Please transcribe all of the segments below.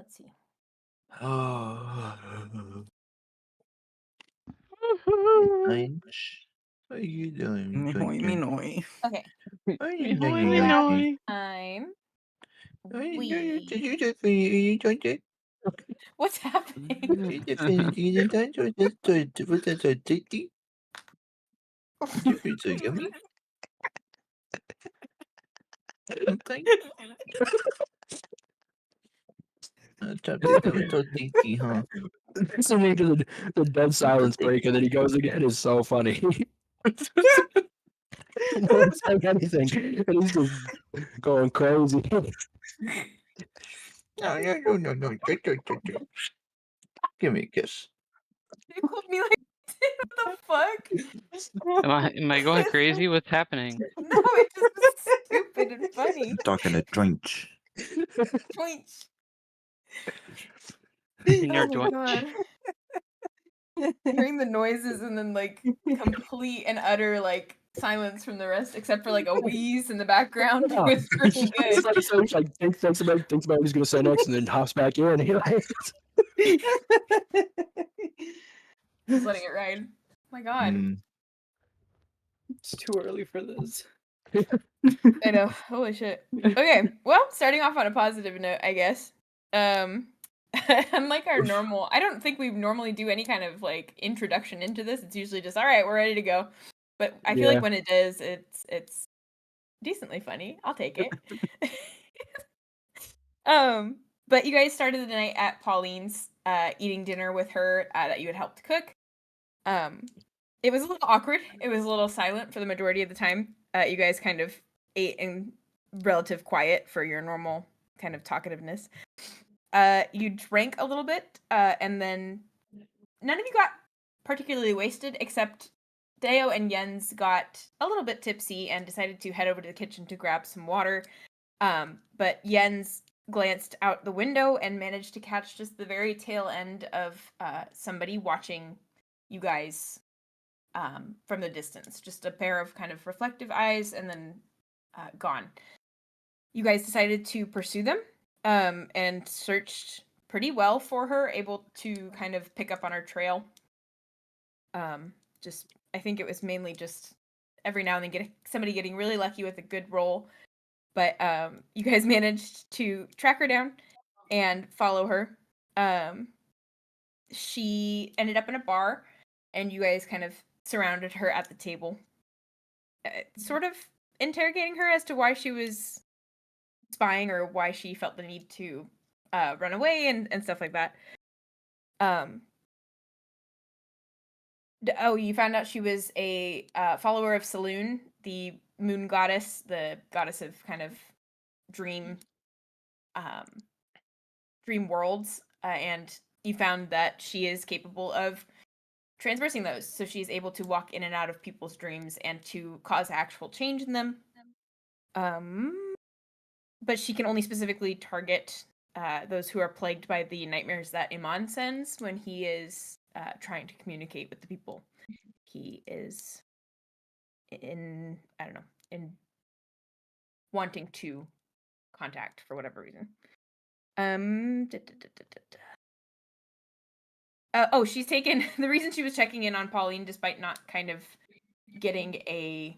Let's see. Lunch. What are you doing? Okay. Time. What's happening? So yummy. Okay. So tasty, huh? Listening to the dead silence break and then he goes again is so funny. No one's saying anything. And he's just going crazy. No. Give me a kiss. You called me like what the fuck? Am I going crazy? What's happening? No, it just was stupid and funny. Talking to Drench. Points. In your Oh my god. Hearing the noises and then like complete and utter like silence from the rest, except for like a wheeze in the background, Yeah. was pretty It's good. like thinks about what he's gonna say next and then hops back in. He like, Just letting it ride. Oh my god. It's too early for this. I know. Holy shit. Okay. Well, starting off on a positive note, I guess. Unlike our normal, I don't think we normally do any kind of like introduction into this. It's usually just all right, we're ready to go. But I feel like when it does, it's decently funny. I'll take it. But you guys started the night at Pauline's, eating dinner with her that you had helped cook. It was a little awkward. It was a little silent for the majority of the time. You guys kind of ate in relative quiet for your normal kind of talkativeness. You drank a little bit, and then none of you got particularly wasted, except Deo and Jens got a little bit tipsy and decided to head over to the kitchen to grab some water. But Jens glanced out the window and managed to catch just the very tail end of somebody watching you guys from the distance. Just a pair of kind of reflective eyes and then gone. You guys decided to pursue them and searched pretty well for her, able to kind of pick up on her trail. I think it was mainly just every now and then somebody getting really lucky with a good roll. But you guys managed to track her down and follow her. She ended up in a bar, and you guys kind of surrounded her at the table, sort of interrogating her as to why she was spying or why she felt the need to run away and stuff like that. You found out she was a follower of Saloon, the moon goddess, the goddess of kind of dream worlds, and you found that she is capable of transversing those, so she's able to walk in and out of people's dreams and to cause actual change in them. But she can only specifically target those who are plagued by the nightmares that Iman sends when he is trying to communicate with the people he is in wanting to contact for whatever reason. She's taken the reason she was checking in on Pauline despite not kind of getting a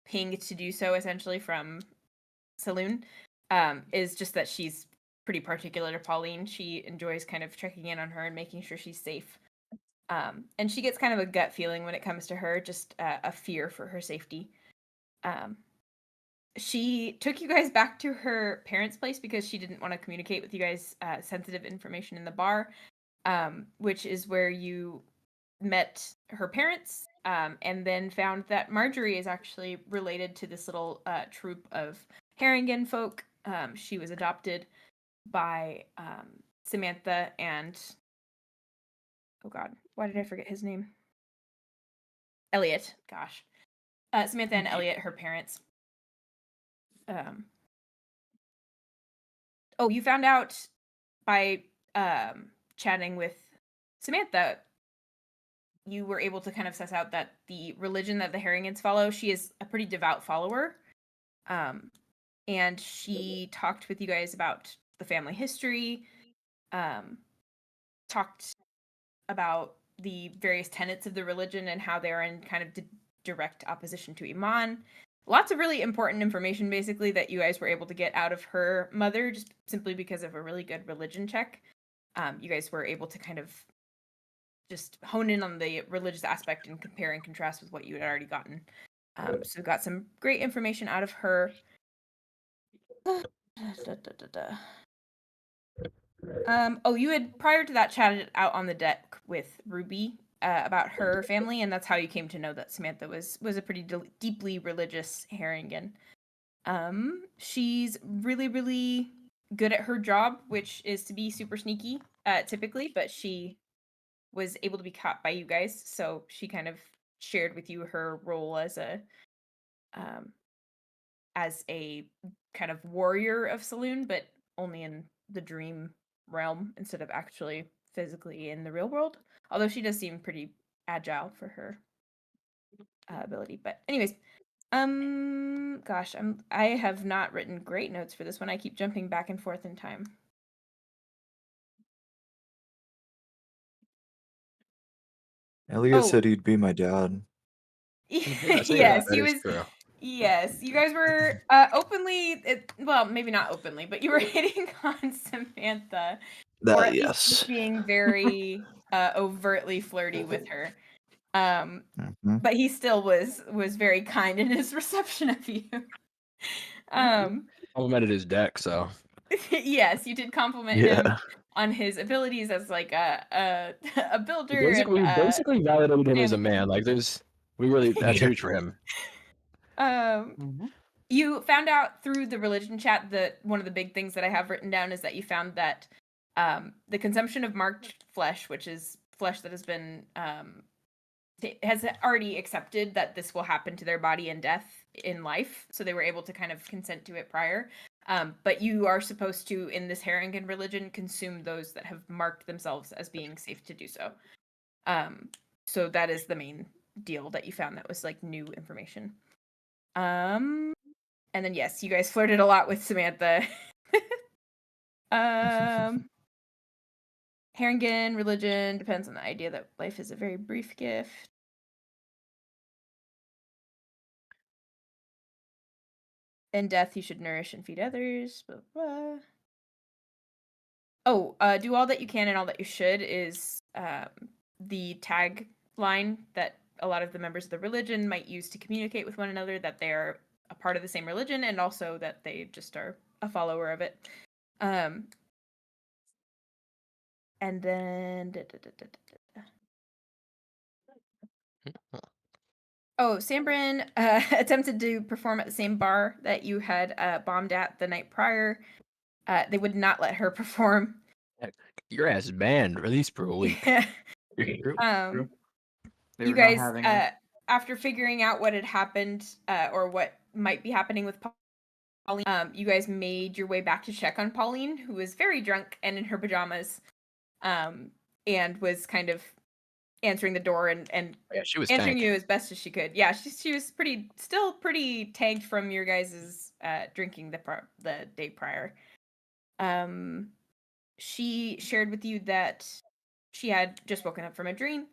ping to do so essentially from Saloon is just that she's pretty particular to Pauline. She enjoys kind of checking in on her and making sure she's safe. And she gets kind of a gut feeling when it comes to her, just a fear for her safety. She took you guys back to her parents' place because she didn't want to communicate with you guys sensitive information in the bar, which is where you met her parents, and then found that Marjorie is actually related to this little troop of Haringen folk. She was adopted by Samantha and... oh god, why did I forget his name? Elliot, gosh. Samantha and Elliot, her parents. You found out by chatting with Samantha, you were able to kind of suss out that the religion that the Haringans follow, she is a pretty devout follower. And she talked with you guys about the family history talked about the various tenets of the religion and how they are in kind of direct opposition to Iman. Lots of really important information, basically, that you guys were able to get out of her mother, just simply because of a really good religion check. You guys were able to kind of just hone in on the religious aspect and compare and contrast with what you had already gotten. So got some great information out of her. You had prior to that chatted out on the deck with Ruby about her family, and that's how you came to know that Samantha was a pretty deeply religious Haringen. She's really, really good at her job, which is to be super sneaky, typically, but she was able to be caught by you guys, so she kind of shared with you her role as a kind of warrior of Saloon, but only in the dream realm instead of actually physically in the real world. Although she does seem pretty agile for her ability. But anyways, gosh, I have not written great notes for this one. I keep jumping back and forth in time. Elliot said he'd be my dad. Yes, he was. True. Yes, you guys were openly, well, maybe not openly, but you were hitting on Samantha, or at least just being very overtly flirty with her. But he still was very kind in his reception of you. Complimented his deck, so Yes, you did compliment him on his abilities as like a builder. we basically validated him as a man. Like we really that's huge for him. You found out through the religion chat that one of the big things that I have written down is that you found that the consumption of marked flesh, which is flesh that has been has already accepted that this will happen to their body in death in life, so they were able to kind of consent to it prior. But you are supposed to, in this Haringen religion, consume those that have marked themselves as being safe to do so. So that is the main deal that you found that was like new information. And then yes, you guys flirted a lot with Samantha. Haringen religion depends on the idea that life is a very brief gift. In death, you should nourish and feed others. Blah, blah. Do all that you can and all that you should is the tag line that a lot of the members of the religion might use to communicate with one another, that they're a part of the same religion, and also that they just are a follower of it. And then... Sanbrynn attempted to perform at the same bar that you had bombed at the night prior. They would not let her perform. Your ass is banned, released for a week. You guys, after figuring out what had happened, or what might be happening with Pauline, you guys made your way back to check on Pauline, who was very drunk and in her pajamas, and was kind of answering the door and she was answering tanked. you as best as she could. Yeah, she was still pretty tanked from your guys' drinking the day prior. She shared with you that she had just woken up from a dream,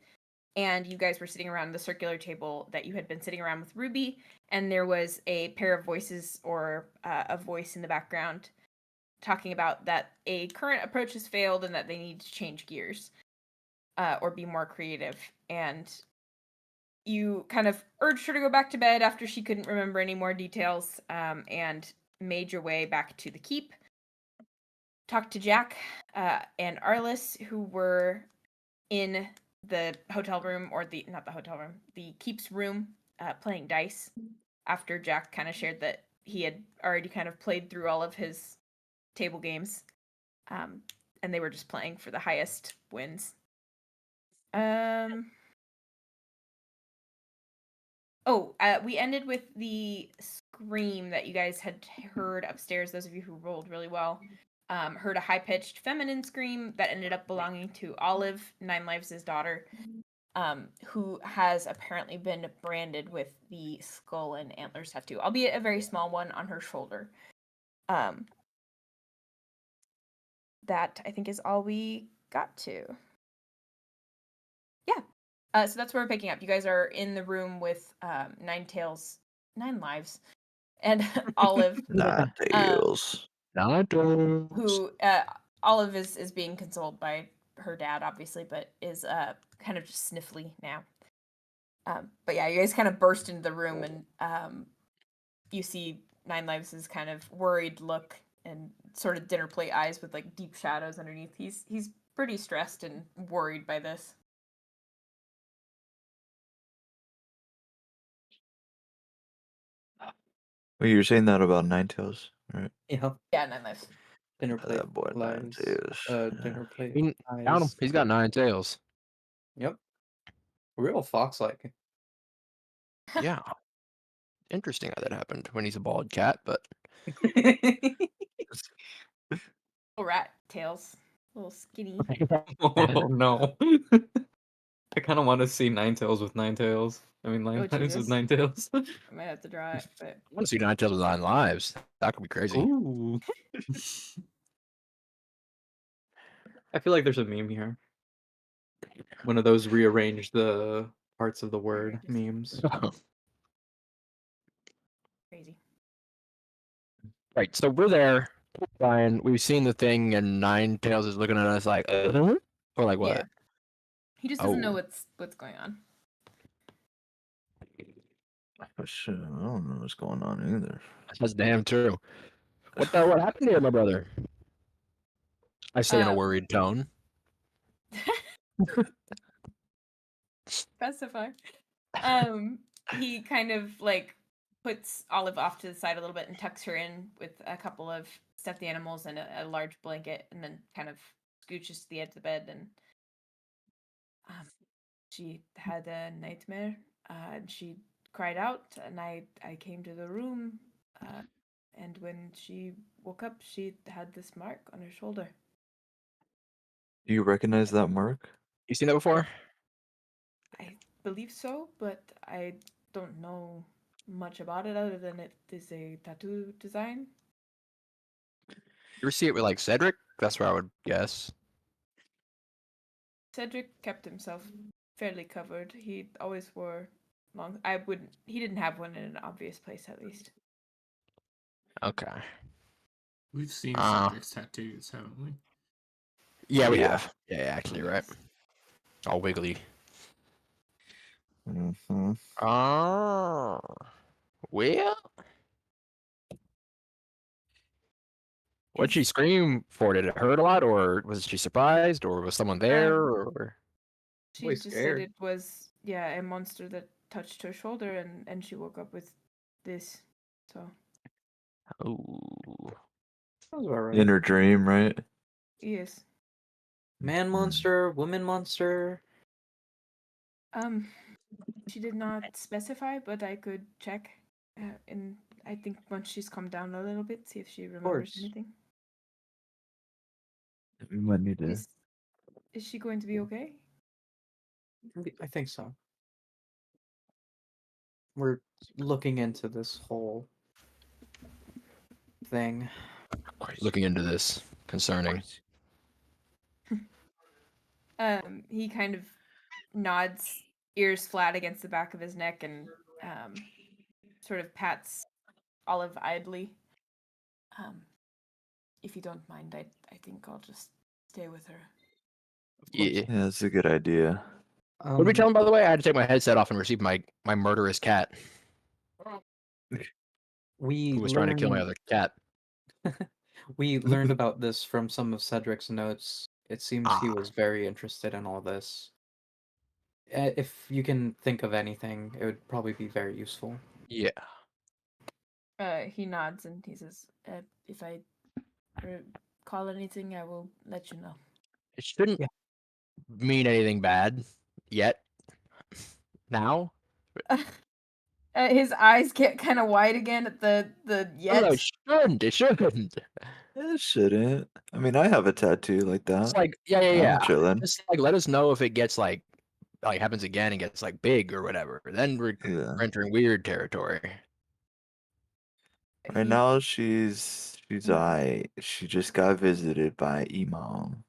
and you guys were sitting around the circular table that you had been sitting around with Ruby, and there was a pair of voices, or a voice in the background talking about that a current approach has failed and that they need to change gears, or be more creative. And you kind of urged her to go back to bed after she couldn't remember any more details, and made your way back to the keep. Talked to Jack and Arliss, who were in the hotel room, or the keep's room, playing dice, after Jack kind of shared that he had already kind of played through all of his table games, and they were just playing for the highest wins. We ended with the scream that you guys had heard upstairs, those of you who rolled really well. Heard a high-pitched feminine scream that ended up belonging to Olive, Nine Lives' daughter, who has apparently been branded with the skull and antlers tattoo, albeit a very small one on her shoulder. that I think is all we got to. Yeah. So that's where we're picking up. You guys are in the room with Nine Lives, and Olive, Nine tails. who Olive is being consoled by her dad, obviously, but is kind of just sniffly now. But yeah, you guys kind of burst into the room, and you see Nine Lives' kind of worried look and sort of dinner plate eyes with like deep shadows underneath. He's pretty stressed and worried by this. Well, you were saying that about Nine Tails, right? Yeah. Yeah, Nine Lives. Dinner plate That boy Nine lives. Tails. Dinner plate Count him. eyes. He's got 9 tails. Yep. Real fox-like. Yeah. Interesting how that happened when he's a bald cat, but Little rat tails. Little skinny. Oh no. I kind of want to see Nine Tails with 9 tails. I mean, Nine Oh, Lives Jesus. with 9 tails. I might have to draw it, but I want to see 9 tails with 9 lives. That could be crazy. Ooh. I feel like there's a meme here. One of those rearrange the parts of the word memes. crazy. Right, so we're there. Brian, we've seen the thing, and 9 tails is looking at us like, or like what? Yeah. He just doesn't know Oh. what's going on. Oh, shit, I don't know what's going on either. That's damn true. What happened here, my brother? I say in a worried tone. Specify. He kind of like puts Olive off to the side a little bit and tucks her in with a couple of stuffed animals and a large blanket, and then kind of scooches to the edge of the bed. And she had a nightmare, and she cried out, and I came to the room, and when she woke up, she had this mark on her shoulder. Do you recognize that mark? You seen that before? I believe so, but I don't know much about it other than it is a tattoo design. You ever see it with like Cedric? That's where I would guess. Cedric kept himself fairly covered. He always wore long. He didn't have one in an obvious place, at least. Okay. We've seen Ah. Cedric's tattoos, haven't we? Yeah, we Yeah. have. Yeah, actually, right. All wiggly. Mm-hmm. Oh. Well. What'd she scream for? Did it hurt a lot, or was she surprised, or was someone there, or? She Boy, just said scared. it was a monster that touched her shoulder, and she woke up with this. So Oh. Sounds about right. In her dream, right? yes. Man monster, woman monster. She did not specify, but I could check. And I think once she's calmed down a little bit, see if she remembers course. anything. We might need to. Is she going to be okay? I think so. We're looking into this whole thing. Looking into this concerning. He kind of nods, ears flat against the back of his neck, and sort of pats Olive idly. If you don't mind, I think I'll just stay with her. Yeah. Yeah, that's a good idea. What did we tell him, by the way? I had to take my headset off and receive my murderous cat We who was trying to kill my other cat. We learned about this from some of Cedric's notes. It seems he Ah. was very interested in all this. If you can think of anything, it would probably be very useful. Yeah. He nods and he says, if I call anything, I will let you know. It shouldn't mean anything bad yet. Now? His eyes get kind of wide again at the yet. No, it shouldn't. It shouldn't. It shouldn't. I mean, I have a tattoo like that. It's like, yeah. I'm chilling. Just like let us know if it gets like happens again and gets like big or whatever. Then we're entering weird territory. Right now, she's She's alright. She just got visited by Imam.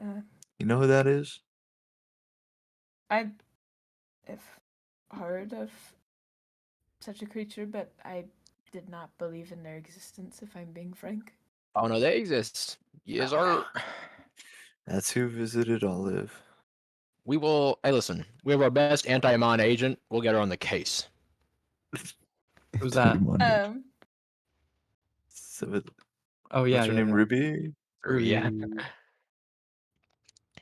Uh, You know who that is? I've heard of such a creature, but I did not believe in their existence, if I'm being frank. Oh no, they exist. Yes, sir. That's who visited Olive. We will. Hey, listen. We have our best anti-mon agent. We'll get her on the case. Who's that? Oh yeah, What's her yeah, name? yeah. Ruby? Yeah.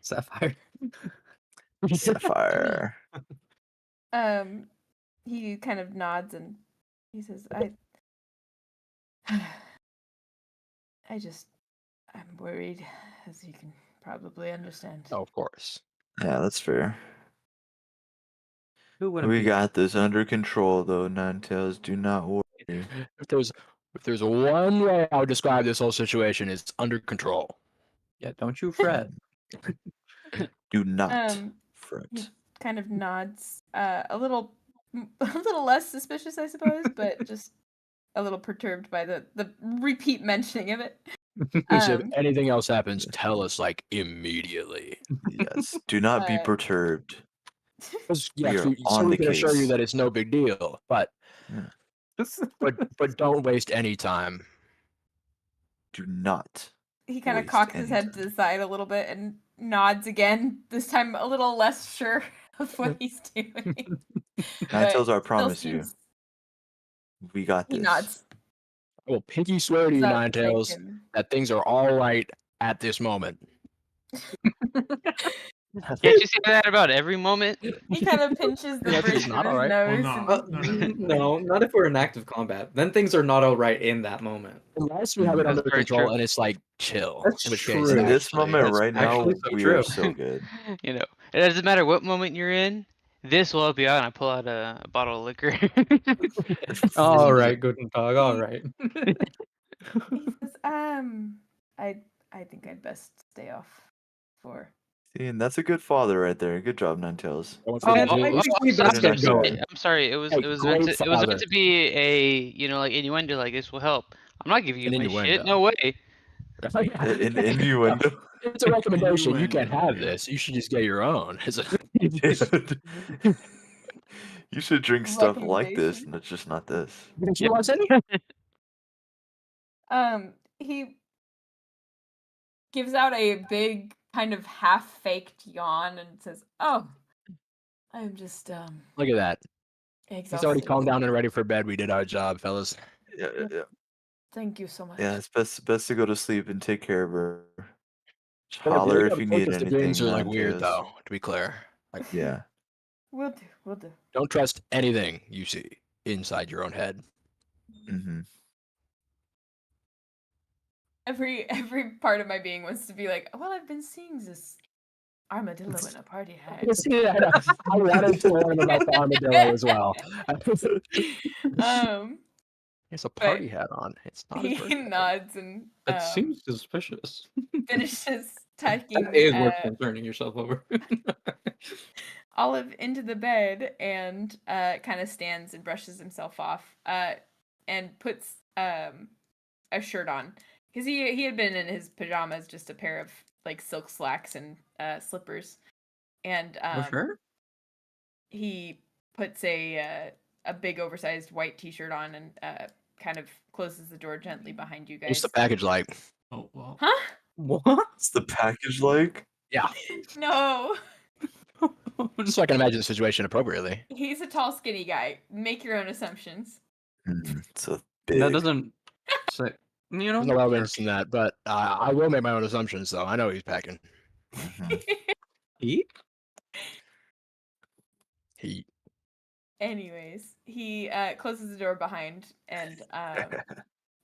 Sapphire. Sapphire. He kind of nods and he says, I'm worried, as you can probably understand. Oh, of course. Yeah, that's fair. Who wouldn't We be? got this under control, though. Ninetales, do not worry. If there's one way I would describe this whole situation, it's under control. Yeah, don't you fret. Do not He fret. kind of nods, a little less suspicious, I suppose, but just a little perturbed by the repeat mentioning of it. If anything else happens, tell us like immediately. Yes. Do not be perturbed. Yeah, We are so on we the can assure you case. that it's no big deal, but don't waste any time. Do not. He kind of waste cocks his any head to the side a little bit and nods again, this time a little less sure of what he's doing. Ninetales, I Still promise you. seems- We got He this. nods. I will pinky swear to you, Does that make Ninetales, him- that things are all right at this moment. Can't you say that about every moment? He kind of pinches the Yes, bridge it's of not his alright. nose. Well, and- No, not if we're in active combat. Then things are not all right in that moment. Unless we have it That's under very control true. and it's like chill. That's in which true. case, In this actually, moment that's right now, actually so we true. are so good. You know, it doesn't matter what moment you're in. This will help you out, and I pull out a bottle of liquor. All right, Guntentog. All right. He says, I think I'd best stay off for. See, and that's a good father right there. Good job, Ninetales. I think we best get going. I'm sorry. It was Hey, it was great meant to, it was father. meant to be a like innuendo, like this will help. I'm not giving you An my innuendo. shit. No way. An innuendo. It's a recommendation. You can't have Yeah. this. You should just get your own. You should drink stuff like this, and it's just not this. You want any? He gives out a big kind of half-faked yawn and says, "Oh, I'm just Look at that. exhausted. He's already calmed down and ready for bed. We did our job, fellas. Yeah. Thank you so much." Yeah, it's best to go to sleep and take care of her. But the Holler if other you need focused anything. dreams are like weird, Ninetales. though. To be clear, like Yeah. We'll do. don't trust anything you see inside your own head. Mm-hmm. Every part of my being wants to be like, well, I've been seeing this armadillo in a party hat. I wanted to learn about the armadillo as well. It's a party hat on. It's not. He nods and That seems suspicious. finishes taking That is worth concerning yourself over. Olive into the bed and kind of stands and brushes himself off and puts a shirt on because he had been in his pajamas, just a pair of like silk slacks and slippers, and Sure. he puts a big oversized white t-shirt on and kind of closes the door gently behind you guys. What's the package like? Oh well. Huh? What? What's the package like? Yeah, No. just so I can imagine the situation appropriately. He's a tall, skinny guy. Make your own assumptions. So big. That doesn't say. You know. There's no relevance in that, but I will make my own assumptions, though. I know what he's packing. Mhm. Eat? He Anyways, he closes the door behind and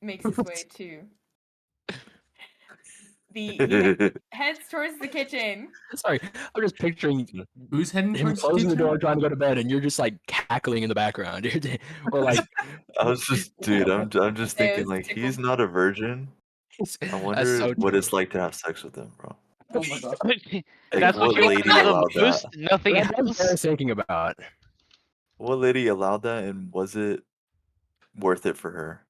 makes his way to he heads towards the kitchen. sorry, I'm just picturing Who's heading him towards closing the kitchen? door, trying to go to bed, and you're just like cackling in the background, or like I was just, dude. I'm just thinking Those like tickle- he's not a virgin. I that's wonder so what true. it's like to have sex with him, bro. Oh my god, Like, That's what what you want lady out of a allowed boost? that? Nothing that's what I else. was thinking about. What lady allowed that, and was it worth it for her?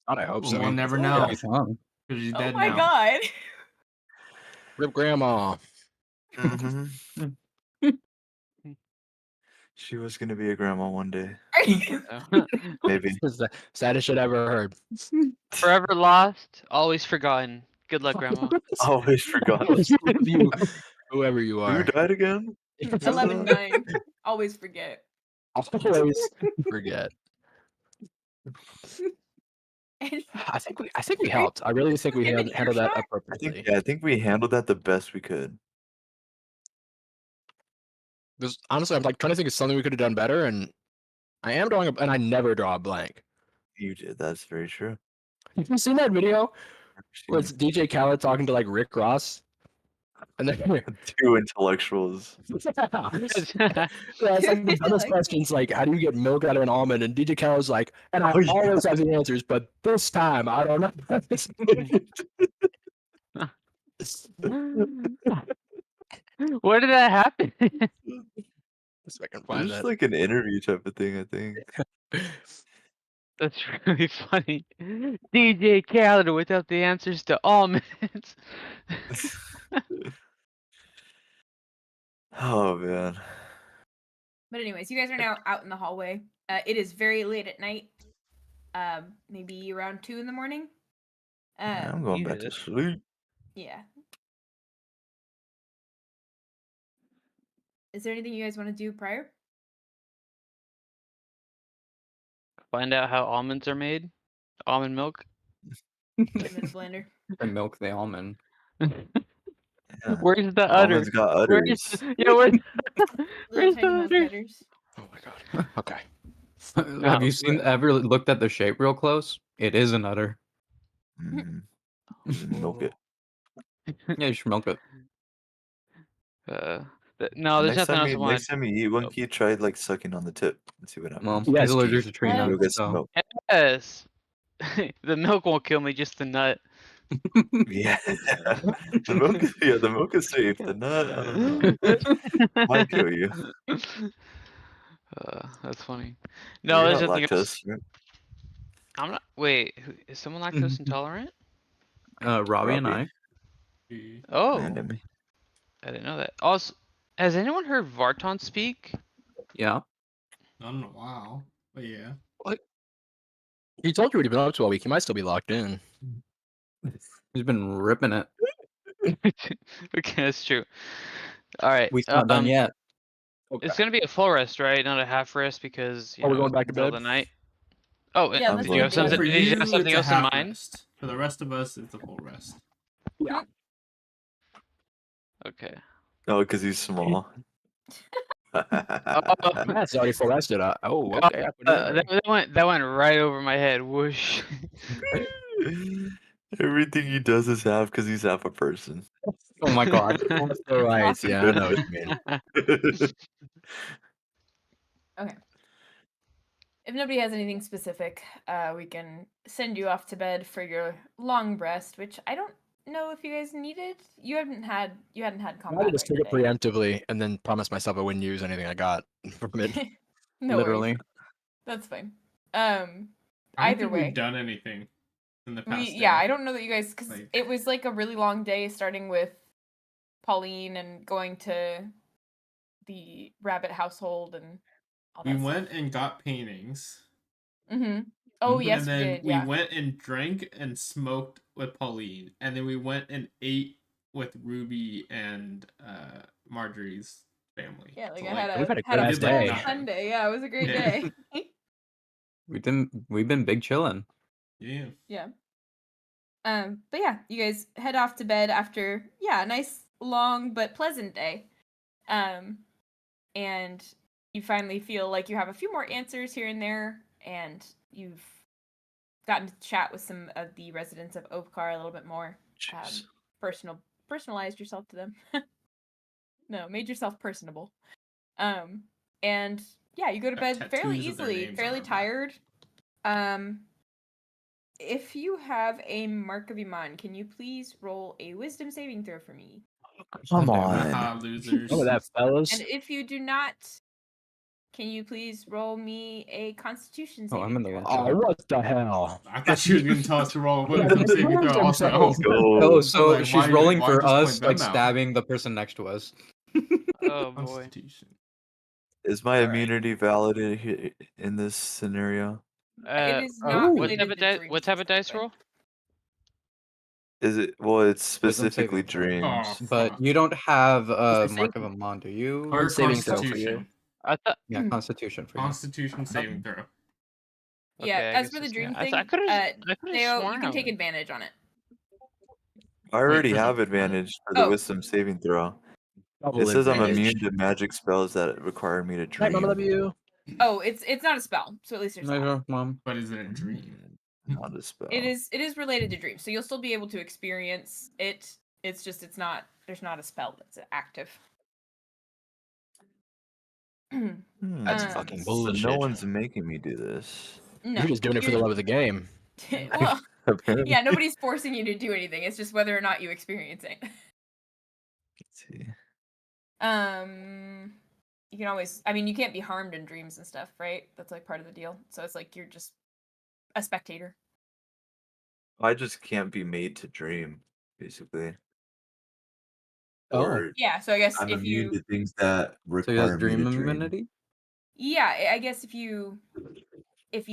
God, I hope so. We'll never Yeah. know. He's hung. Because he's Oh dead my now. god. Rip grandma. Mhm. She was gonna be a grandma one day. Are you- Maybe. It's the saddest shit I ever heard. Forever lost, always forgotten. Good luck, Grandma. Always forgotten. Always love you, whoever you Who are. died again? 11-9. Always forget. Always forget. And I think we helped. I really think we Give it handled your that shot. appropriately. I think we handled that the best we could. There's, honestly, I'm like trying to think of something we could have done better, and I am drawing and I never draw a blank. You did. That's very true. Have you seen that video Never where seen it's DJ Khaled talking to like Rick Ross? And then two intellectuals. yeah, it's like the dumbest questions, like how do you get milk out of an almond? And DJ Khaled's like, and I Oh, yeah. always have the answers, but this time I don't know. Where did that happen? If I can find It's that. like an interview type of thing, I think. That's really funny. DJ Khaled without the answers to almonds. Oh man. But anyways, you guys are now out in the hallway. It is very late at night. Maybe around 2 in the morning. I'm going back to Jesus. sleep. Yeah. Is there anything you guys want to do prior? Find out how almonds are made. Almond milk. Put them in the blender. And milk the almond. Yeah. Where's the udder? Almonds got Where's udders. yeah, where's, Little where's tiny the milk udder? udders. Oh my god. Okay. Have you seen ever looked at the shape real close? It is an udder. Mm. Milk it. Yeah, you should milk it. No, there's nothing else I want. Next time you eat one, Oh. can you try like sucking on the tip and see what happens? Well, Yes, he's allergic Keith. to tree What? You'll nuts, get some so milk. Yes. The milk won't kill me, just the nut. Yeah. The milk is safe. The nut, I don't know. Might kill you. That's funny. You're No, there's not nothing else. lactose, right? I'm not. Wait, is someone lactose intolerant? Robbie and I. Oh, And me. I didn't know that. Also, has anyone heard Vartan speak? Yeah. Not in a while. But yeah. He told you what he'd been up to all week. He might still be locked in. He's been ripping it. Okay, that's true. All right. We're not done yet. It's gonna be a full rest, right? Not a half rest because you Oh, we're know, going back to middle of bed? the night. Oh, Yeah, I'm let's did you going have to something? For Did you, you have something it's a else in half mind? rest. For the rest of us, it's a full rest. Okay. Oh, because he's small. That's already full rested. Oh, okay. I put it there. That went right over my head. Whoosh. Everything he does is half because he's half a person. Oh my god. That's all right. Yeah, I know what you mean. Okay. If nobody has anything specific, we can send you off to bed for your long rest, which I don't know if you guys needed. You hadn't had I combat. would just take it right, today. preemptively and then promise myself I wouldn't use anything I got from it. No Literally. worries. That's fine. I don't Either think way, we've done anything in the past. yeah, day. I don't know that you guys, because Like- it was like a really long day, starting with Pauline and going to the rabbit household and all that. We went and got paintings. Mm-hmm. Oh and yes, we then did. we Yeah. went and drank and smoked with Pauline, and then we went and ate with Ruby and Marjorie's family. Yeah, like So, I had a We've had a had a good-ass full day. nothing. Sunday. Yeah, it was a great Yeah. day. We've been big chilling. Yeah. Yeah. But yeah, you guys head off to bed after a nice long but pleasant day. And you finally feel like you have a few more answers here and there, and you've gotten to chat with some of the residents of Oakar a little bit more. Jeez. Personalized yourself to them. No, made yourself personable. And yeah, you go to Got bed fairly tattoos of their easily, names fairly on our back. tired. If you have a mark of Iman, can you please roll a wisdom saving throw for me? Come Haha. on. Haha, losers. Some of that, fellas. And if you do not can you please roll me a Constitution Oh, saving I'm in the throw? wrong Oh, what the hell? I thought she was going to tell us to roll a Yeah, wisdom they saving moved throw also. themselves. Oh, Go. so Like, she's why- rolling why for just point us, them like out? stabbing the person next to us. Oh boy. Constitution. Is my All right. immunity valid in this scenario? It is not What related type of to dice? dreams What type of dice specifically. roll? Is it? Well, it's Wisdom specifically saving throw. dreams. Oh, But fuck. you don't have the Mark same- of Amon, do you? Or Hard saving throw for you. Constitution. I thought. Yeah, Constitution for you. Constitution saving throw. Yeah, Okay, I as guess for the it's dream not. thing, I could have. Theo, sworn you can I take would. advantage on it. I already there's a- have advantage for the Oh. wisdom saving throw. Double It says I'm advantage. immune to magic spells that require me to Night, Mama dream. W. Oh, it's not a spell, so at least there's that. No, Mom. But is it a dream? Not a spell. It is related to dreams, so you'll still be able to experience it. It's just there's not a spell that's active. That's Um, fucking So bullshit. no one's making me do this. No, You're just doing it for the love of the game. well, Apparently. yeah, nobody's forcing you to do anything. It's just whether or not you experience it. Let's see. You can always, I mean, you can't be harmed in dreams and stuff, right? That's like part of the deal. So it's like you're just a spectator. I just can't be made to dream, basically. Oh. Or Yeah, so I guess I'm if immune you, to things that So he has require me dream to dream. immunity? yeah, I guess if you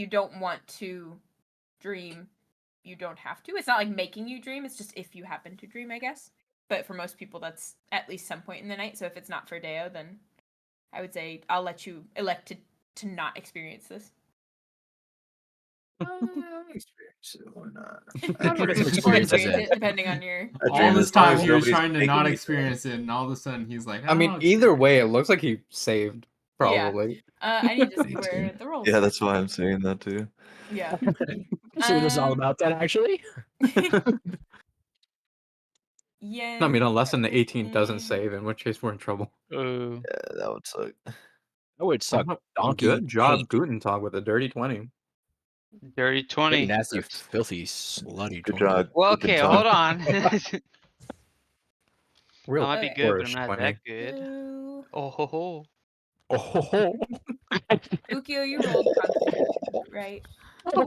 don't want to dream, you don't have to. It's not like making you dream. It's just if you happen to dream, I guess. But for most people, that's at least some point in the night. So if it's not for Deo, then I would say I'll let you elect to not experience this. Experience it, why not? I'll give it some Or experience experience in. it, depending on your. I All dream this as long time as he was nobody's trying to making not me do it. experience it, and all of a sudden he's like, I mean, "Oh, either way, it looks like he saved, Yeah. probably. I need to see Me where too. the rolls. Yeah, that's why I'm saying that too. Yeah. See what this is all about then, actually. Yeah. I mean, unless an 18 doesn't Mm. save, in which case we're in trouble. Oh. Yeah, that would suck. That would suck. Oh, Donkey. Good job, taint. Guntentog, with a dirty 20. Dirty Pretty 20. nasty, filthy, slutty. Good 20. job. Well, Good okay, job. hold on. I Real might be Okay. good, but I'm worse, not 20. that good. So, Oh ho ho. Oh, ho, ho. Ookiyo, you rolled Constitution, right? I'm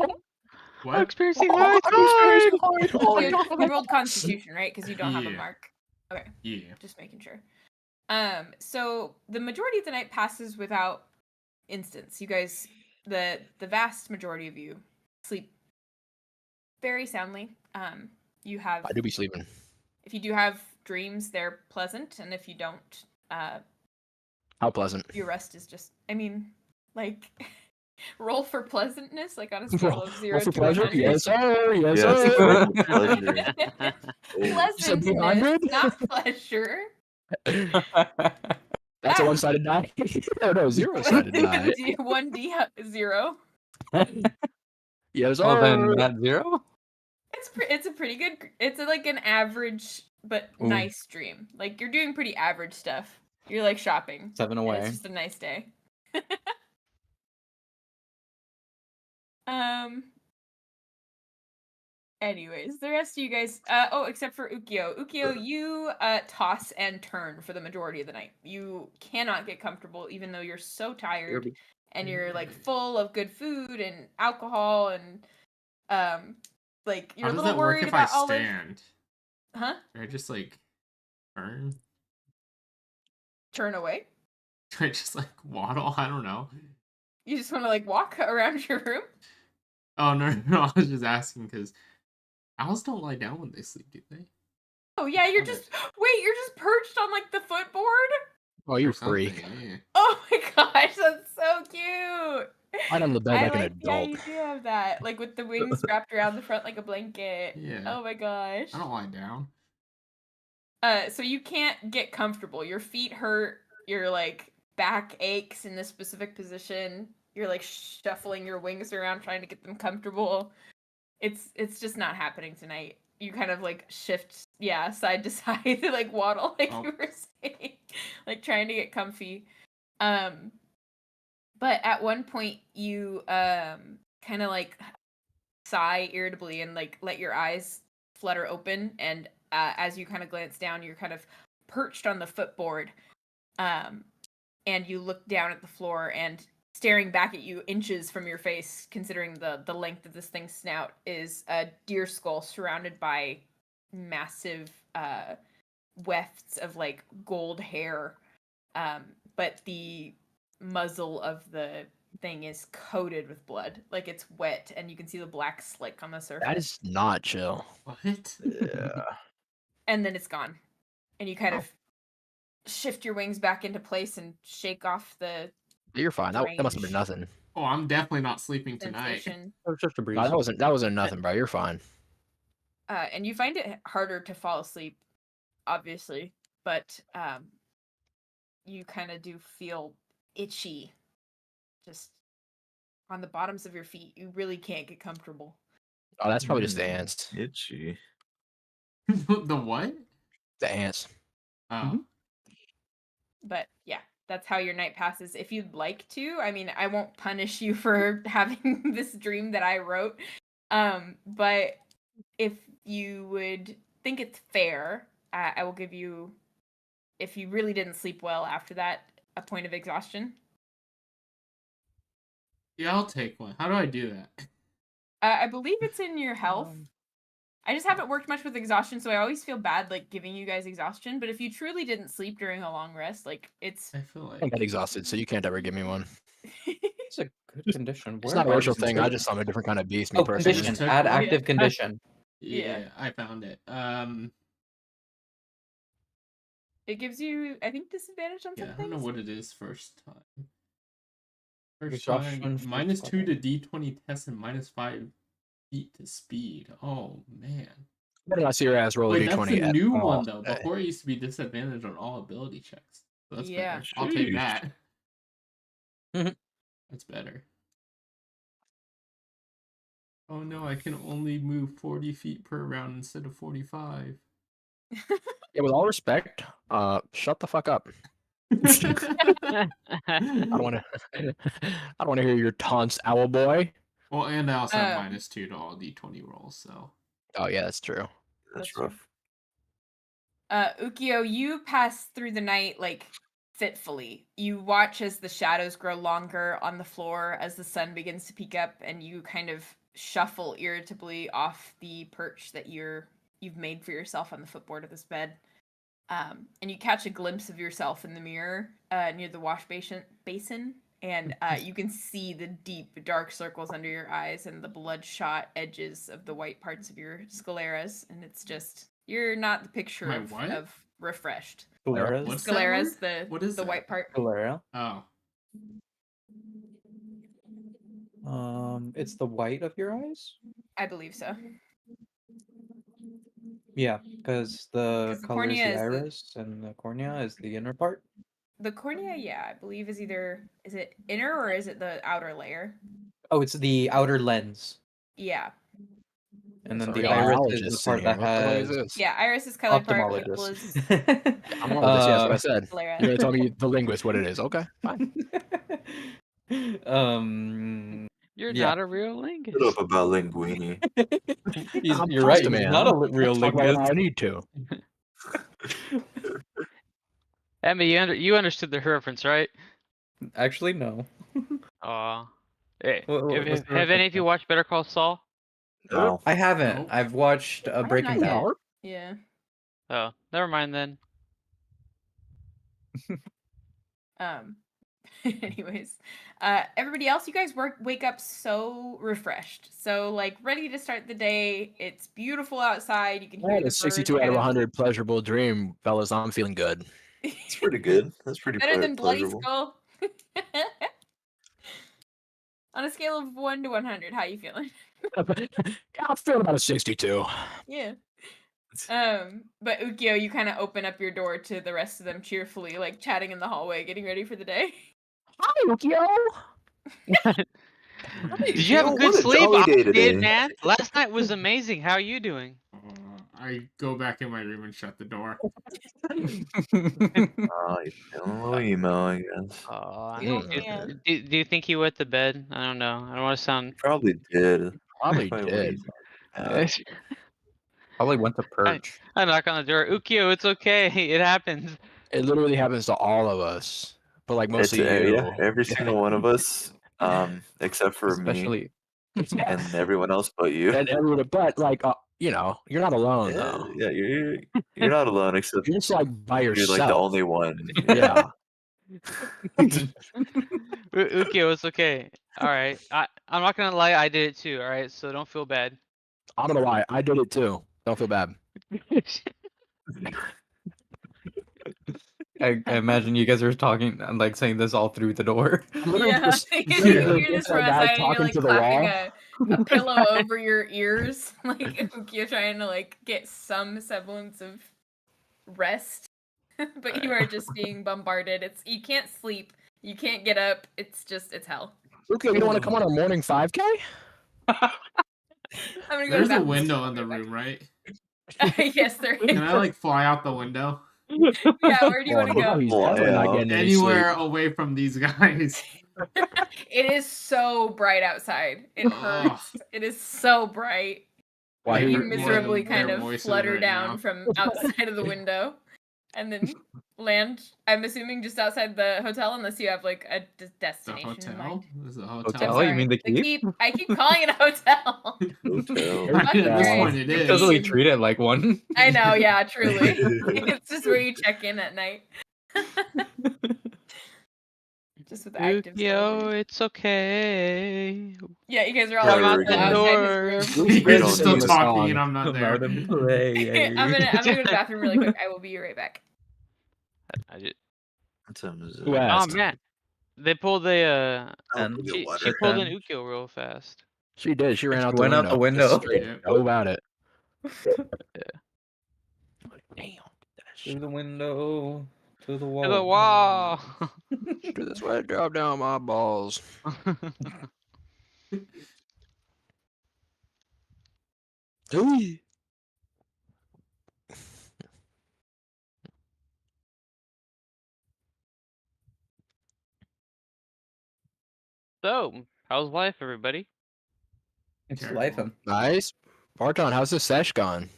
what?" experiencing Oh, high I'm experiencing time. high time. You rolled Constitution, right? Because you don't have a Yeah. mark. Okay, Yeah. just making sure. So the majority of the night passes without instance. You guys, the vast majority of you, sleep very soundly. You have, I do be sleeping. if you do have dreams, they're pleasant, and if you don't, How pleasant. your rest is just, I mean, like, roll for pleasantness, like on a scale of 0 Roll for to pleasure? 100. Yes, sir. Yes, Yes, sir. roll for pleasure. Oh, said be Pleasantness, 100? not pleasure. That's a one-sided die. No, zero-sided die. 1d0. Yes, sir. Well, then that 0? It's a pretty good. It's like an average but Ooh. nice dream. Like you're doing pretty average stuff. You're like shopping. 7 and away. It's just a nice day. Anyways, the rest of you guys. Except for Ookiyo. Ookiyo, you toss and turn for the majority of the night. You cannot get comfortable, even though you're so tired and you're like full of good food and alcohol and like you're How a does little that work worried if I about all of. stand? Huh? Can I just like turn? Turn away? Can I just like waddle? I don't know. You just want to like walk around your room? Oh no, I was just asking because owls don't lie down when they sleep, do they? Oh yeah, you're Okay. just you're just perched on like the footboard? Oh, you Or something, freak. yeah. Oh my gosh, that's so cute. I'm on the bed I like an like the adult. idea of that, like with the wings wrapped around the front like a blanket. Yeah. Oh my gosh. I don't lie down. So you can't get comfortable. Your feet hurt. Your like back aches in this specific position. You're like shuffling your wings around trying to get them comfortable. It's just not happening tonight. You kind of like shift, side to side, like waddle, like Oh. you were saying, like trying to get comfy. But at one point you kind of like sigh irritably and like let your eyes flutter open, and as you kind of glance down, you're kind of perched on the footboard, and you look down at the floor, and staring back at you inches from your face, considering the length of this thing's snout, is a deer skull surrounded by massive wefts of like gold hair, but the muzzle of the thing is coated with blood, like it's wet, and you can see the black slick on the surface. That is not chill. What? Yeah. And then it's gone, and you kind of shift your wings back into place and shake off the You're fine. That must have been Strange. nothing. Oh, I'm definitely not sleeping tonight. sensation. It was just a breeze. No, that wasn't nothing, bro. You're fine. And you find it harder to fall asleep, obviously, but you kind of do feel itchy, just on the bottoms of your feet. You really can't get comfortable. Oh, that's probably just the ants. Itchy. The what? The ants. Oh. But yeah, that's how your night passes. If you'd like to, I mean, I won't punish you for having this dream that I wrote. But if you would think it's fair, I will give you, if you really didn't sleep well after that, a point of exhaustion. Yeah, I'll take one. How do I do that? I believe it's in your health. I just haven't worked much with exhaustion, so I always feel bad like giving you guys exhaustion. But if you truly didn't sleep during a long rest, like it's I feel I'm like not exhausted, so you can't ever give me one. It's a good condition. It's Where not a are racial these thing. I conditions? just saw a different kind of beast. Me Oh, personally. condition. Took Add one. active condition. yeah, Yeah. I found it. it gives you, I think, disadvantage on Yeah, some I don't know things. what it is first time. First Exhaustion time, first -2 to time. D20 test and -5 feet to speed. Oh man. Why did I see your ass roll a Wait, that's d20 a at new all one though. today? Before it used to be disadvantage on all ability checks. So that's Yeah. better. I'll take Sheesh. that. Mhm. That's better. Oh no, I can only move 40 feet per round instead of 45. Yeah, with all respect, shut the fuck up. I don't want to. I don't want to hear your taunts, owl boy. Well, and I also have Um, -2 to all D20 rolls, so. Oh yeah, that's true. That's That's true. rough. Ookiyo, you pass through the night like fitfully. You watch as the shadows grow longer on the floor as the sun begins to peek up, and you kind of shuffle irritably off the perch that you've made for yourself on the footboard of this bed. And you catch a glimpse of yourself in the mirror near the wash basin, and you can see the deep dark circles under your eyes and the bloodshot edges of the white parts of your scleras, and it's just, you're not the picture My of, what? of refreshed. Scleras? What's that Scleras, word? What is the that? white part. Sclera. Oh. It's the white of your eyes? I believe so. Yeah, because the 'Cause the color is cornea the is the- iris and the cornea is the inner part. The cornea, yeah, I believe is it inner or is it the outer layer? Oh, it's the outer lens. Yeah. And then Some the iris is the biologists in part here. that What the fuck is has this? Yeah, iris is color part, pupil is ophthalmologist. I'm wrong with this. Yeah, that's what I said. sclera. You're gonna tell me the linguist what it is? Okay, fine. You're Yeah. not a real Shut linguist. up about linguini. I'm You're right. just a He's man. not a real Talk about it how linguist. I need to. Emmy, you understood the reference, right? Actually, no. Aw. Hey, What's the have reference any of you then? watched Better Call Saul? No. I haven't. Nope. I've watched I have Breaking not Bad. yet. Yeah. Oh, never mind then. Anyways, everybody else, you guys wake up so refreshed, so like ready to start the day. It's beautiful outside. You can I hear had the a birds 62 out kind of of 100 pleasurable dream, fellas. I'm feeling good. It's pretty good. That's pretty better than Bloody pleasurable. Skull. On a scale of 1 to 100, how you feeling? Yeah, I'm feeling about a 62. Yeah. But Ookiyo, you kind of open up your door to the rest of them cheerfully, like chatting in the hallway, getting ready for the day. Hi, Ookiyo. Did you have a Yo, good what a sleep? jolly I day did, today. man. Last night was amazing. How are you doing? I go back in my room and shut the door. Oh, you're feeling a little emo, I guess. Aw. Oh Mm. man. Do you think he wet the bed? I don't know. I don't want to sound. Probably did. Probably Probably did. Probably went to perch. I knock on the door. Ookiyo, it's okay. It happens. It literally happens to all of us. but like It's mostly you. yeah, every single one of us, except for me Especially and everyone else but you. And everyone, but like you know, you're not alone Yeah, though. yeah, you're not alone, except You're just like by you're yourself. like the only one. Yeah. Ookiyo, it's okay. All right. I'm not gonna lie. I did it too. All right. So don't feel bad. I'm gonna lie. I did it too. Don't feel bad. I imagine you guys are talking and like saying this all through the door. I'm literally Yeah, just you literally hear this just from a guy outside and you're talking like to the clapping wall. a pillow over your ears, like Ookiyo trying to like get some semblance of rest. But you are just being bombarded. You can't sleep, you can't get up. It's hell. Okay, you don't want to come on our morning 5K? I'm gonna go to There's the a bathroom, window I'll in be the right room, right? back. Yes, there is. Can I like fly out the window? Yeah, where do you want to Oh, go? he's Fly definitely not out. getting any Anywhere sleep. away from these guys. It is so bright outside. It hurts. It is so bright. Why Like, you you're- miserably they're kind of voices flutter right down now. from outside of the window and then land, I'm assuming, just outside the hotel, unless you have like a The destination in hotel? mind. This is a Hotel? hotel. Oh, Sorry. you mean the keep? I keep calling it a hotel. Hotel. I mean, at this Christ. point, it is. Doesn't really treat it like one. I know, yeah, truly. It's just where you check in at night. Just with active Ookiyo, soldiers. it's okay. Yeah, you guys are all Come like out still the outside his door. room. You guys are don't still need a talking song. and I'm not Come there. out and play. I'm gonna go to the bathroom really quick. I will be right back. I just, Who oh asked? man, they pulled a And she water. pulled an Then. Ookiyo real fast. She did. She ran She out the went window. out the window. Just straight. Yep. Go about it. Damn. Through the window to the wall. To the wall. Do this wet drop down my balls. Ooh. So, how's life, everybody? It's Terrible. life. Nice. Vartan, how's the sesh gone?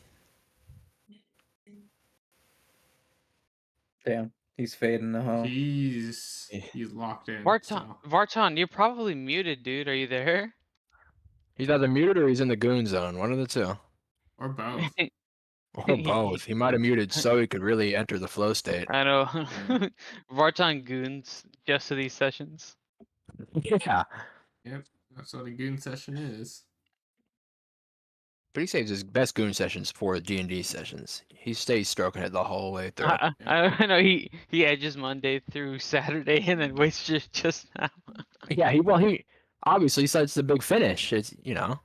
Damn, he's fading the home. He's locked in. Vartan, So. Vartan, you're probably muted, dude. Are you there? He's either muted or he's in the goon zone. One of the two. Or both. Or both. He might have muted so he could really enter the flow state. I know. Vartan goons just to these sessions. Yeah. Yep. That's what a goon session is. But he saves his best goon sessions for D&D sessions. He stays stroking it the whole way through. I know he edges Monday through Saturday and then waits just now. Yeah, he obviously sets the big finish. It's, you know.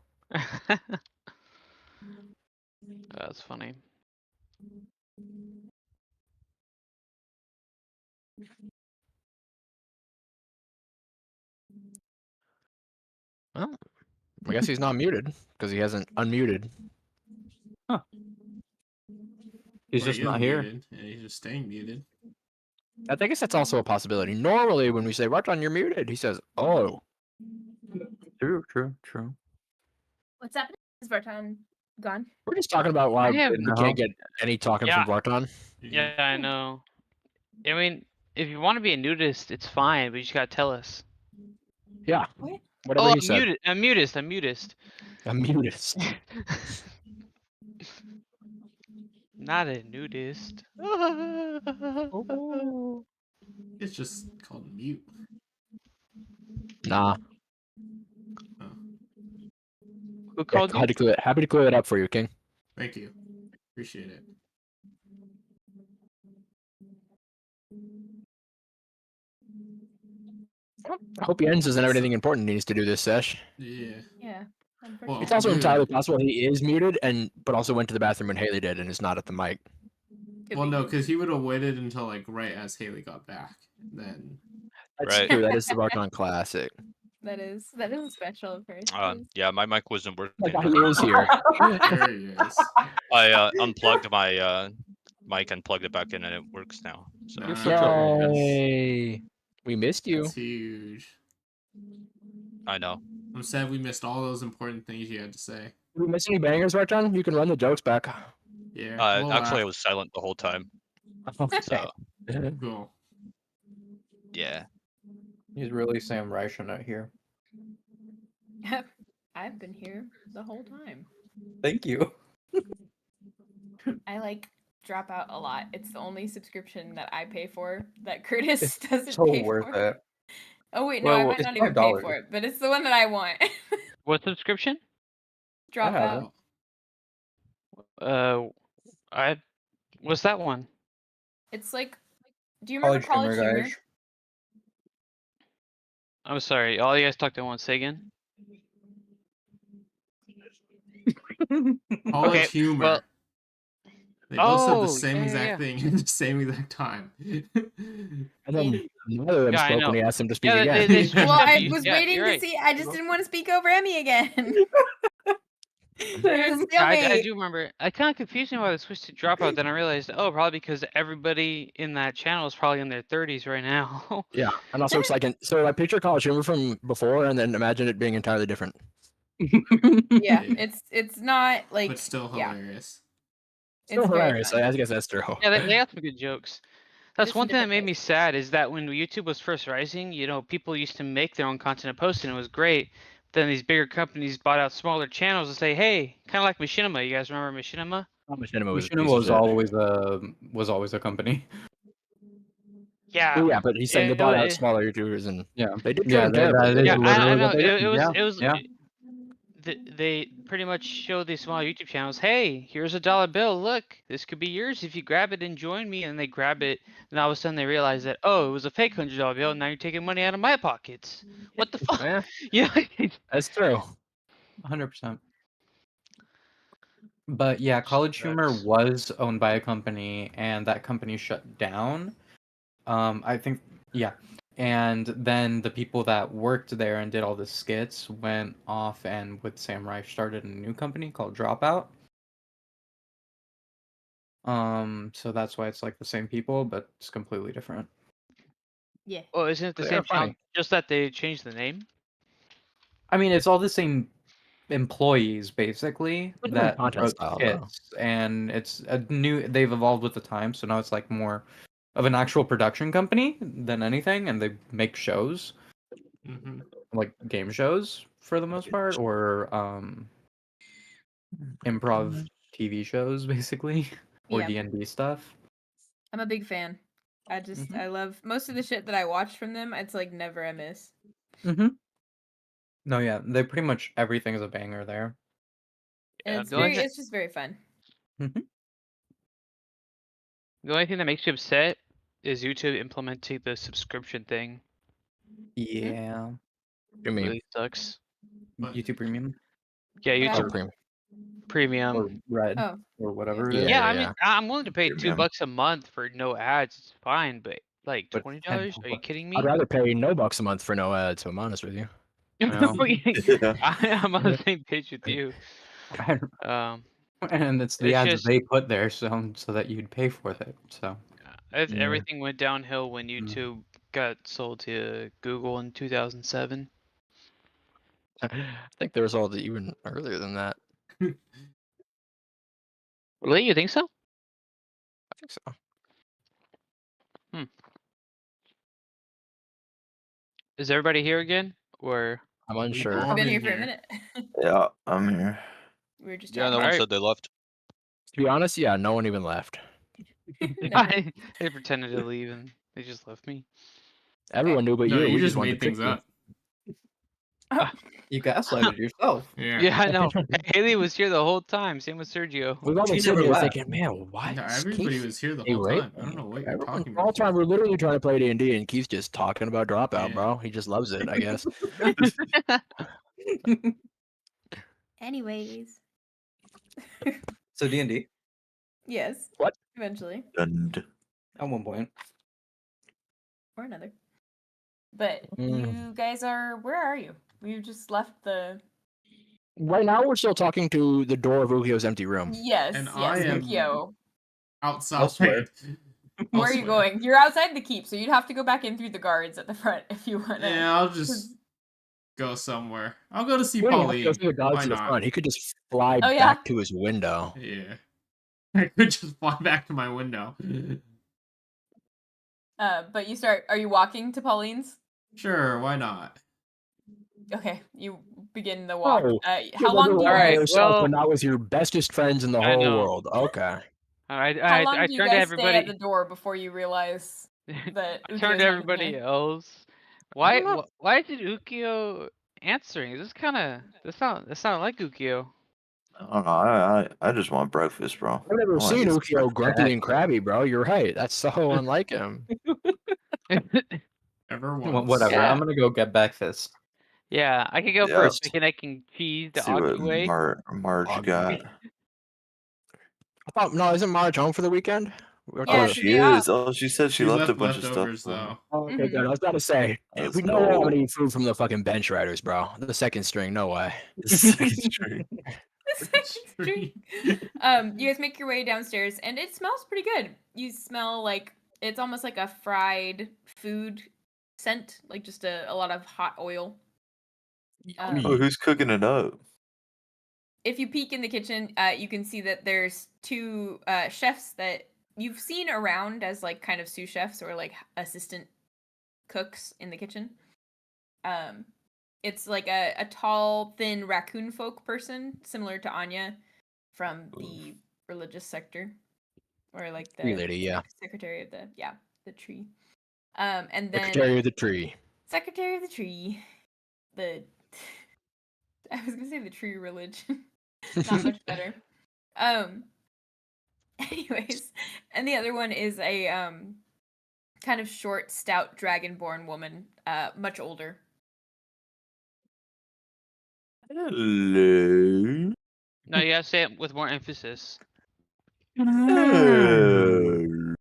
That's funny. Well, I guess he's not muted because he hasn't unmuted. He's Well, just he not is here. muted. Yeah, he's just staying muted. I guess that's also a possibility. Normally, when we say, Vartan, you're muted, he says, oh. True. What's happening? Is Vartan gone? We're just talking about why I have- we can't get any talking Yeah. from Vartan. Yeah, I know. I mean, if you want to be a nudist, it's fine, but you just gotta tell us. Yeah. What? Whatever Oh, he said. I'm mutist. A mutist. Not a nudist. It's just called mute. Nah. Oh, Who called you? Happy to clear that up for you, King. thank you. Appreciate it. I hope Jens isn't everything important he needs to do this sesh. Yeah. Yeah. Well, It's also dude. entirely possible he is muted but also went to the bathroom when Hayley did and is not at the mic. Could Well, be. no, because he would have waited until like right as Hayley got back. Then That's Right. true. That is the Vartan classic. That is special of her. Yeah, my mic wasn't working. Like he is here. there he is. I unplugged my mic and plugged it back in, and it works now. So Nice. Yay. We missed you. That's huge. I know. I'm sad we missed all those important things you had to say. Did we miss any bangers, Vartan? You can run the jokes back. Yeah. Actually, I was silent the whole time. Okay. So Cool. Yeah. He's really Sam Reich out here. I've been here the whole time. Thank you. I like Dropout a lot. It's the only subscription that I pay for that Curtis It's doesn't so pay worth for. it. Oh wait, no, Well, I might it's not even pay $5. for it, but it's the one that I want. What subscription? I have Dropout. it. What's that one? It's like, do you remember College Humor? guys. I'm sorry. All you guys talked at once. Say again. College Okay, Humor. well- They both said the Oh, same yeah, exact yeah. thing at the same exact time. And then neither of them Yeah, I spoke know. when he asked him to speak Yeah, again. they switched Well, up I the- was yeah, waiting you're to right. see. I just didn't want to speak over Emmy again. There's a I stalemate. do remember. I kind of confused me why they switched to Dropout. Then I realized, oh, probably because everybody in that channel is probably in their 30s right now. Yeah, and also it's like so I picture College Humor from before, and then imagine it being entirely different. Yeah, Yeah. it's not like But still yeah, hilarious. Still it's very hilarious. fun. I guess that's true. Yeah, they got some good jokes. That's Just in one thing that different made me ways. sad is that when YouTube was first rising, people used to make their own content and post it, and it was great. Then these bigger companies bought out smaller channels and say, hey, kind of like Machinima. You guys remember Machinima? Machinima was a Machinima piece of was shit. always a company. Yeah. Yeah, but he's saying they it- bought out it- smaller YouTubers, and Yeah. they did Yeah, treat them terribly. that is Yeah, I literally know. what they did. It was. Yeah, It was. yeah. They pretty much showed these small YouTube channels. Hey, here's a dollar bill. Look, this could be yours if you grab it and join me. And they grab it, and all of a sudden they realize that it was a fake $100 bill. And now you're taking money out of my pockets. What the fuck? Yeah, Yeah. that's true. 100%. But yeah, College Humor Sucks. was owned by a company, and that company shut down. I think, yeah. And then the people that worked there and did all the skits went off and with Sam Reich started a new company called Dropout. So that's why it's like the same people, but it's completely different. Yeah. Oh, isn't it the They same are funny. channel? Just that they changed the name. I mean, it's all the same employees basically Different that content wrote style, though. skits, and it's a new. They've evolved with the time, so now it's like more of an actual production company than anything, and they make shows, Mm-hmm. like game shows for the most part, or improv TV shows basically, or Yeah. D&D stuff. I'm a big fan. I just Mhm. I love most of the shit that I watch from them. It's like never a miss. Mm-hmm. No, yeah, they pretty much everything is a banger there. And Yeah, it's the only very thing- it's just very fun. The only thing that makes you upset is YouTube implementing the subscription thing. Yeah, You mean Really sucks. What? YouTube Premium Yeah, Yeah. YouTube Premium? Premium. or Red Oh. or whatever it Yeah, is. Yeah, I mean, I'm willing to pay Premium. $2 a month for no ads. It's fine, but like But $20? Are you kidding me? I'd rather pay no bucks a month for no ads. If I'm honest with you. No. Yeah. I'm on the same page with you. Um, And it's the It's ads just- they put there so that you'd pay for it. So Yeah. everything went downhill when Mm. YouTube got sold to Google in 2007. I think there was all the even earlier than that. Really, you think so? I think so. Is everybody here again, or I'm unsure. all I've been been here for a here. minute. Yeah, I'm here. We were just Yeah, no talking. one Alright. said they left. To be honest, yeah, no one even left. No. they pretended to leave and they just left me? Everyone knew, but No, you. you We just wanted made to trick things you. up. you gaslighted yourself. Yeah. Yeah, I know. Hayley was here the whole time. Same with Sergio. We've all been She sitting never here left. thinking, man, why? No, is everybody Keith was here the a whole rape? time. I don't know what you're Everyone, talking all about. the time we're literally trying to play D&D, and Keith's just talking about Dropout, Yeah. bro. He just loves it, I guess. Anyways. So D&D Yes. What? Eventually. And at one point. Or another. But Mm. you guys where are you? We just left the Right now, we're still talking to the door of Ookiyo's empty room. Yes, And yes, I am- Ookiyo. Outside. Elsewhere. Where are you Elsewhere. going? You're outside the keep, so you'd have to go back in through the guards at the front if you want to. Yeah, I'll just go somewhere. I'll go to see He wouldn't have to Pauline. go through the guards Why to the not? front. He could just fly Oh, yeah. back to his window. Yeah. I could just fly back to my window. But you start. Are you walking to Pauline's? Sure, why not? Okay, you begin the walk. Oh, How long do you by Alright, guys? yourself well- when I was your bestest friends in the I whole know. world. Okay. Alright, How long I do you turned to guys stay at the everybody. door before you realize that I Ookiyo's turned to not everybody here? else. Why? Why did Ookiyo answering? This kind of. That's not like Ookiyo. I don't know. I just want breakfast, bro. I've never I wanna seen get some Ookiyo grumpy breakfast. and crabby, bro. You're right. That's so unlike him. Ever Well, once. whatever. Yeah. I'm gonna go get breakfast. Yeah, I could go for a Yes. chicken, egg, and cheese the See what Augie way. Marge Augie. got. I thought, no, isn't Marge home for the weekend? Yeah, Oh, it's a she day off. is. Oh, she said she She left a left bunch of stuff. leftovers though. Oh, okay, Mhm. good. I was about to say, Let's we know we're go. gonna eat food from the fucking bench riders, bro. The second string, no way. The second string. You guys make your way downstairs, and it smells pretty good. You smell like it's almost like a fried food scent, like just a lot of hot oil. Yummy. Oh, who's cooking it up? If you peek in the kitchen, you can see that there's two chefs that you've seen around as like kind of sous chefs or like assistant cooks in the kitchen. It's like a tall, thin raccoon folk person, similar to Anya from the religious sector, or like the Tree lady, yeah. secretary of the tree. And then Secretary of the tree. secretary of the tree, the I was gonna say the tree religion, not much better. Anyways, and the other one is a kind of short, stout, dragonborn woman, much older. Hello. No, you gotta say it with more emphasis. Hello.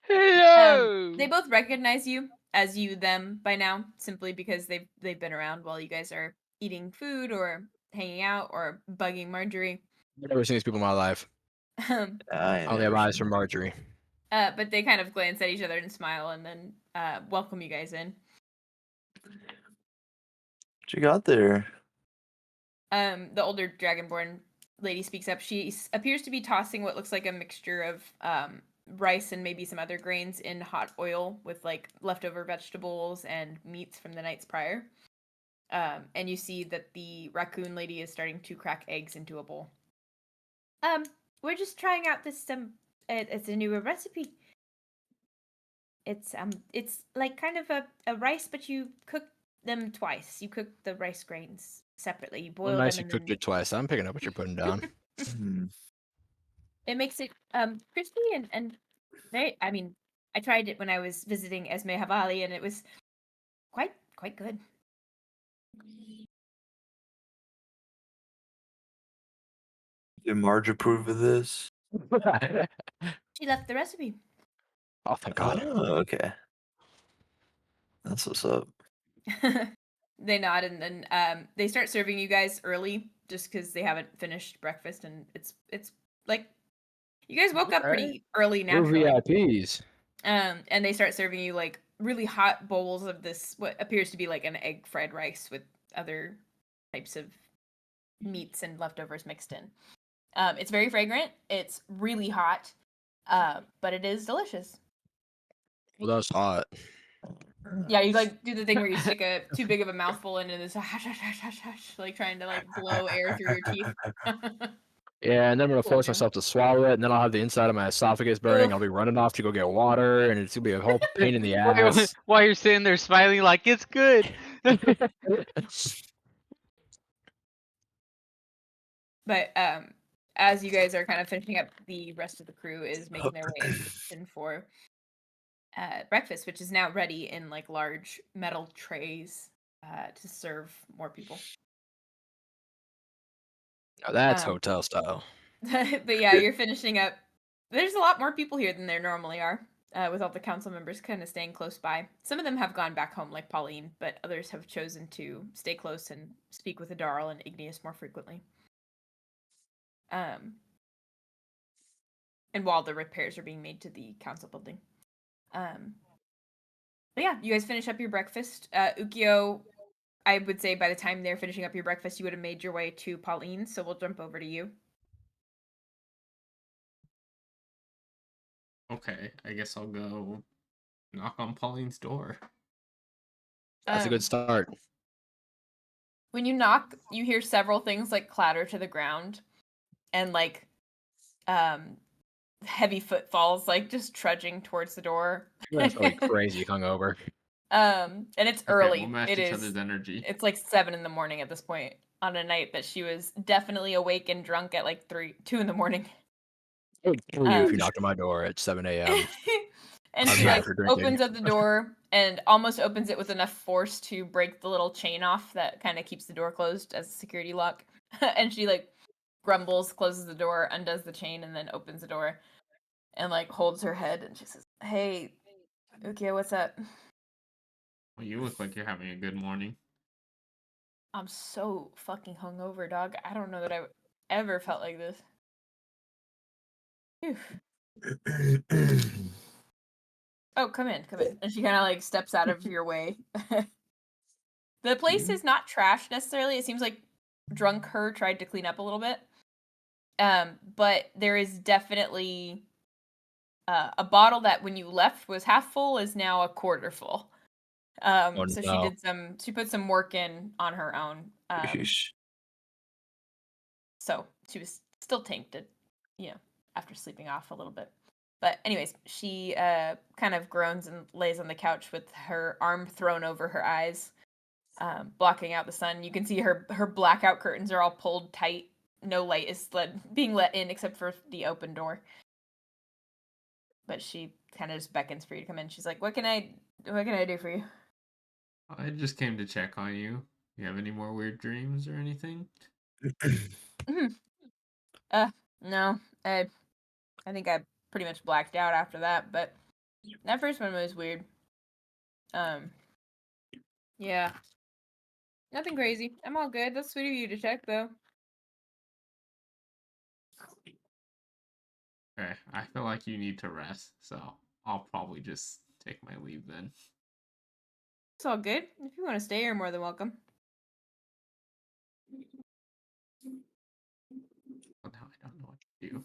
Hello. They both recognize you as you them by now, simply because they've been around while you guys are eating food or hanging out or bugging Marjorie. I've never seen these people in my life. I I only have eyes for Marjorie. But they kind of glance at each other and smile, and then welcome you guys in. What you got there? The older dragonborn lady speaks up. She appears to be tossing what looks like a mixture of rice and maybe some other grains in hot oil with like leftover vegetables and meats from the nights prior. And you see that the raccoon lady is starting to crack eggs into a bowl. We're just trying out this it's a newer recipe. It's like kind of a rice, but you cook them twice. You cook the rice grains separately. You boil Nice them you and cooked then it twice. I'm picking up what you're putting down. Hmm. it makes it crispy and very. I mean, I tried it when I was visiting Esme Havali, and it was quite good. Did Marge approve of this? She left the recipe. Oh, thank God. Oh, okay. That's what's up. They nod and then they start serving you guys early just because they haven't finished breakfast, and it's like you guys woke up pretty early We're naturally. VIPs. And they start serving you like really hot bowls of this what appears to be like an egg fried rice with other types of meats and leftovers mixed in. It's very fragrant. It's really hot, but it is delicious. Well, that's hot. Yeah, you like do the thing where you stick a too big of a mouthful in and it's hush, hush, hush, hush, hush, like trying to like blow air through your teeth. Yeah, and then I'm gonna force Cool, man. myself to swallow it, and then I'll have the inside of my esophagus burning. Ugh. I'll be running off to go get water, and it's gonna be a whole pain in the ass. While you're sitting there smiling like it's good. But as you guys are kind of finishing up, the rest of the crew is making their way in for breakfast, which is now ready in like large metal trays to serve more people. Now that's Um, hotel style. But yeah, you're finishing up. There's a lot more people here than there normally are, with all the council members kind of staying close by. Some of them have gone back home, like Pauline, but others have chosen to stay close and speak with Adarl and Igneous more frequently. And while the repairs are being made to the council building. But yeah, you guys finish up your breakfast. Ookiyo, I would say by the time they're finishing up your breakfast, you would have made your way to Pauline, so we'll jump over to you. Okay, I guess I'll go knock on Pauline's door. That's a good start. When you knock, you hear several things like clatter to the ground and like heavy footfalls like just trudging towards the door. That's really crazy hungover. And it's Okay, early. we'll match It each is other's energy. it's like 7 in the morning at this point on a night that she was definitely awake and drunk at like 2 in the morning. I would kill you if you knocked on my door at 7 a.m. And I'm she mad like for drinking. opens up the door and almost opens it with enough force to break the little chain off that kind of keeps the door closed as a security lock. And she like grumbles, closes the door, undoes the chain, and then opens the door and like holds her head and she says, "Hey, Ookiyo, what's up?" Well, you look like you're having a good morning. I'm so fucking hungover, dog. I don't know that I ever felt like this. Phew. Oh, come in. And she kind of like steps out of your way. The place is not trash necessarily. It seems like drunk her tried to clean up a little bit. But there is definitely a bottle that when you left was half full is now a quarter full. Oh, So no. she put some work in on her own. Yeesh. So she was still tainted, after sleeping off a little bit. But anyways, she kind of groans and lays on the couch with her arm thrown over her eyes, blocking out the sun. You can see her blackout curtains are all pulled tight. No light is being let in except for the open door. But she kind of just beckons for you to come in. She's like, "What can I do for you?" I just came to check on you. You have any more weird dreams or anything? No. I think I pretty much blacked out after that, but that first one was weird. Yeah. Nothing crazy. I'm all good. That's sweet of you to check, though. Okay, I feel like you need to rest, so I'll probably just take my leave then. It's all good. If you want to stay, you're more than welcome. Well, now I don't know what to do.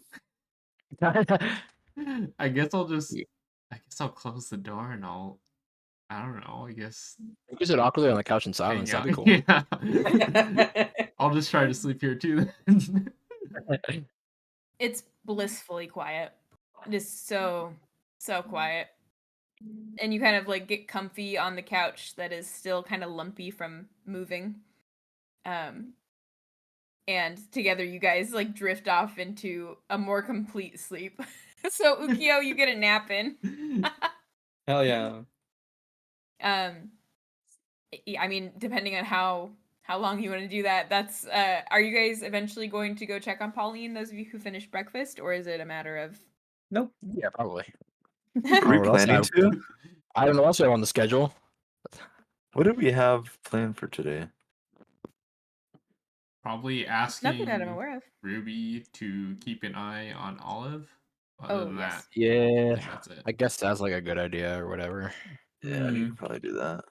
I guess I'll close the door and I don't know, I guess You sit awkwardly on the couch in silence. hang That'd be out. cool. Yeah. I'll just try to sleep here too then. It's blissfully quiet. It is so quiet. And you kind of like get comfy on the couch that is still kind of lumpy from moving. And together you guys like drift off into a more complete sleep. So Ookiyo, you get a nap in. Hell yeah. I mean, depending on how long you want to do that, that's are you guys eventually going to go check on Pauline, those of you who finished breakfast, or is it a matter of Nope. Yeah, probably. Are we what else planning to? I don't know what else we have on the schedule. What do we have planned for today? Probably nothing that I'm asking aware of? Ruby to keep an eye on Olive. Other Oh, than yes. that, I Yeah, think that's it. I guess that's like a good idea or whatever. Yeah, you can probably do that.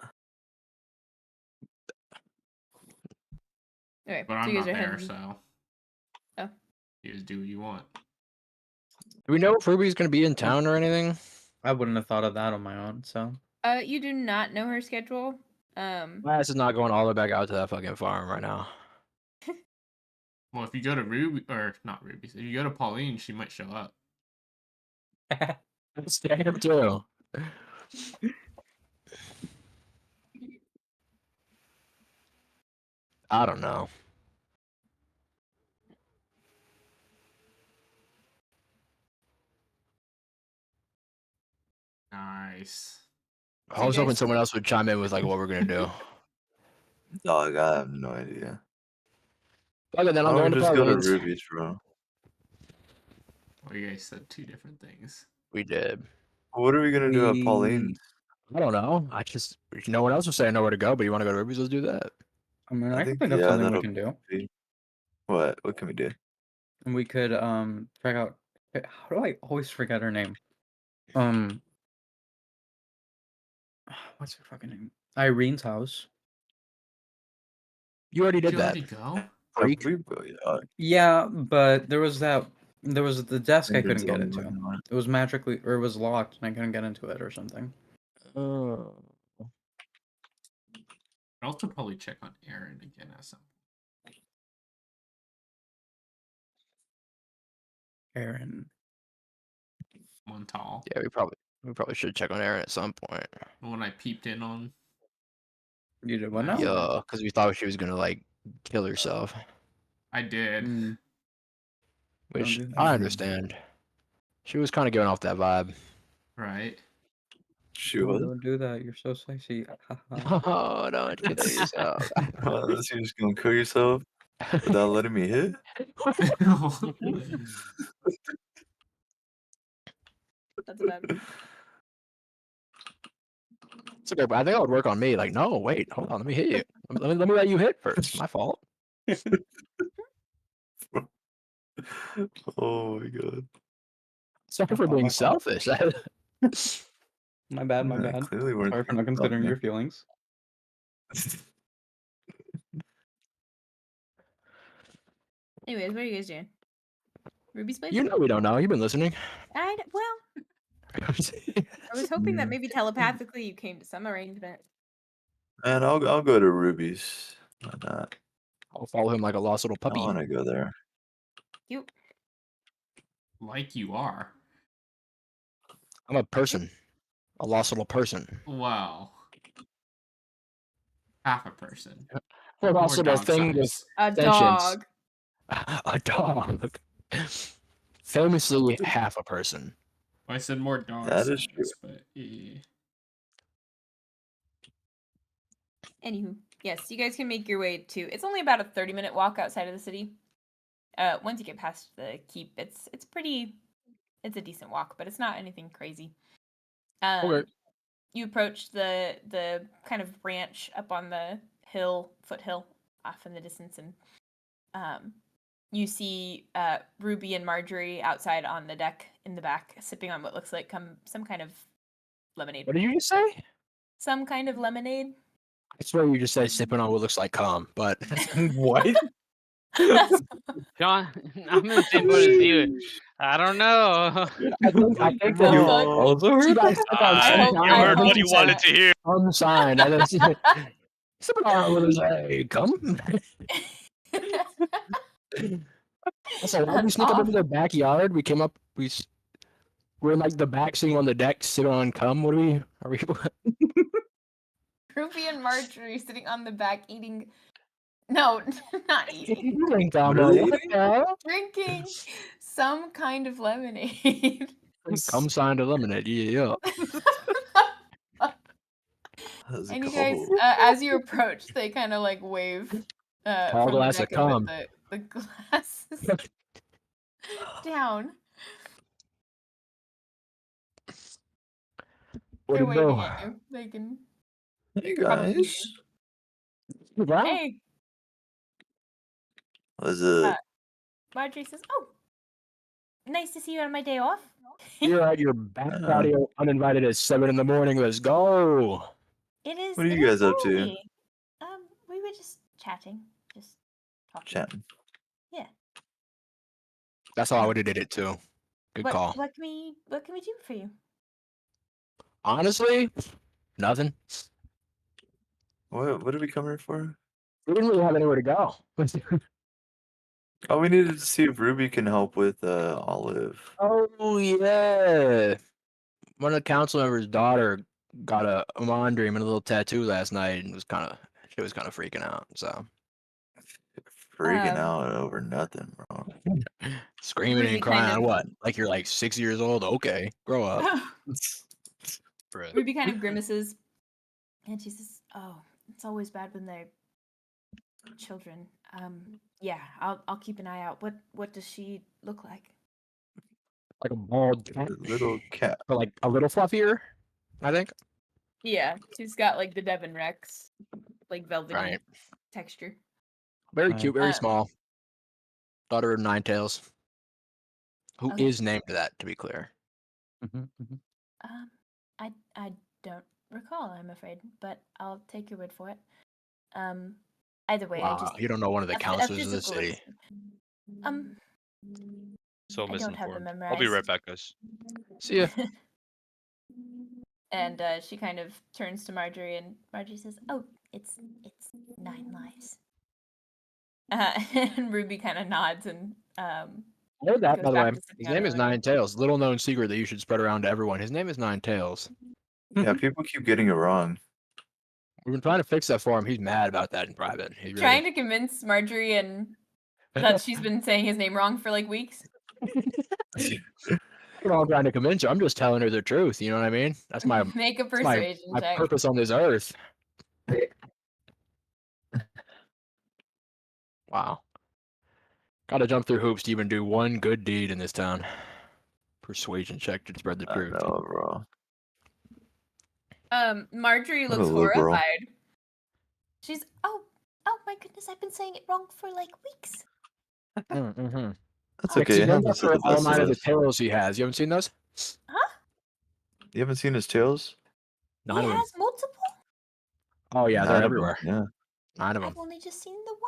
Okay, But so I'm you guys not are there, heading. so Oh. you guys do what you want. Do we know if Ruby's gonna be in town or anything? I wouldn't have thought of that on my own, so. You do not know her schedule. My ass is not going all the way back out to that fucking farm right now. Well, if you go to Ruby, or not Ruby, if you go to Pauline, she might show up. That's damn too. I don't know. Nice. I was hoping someone else would chime in with like what we're gonna do. Dog, I have no idea. Okay, then I'm Why going don't to we just go to Pauline's. Ruby's, bro? Well, you guys said two different things. We did. What are we gonna do at Pauline's? I don't know. No one else was saying nowhere to go, but you want to go to Ruby's? Let's do that. I mean, I I think, think that's yeah, something we that'll can do. be. What? What can we do? And we could check out. How do I always forget her name? What's her fucking name? Irene's house. You already Did did you that. already go? Freak. Yeah, Yeah, but there was that There was the desk I think couldn't there's get only into. one. It was magically, or it was locked, and I couldn't get into it or something. Oh. I'll also probably check on Aaron again at some Aaron. Montal. Yeah, we probably should check on Aaron at some point. The one I peeped in on. You did what Nice. now? Yeah, because we thought she was gonna like kill herself, I did. Mm, which do that. I understand. She was kind of giving off that vibe. Right. She No, was. don't do that. You're so sexy. Oh, don't kill yourself. So you're just gonna kill yourself without letting me hit? That's a bad one. It's okay, but I think that would work on me. Like, no, wait, hold on, let me hit you. Let me let you hit first. My fault. Oh my god. Sorry for Oh, my being fault. selfish. My bad, my Yeah, bad. clearly weren't Sorry for not thinking about considering me. your feelings. Anyways, what are you guys doing? Ruby's place? You know we don't know. You've been listening. Well, I was hoping that maybe telepathically you came to some arrangement. And I'll go to Ruby's. Why not? I'll follow him like a lost little I puppy. want to go there. You. Like you are. I'm a person, a lost little person. Wow. Half a person. A lost Or little dog thing with size. A sentience. dog. A dog. Famously half a person. Well, I said more dog That size, is true. but yeah. Anywho, yes, you guys can make your way to. It's only about a 30-minute walk outside of the city. Once you get past the keep, it's pretty. It's a decent walk, but it's not anything crazy. Okay. You approach the kind of ranch up on the foothill off in the distance, and you see Ruby and Marjorie outside on the deck in the back, sipping on what looks like some kind of lemonade. What did you just say? Some kind of lemonade. I swear you just said sipping on what looks like cum, but What? John, I'm in the same boat as you. I don't know. I think Sounds that like- Also you heard guys that? took out I some hope- kind You I heard hope what you that- wanted to hear. cum sign. I didn't see sipping on what looks like cum. So why did we sneak up into their backyard? We came up. We're in like the back, sitting on the deck, sitting on cum. What are we? Ruby and Marjorie sitting on the back eating. No, not eating. Eating cum. What are they What eating? the hell? Drinking some kind of lemonade. Cum sign to lemonade. Yeah. How's it And you guys, called? as you approach, they kind of like wave Tall from the glass of deck and cum. put the glasses down. What They're do you waving know? at you. They can. Hey probably guys. Wow. Hey, What's up? Marjorie says, "Oh, nice to see you on my day off." You're at your back patio uninvited at 7 in the morning. Let's go. It is. What are it you is guys up to? early. We were just chatting, just talking. Chatting. That's how I would have did it too. Good call. What can we do for you? Honestly, nothing. What did we come here for? We didn't really have anywhere to go. Oh, we needed to see if Ruby can help with Olive. Oh yeah. One of the council members' daughter got a Amon dream and a little tattoo last night, and she was kind of freaking out. So Freaking out over nothing, bro. screaming Ruby and crying. kind of- What? Like you're like 6 years old? Okay, grow up. Bruh. Ruby kind of grimaces, and she says, "Oh, it's always bad when they're children. Yeah, I'll keep an eye out. What does she look like?" Like a bald cat, The little cat. but like a little fluffier, I think. Yeah, she's got like the Devon Rex, like velvety Right. texture. Very Right. cute, very Uh, small. Daughter of Ninetails, who is Okay. named that, to be clear. I don't recall, I'm afraid, but I'll take your word for it. Either way, I Wow, just you don't know one of the a counselors of the physical city. ex- So I don't have them misinformed. I'll be memorized. right back, guys. See ya. And she kind of turns to Marjorie, and Marjorie says, "Oh, it's 9 lives." And Ruby kind of nods and I heard that, goes by the back way. to sitting His on name her is leg. Nine Tails. Little known secret that you should spread around to everyone. His name is Nine Tails. Yeah, people keep getting it wrong. We've been trying to fix that for him. He's mad about that in private. He's really... Trying to convince Marjorie and that she's been saying his name wrong for like weeks. I'm not trying to convince her. I'm just telling her the truth. You know what I mean? That's my Make a that's my, persuasion my check. purpose on this earth. Wow. Gotta jump through hoops to even do one good deed in this town. Persuasion check to spread the I truth. know, bro. Marjorie What a looks liberal. horrified. She's, oh my goodness, I've been saying it wrong for like weeks. Mm-hmm. That's Oh, okay. He's It known happens to for the all best 9 of of the us. tails he has. You haven't seen those? You haven't seen his tails? 9 He of them. has multiple? Oh yeah, 9 they're of 'em, everywhere. Yeah. 9 of I've them. only just seen the one.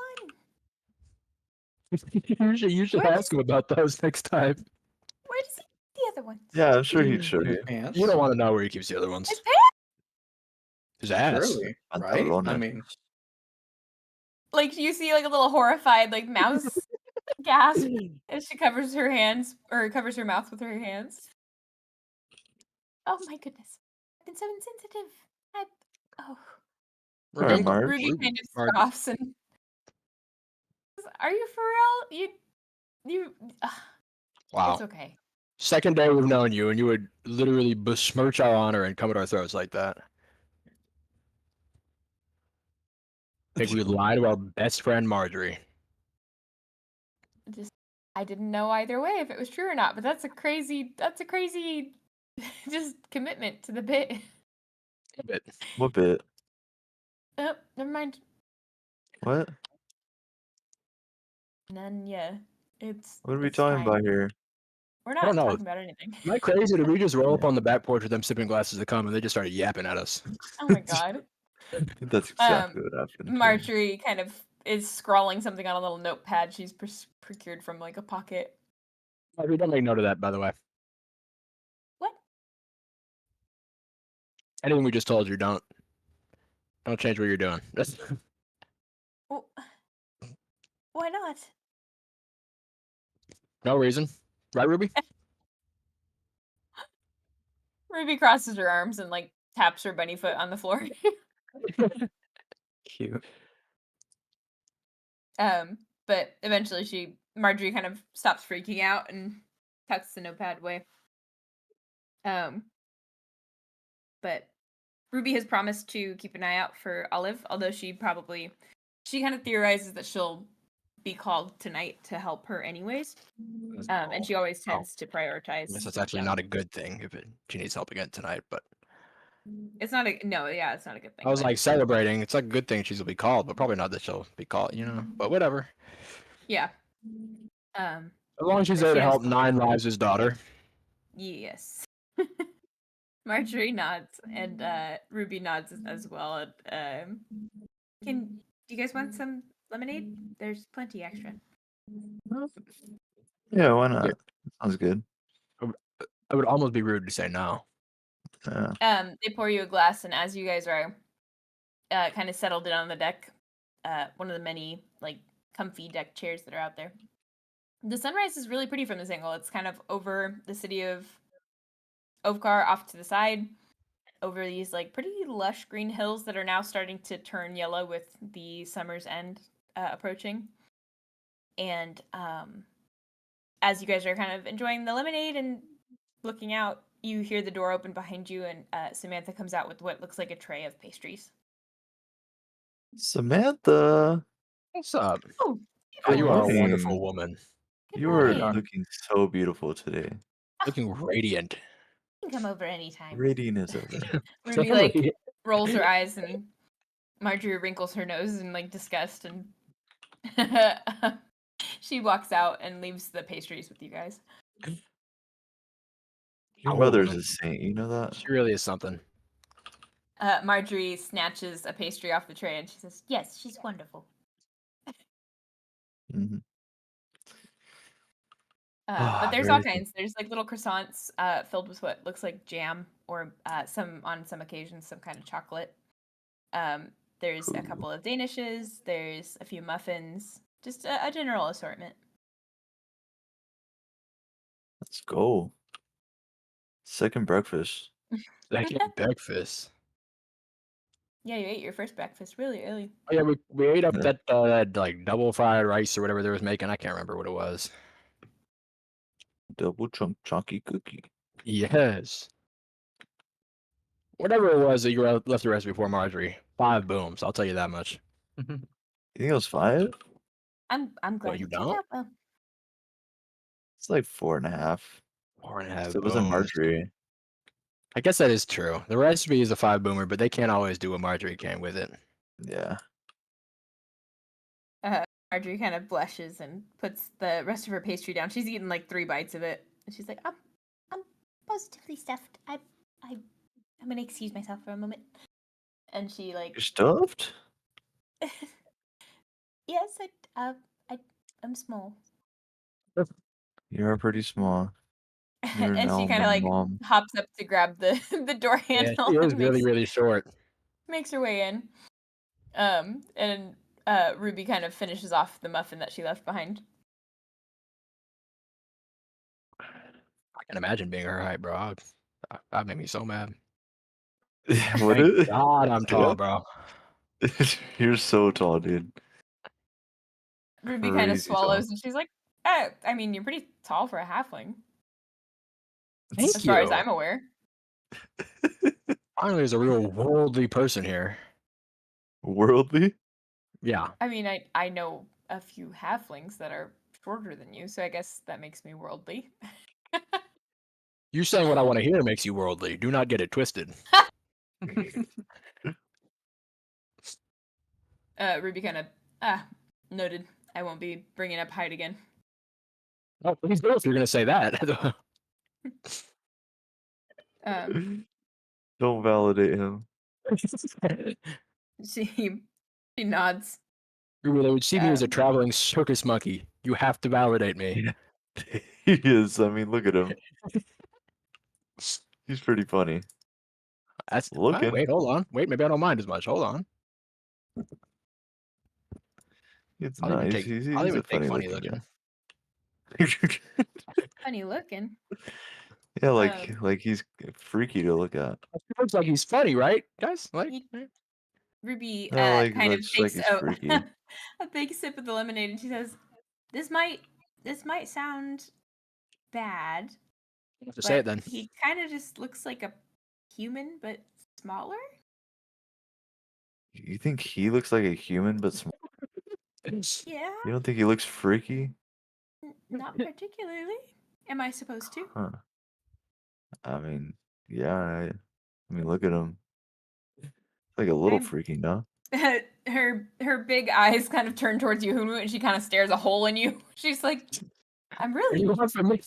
you should Where ask him about those next time. Where does he keep the other ones? Yeah, I'm sure he'd show you. Pants? You don't want to know where he keeps the other ones. His pants? His ass. Surely, right? I Pantalones. mean, Like you see like a little horrified like mouse gasp as she covers her hands or covers her mouth with her hands. Oh my goodness. I've been so insensitive. Alright, And Marge. Ruby kind of Marge. scoffs and are you for real? You Wow. It's okay. Second day we've known you, and you would literally besmirch our honor and come at our throats like that. I think we would lie to our best friend Marjorie. I didn't know either way if it was true or not, but that's a crazy just commitment to the bit. A bit. What bit? Oh, never mind. What? None, yeah. It's What are we it's talking fine. about here? We're I don't not know. talking about anything. Am I crazy? Did we just roll up Yeah. on the back porch with them sipping glasses of cum and they just started yapping at us? Oh my god. I think that's exactly what happened. Marjorie kind of is scrawling something on a little notepad she's procured from like a pocket. We don't make note of that, by the way. What? Anything we just told you, don't change what you're doing. Well, why not? No reason, right, Ruby? Ruby crosses her arms and like taps her bunny foot on the floor. cute. But eventually Marjorie kind of stops freaking out and tucks the notepad away. But Ruby has promised to keep an eye out for Olive, although she kind of theorizes that she'll be called tonight to help her anyways. And she always tends to prioritize. I guess that's actually not a good thing if she needs help again tonight, but It's not a it's not a good thing. I was but- like celebrating. It's like a good thing she'll be called, but probably not that she'll be called, but whatever. yeah. As long as she's But there to she has- help 9 Lives' daughter. Yes. Marjorie nods and Ruby nods as well. Do you guys want some lemonade? There's plenty extra. Yeah, why not? Sounds good. It would almost be rude to say no. Yeah. They pour you a glass, and as you guys are kind of settled in on the deck, one of the many like comfy deck chairs that are out there. The sunrise is really pretty from this angle. It's kind of over the city of Ovkar off to the side, over these like pretty lush green hills that are now starting to turn yellow with the summer's end approaching. And as you guys are kind of enjoying the lemonade and looking out, you hear the door open behind you, and Samantha comes out with what looks like a tray of pastries. Samantha, What's up? Oh, You are a morning. wonderful woman. good you are morning. looking so beautiful today. Looking radiant. You can come over anytime. Radiant as ever. Ruby like rolls her eyes, and Marjorie wrinkles her nose in like disgust, and she walks out and leaves the pastries with you guys. Your Oh, mother's woman. a saint, you know that? She really is something. Marjorie snatches a pastry off the tray and she says, "Yes, she's wonderful." Mhm. But there's all Very kinds. There's like little croissants filled with what looks like jam, or on some occasions some kind of chocolate. There's a cool. couple of danishes. There's a few muffins. Just a general assortment. Let's go. Second breakfast. Second breakfast. Yeah, you ate your first breakfast really early. Oh yeah, we ate up Yeah. that like double fried rice or whatever they was making. I can't remember what it was. Double chunky cookie. Yes. Whatever it was that you left the recipe for, Marjorie. 5 booms. I'll tell you that much. You think it was 5? I'm glad you you turned don't? out well. It's like 4.5. 4.5 It wasn't booms. Marjorie. I guess that is true. The recipe is a 5 boomer, but they can't always do what Marjorie can with it. Yeah. Marjorie kind of blushes and puts the rest of her pastry down. She's eaten like 3 bites of it, and she's like, I'm positively stuffed. I'm gonna excuse myself for a moment." And she like, You're stuffed? "Yes, I'm small." You are pretty small. You're And she now kind my of like mom. hops up to grab the the door Yeah, handle she is and really, really short. makes her way in. And Ruby kind of finishes off the muffin that she left behind. I can imagine being her height, bro. That made me so mad. What Thank is God I'm tall, bro. You're so tall, dude. Ruby kind of Crazy tall. swallows and she's like, I mean, you're pretty tall for a halfling, Thank as far as you. I'm aware." Finally, there's a real worldly person here. Worldly? Yeah. I mean, I know a few halflings that are shorter than you, so I guess that makes me worldly. You saying what I want to hear makes you worldly. Do not get it twisted. Ruby kind of, noted. I won't be bringing up height again. Oh, please do if you're going to say that. Don't validate him. She nods. You would see me as a Um, traveling circus monkey. You have to validate me. Yeah. He is. I mean, look at him. He's pretty funny. That's Looking. Wait, hold on. Wait, maybe I don't mind as much. Hold on. It's I'll even nice. take. He's I'll even a take funny funny looking looking. guy. Funny looking. Yeah, like he's freaky to look at. It looks like he's funny, right, guys? Like, Ruby No, like kind of just like takes he's freaky. a big sip of the lemonade, and she says, This might sound bad, just say it but then. he kind of just looks like a human, but smaller." You think he looks like a human but small? Yeah, You don't think he looks freaky? not particularly. Am I supposed to? Huh. I mean, yeah. I mean, look at him. Like a little I'm- freaky, no? her big eyes kind of turn towards you, Hunwut, and she kind of stares a hole in you. She's like, I'm What do you really want from me?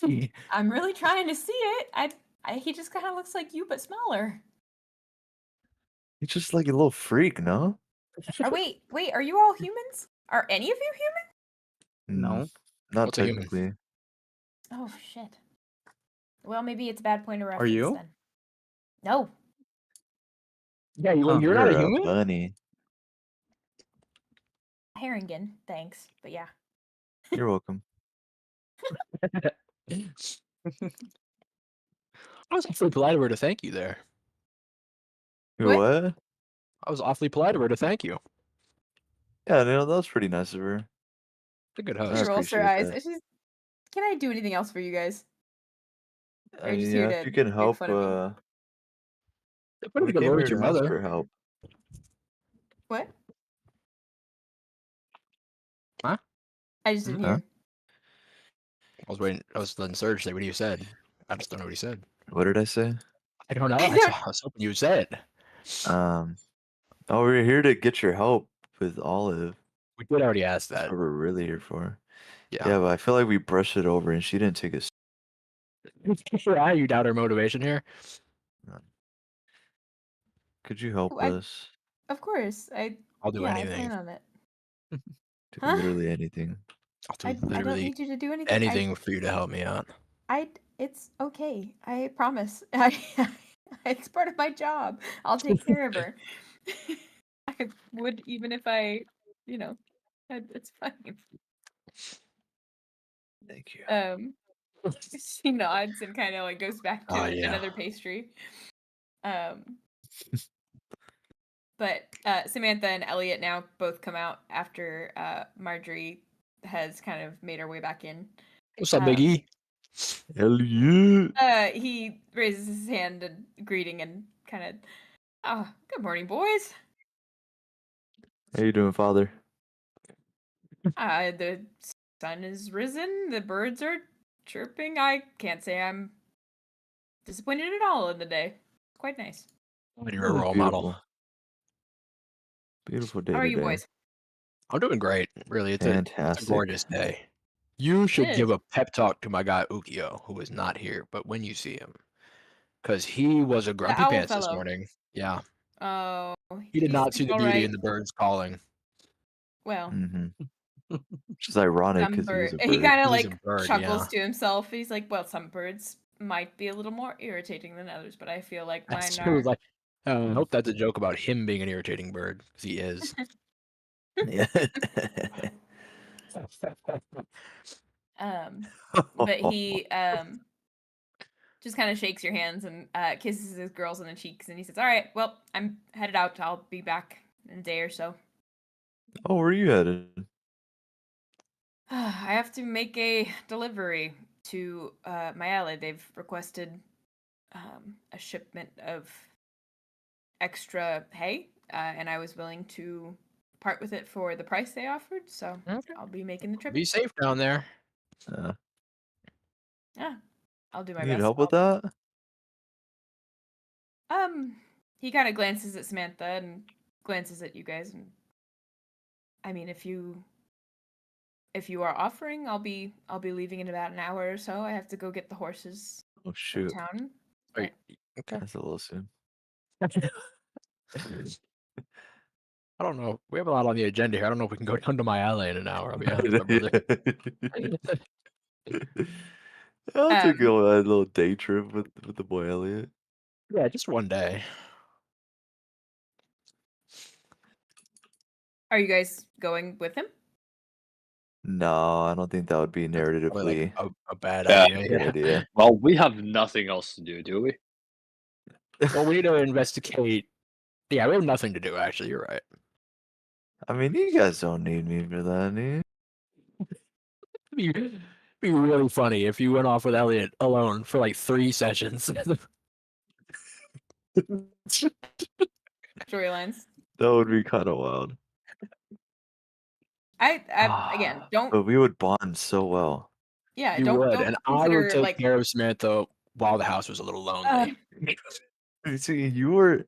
trying to see it. He just kind of looks like you, but smaller. He's just like a little freak, no? Oh, wait, are you all humans? Are any of you human? No. Not What's a human? technically. Oh, shit. Well, maybe it's a bad point of Are reference you? then. No. Yeah, Huh. you're not a You're a human. bunny. Harringen, thanks. But yeah. You're welcome. I was awfully polite of her to thank you there. What? What? I was awfully polite of her to thank you. Yeah, no, that was pretty nice of her. It's a good I She host. rolls her appreciate eyes. that. And she's, can I do anything else for you guys? I Or mean, just yeah, here if to you can make help, fun of me? What we if you came could here your to ask mother? for help. What? Huh? I just didn't Huh? hear. I was letting Serge say what you said. I just don't know what he said. What did I say? I don't know. I I don't- was hoping you would say it. Oh, we're here to get your help with Olive. We did already ask That's that. what we're really here for. Yeah. Yeah, but I feel like we brushed it over and she didn't take us. Yeah, you doubt her motivation here. Could you help I- us? Of course. I'll do I anything. plan on it. Do Huh? literally anything. I'll do I don't literally need you to do anything. anything for you to help me out. It's okay. I promise. It's part of my job. I'll take care of her. I would even if I, it's fine. Thank you. She nods and kind of like goes back to Oh, yeah. another pastry. But Samantha and Elliot now both come out after Marjorie has kind of made her way back in. What's up, Big E? Elliot. He raises his hand and greeting and kind of, good morning, boys. How you doing, Father? The sun is risen. The birds are chirping. I can't say I'm disappointed at all in the day. Quite nice. You're a role model. Beautiful day How are today. you boys? I'm doing great. Really, it's a Fantastic. gorgeous day. You should give is. a pep talk to my guy Ookiyo, who is not here, but when you see him, because he was a grumpy owl pants this fellow. morning. Yeah, Oh, he did he not see seems the all beauty right. in the birds calling. Well, Which is ironic some because he was bird. a He bird. kind of He's a like bird, chuckles yeah. to himself. He's like, "Well, some birds might be a little more irritating than others, but I feel like That's mine true. are." Like, I hope that's a joke about him being an irritating bird, because he is. Yeah. But he just kind of shakes your hands and kisses his girls on the cheeks, and he says, "All right, well, I'm headed out. I'll be back in a day or so." Oh, where are you headed? I have to make a delivery to my ally. They've requested a shipment of extra hay, and I was willing to part with it for the price they offered. So Okay. I'll be making the trip. Be safe down there. Yeah, I'll do my You need best. help with that? He kind of glances at Samantha and glances at you guys, and I mean, if you are offering, I'll be leaving in about an hour or so. I have to go get the horses Oh from shoot. town. Are you- okay. That's a little soon. I don't know. We have a lot on the agenda here. I don't know if we can go down to my alley in an hour. I'll be honest, my brother. I'll take a little day trip with the boy Elliot. Yeah, just one day. Are you guys going with him? No, I don't think that would be Probably narratively like a bad Yeah. idea. a good idea. Well, we have nothing else to do we? Well, we need to investigate. Yeah, we have nothing to do. Actually, you're right. I mean, you guys don't need me for that, do you? It'd be really funny if you went off with Elliot alone for like 3 sessions. Storylines. That would be kind of wild. I again don't. But we would bond so well. Yeah, You don't would, don't and I consider would take like care of Samantha while the house was a little lonely. See, you were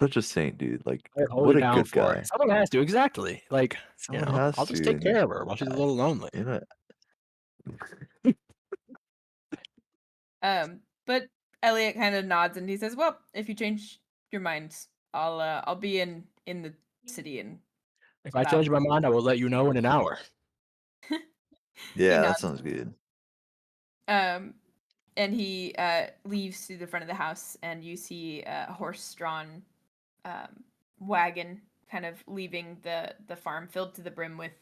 such a saint, dude. Like, I'd hold what it a down good for guy. her. Someone has to, exactly. Like, Someone has I'll just to. take care of her while she's a little lonely. You know, But Elliot kind of nods and he says, "Well, if you change your minds, I'll be in the city and." If I change my mind, I will let you know in an hour. yeah, that nods. sounds good. And he leaves to the front of the house, and you see a horse-drawn wagon kind of leaving the farm, filled to the brim with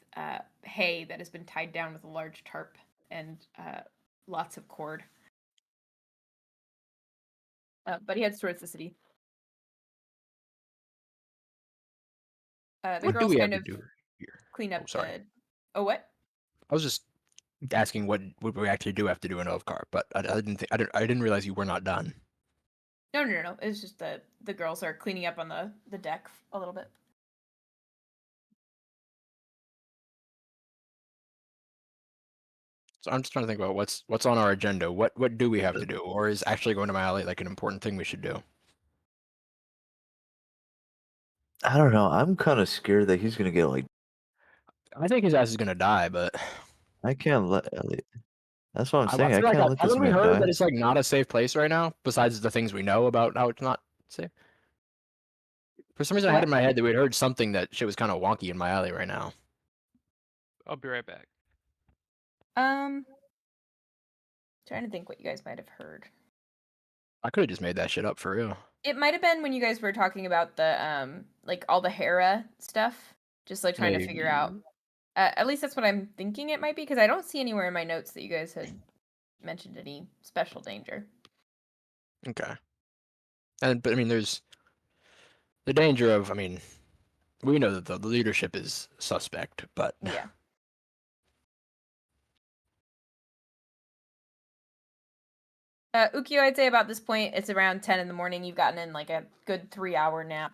hay that has been tied down with a large tarp and lots of cord. But he heads towards the city. The What do girls we have kind to of do here? clean up sorry. Oh, what? I was just asking what we actually do have to do in Ovkar, but I didn't realize you were not done. No. It's just the girls are cleaning up on the deck a little bit. So I'm just trying to think about what's on our agenda. What do we have to do, or is actually going to my alley like an important thing we should do? I don't know. I'm kind of scared that he's gonna get like. I think his ass is gonna die, but I can't let Elliot. That's what I'm I saying. I feel like can't let this haven't we man heard die. that it's like not a safe place right now? Besides the things we know about how it's not safe. For some reason, I had in my head that we'd heard something that shit was kind of wonky in my alley right now. I'll be right back. Trying to think what you guys might have heard. I could have just made that shit up for real. It might have been when you guys were talking about the like all the Hera stuff, just like trying to figure out. Maybe. At least that's what I'm thinking it might be, because I don't see anywhere in my notes that you guys had mentioned any special danger. Okay. But I mean, there's the danger of. I mean, we know that the leadership is suspect, but Yeah. Ookiyo, I'd say about this point, it's around 10 in the morning. You've gotten in like a good 3-hour nap.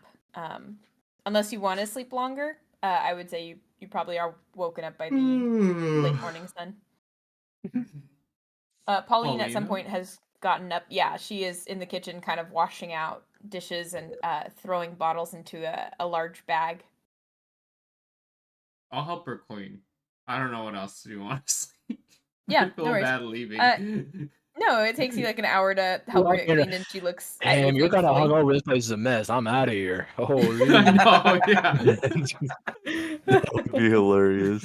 Unless you want to sleep longer, I would say you probably are woken up by the late morning sun. Pauline at some Paulina? point has gotten up. Yeah, she is in the kitchen kind of washing out dishes and throwing bottles into a large bag. I'll help her clean. I don't know what else to do, honestly. Yeah, I feel no worries. bad leaving. No, it takes you like an hour to help her get cleaned, and she looks at you damn, you're kind of thankfully. hungover. This place is a mess. I'm out of here. Holy. I know, yeah. That would be hilarious.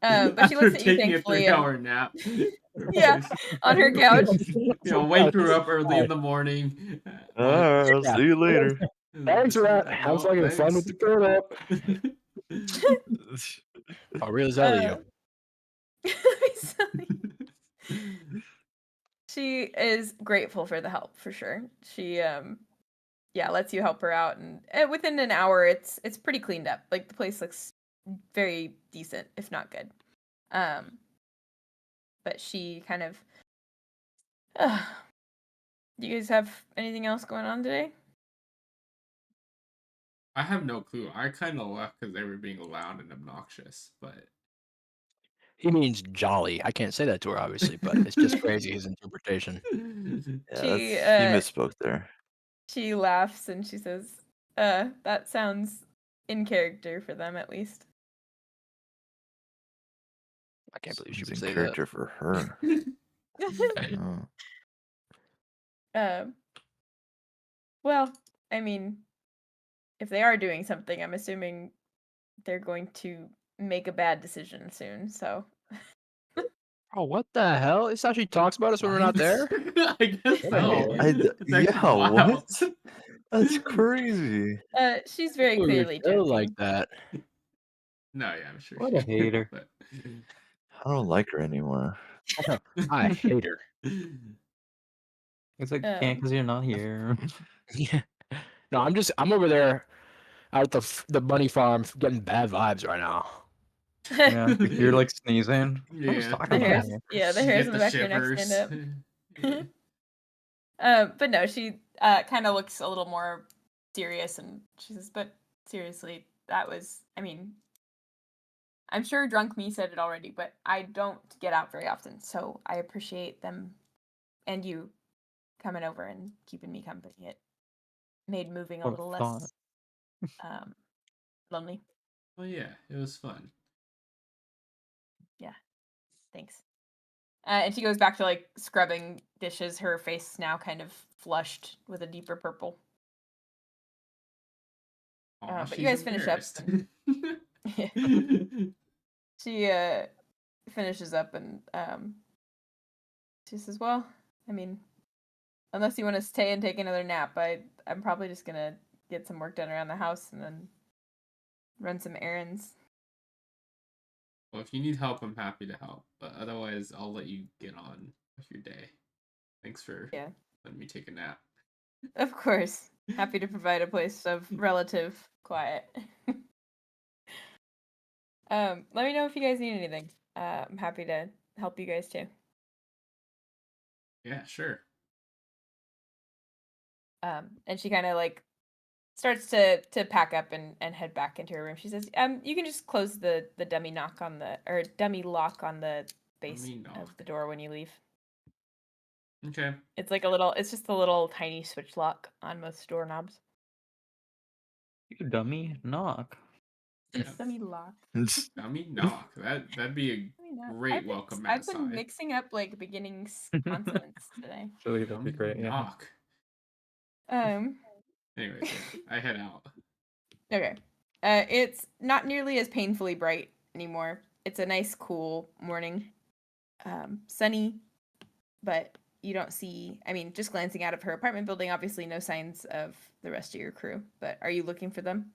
But she looks at you taking thankfully. a 3-hour nap. Yeah, on her couch. Wake her up early in the morning. Alright, I'll see you later. Thanks for that. Have fucking fun with the girl up. Oh, real Zelly, She is grateful for the help for sure. She lets you help her out, and within an hour it's pretty cleaned up. Like the place looks very decent, if not good. But she kind of do you guys have anything else going on today? I have no clue. I kind of left because they were being loud and obnoxious, but He means jolly. I can't say that to her, obviously, but it's just crazy his interpretation. Yeah, She he misspoke there. She laughs and she says, that sounds in character for them at least. I can't believe she It's would in say character for her. Oh. Well, I mean, if they are doing something, I'm assuming they're going to make a bad decision soon, so. Oh, what the hell? This is how she talks about us when we're not there? I guess so. It's actually wild. What? That's crazy. She's very Ooh, clearly you're joking. like that. No, yeah, I'm sure. What a she- hater. but- I don't like her anymore. I hate her. It's like, can't because you're not here. Yeah. No, I'm over there out at the bunny farm getting bad vibes right now. Yeah, you're like sneezing. I was Yeah. talking The about hairs, it. yeah, the You hairs get on the back of your neck shivers. stand Yeah. up. But no, she kind of looks a little more serious, and she says, but seriously, I mean, I'm sure drunk me said it already, but I don't get out very often, so I appreciate them and you coming over and keeping me company. It made moving a What little fun. less lonely. Well, yeah, it was fun. Yeah, thanks. And she goes back to like scrubbing dishes, her face now kind of flushed with a deeper purple. Aw, But you guys finish up. She finishes up and she says, well, I mean, unless you want to stay and take another nap, I'm probably just gonna get some work done around the house and then run some errands. Well, if you need help, I'm happy to help. But otherwise, I'll let you get on with your day. Thanks for letting me take a nap. Of course. Happy to provide a place of relative quiet. Let me know if you guys need anything. I'm happy to help you guys too. Yeah, sure. And she kind of like starts to pack up and head back into her room. She says, you can just close the dummy lock on the base of the door when you leave. Okay. It's just a little tiny switch lock on most doorknobs. You dummy knock. Dummy lock. Dummy knock. That'd be a great welcome I've outside. been mixing up like beginnings consonants today. Really, that'd be great. Yeah. Knock. Anyways, yeah, I head out. Okay. It's not nearly as painfully bright anymore. It's a nice, cool morning. sunny, but you don't see, I mean, just glancing out of her apartment building, obviously no signs of the rest of your crew, but are you looking for them?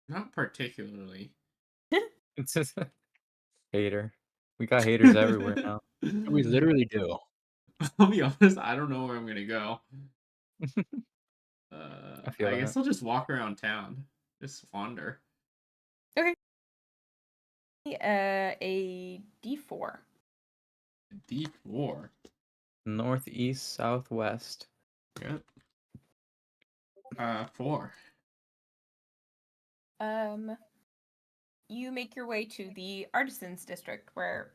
Not particularly. It's just hater. We got haters everywhere now. We literally do. I'll be honest, I don't know where I'm gonna go. I feel I guess that. I'll just walk around town. Just wander. Okay. A D4. D4. Northeast, southwest. Yep. 4. You make your way to the Artisans District, where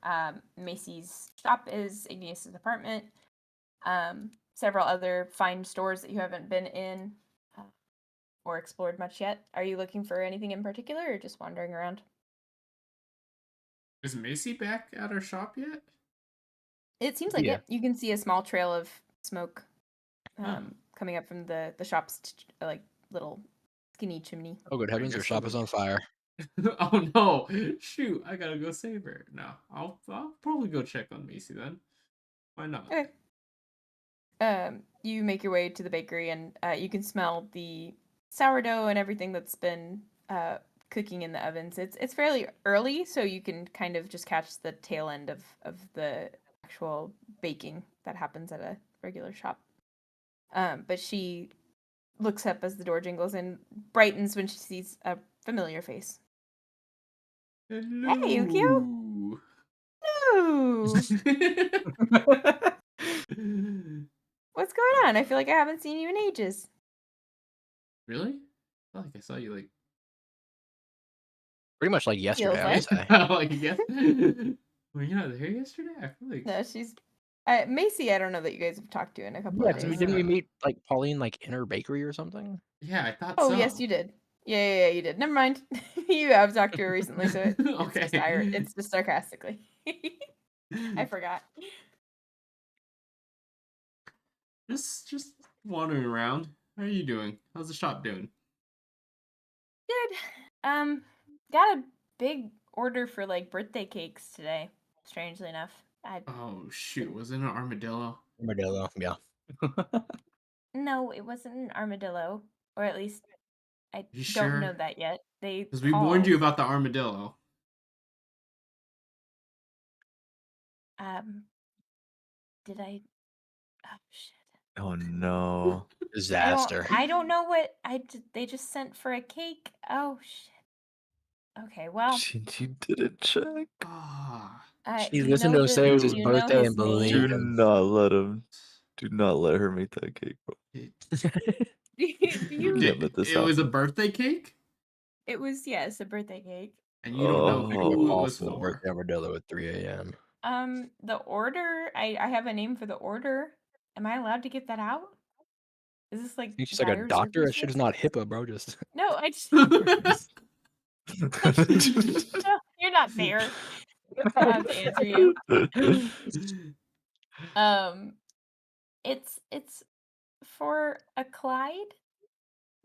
Macy's shop is, Igneous's apartment, several other fine stores that you haven't been in or explored much yet. Are you looking for anything in particular, or just wandering around? Is Macy back at her shop yet? It seems like Yeah. it. You can see a small trail of smoke Oh. coming up from the shop's like little skinny chimney. Oh, good heavens, your guess shop I'll is on fire. Oh no! Shoot, I gotta go save her. No, I'll probably go check on Macy then. Why not? Okay. You make your way to the bakery, and you can smell the sourdough and everything that's been cooking in the ovens. It's fairly early, so you can kind of just catch the tail end of the actual baking that happens at a regular shop. But she looks up as the door jingles and brightens when she sees a familiar face. Hello. Hey, Ookiyo. Ooh, what's going on? I feel like I haven't seen you in ages. Really? I feel like I saw you like. Pretty much like yesterday, I would say. Like yes. Were you not there yesterday? I feel like. No, she's Macy. I don't know that you guys have talked to in a couple Yeah, of because days. didn't we meet like Pauline like in her bakery or something? Yeah, I thought Oh so. yes, you did. Yeah, you did. Never mind. You have talked to her recently, so Okay. it's just sarcastically. I forgot. Just wandering around. How are you doing? How's the shop doing? Good. Got a big order for like birthday cakes today. Strangely enough, Oh shoot, was it an armadillo? Armadillo, yeah. no, it wasn't an armadillo, or at least I You don't sure? know that yet. They Because we warned you called. about the armadillo. Did I? Oh shit. Oh no. Disaster. I don't know what they just sent for a cake. Oh shit. Okay, well, You didn't check. Ah. She do you listened know to him say it was his do you know birthday his and Do believed name? him. not let him. Do not let her make that cake, bro. Do you? Can't let this It was a happen. birthday cake? It was, yes, a birthday cake. And you don't know Think of a who it was possible for? birthday armadillo at 3 a.m. The order. I have a name for the order. Am I allowed to get that out? Is this like She's like a buyer doctor. That services? shit is not HIPAA, bro. Just No, I just. No, you're not there. I don't have to answer you. It's for a Clyde.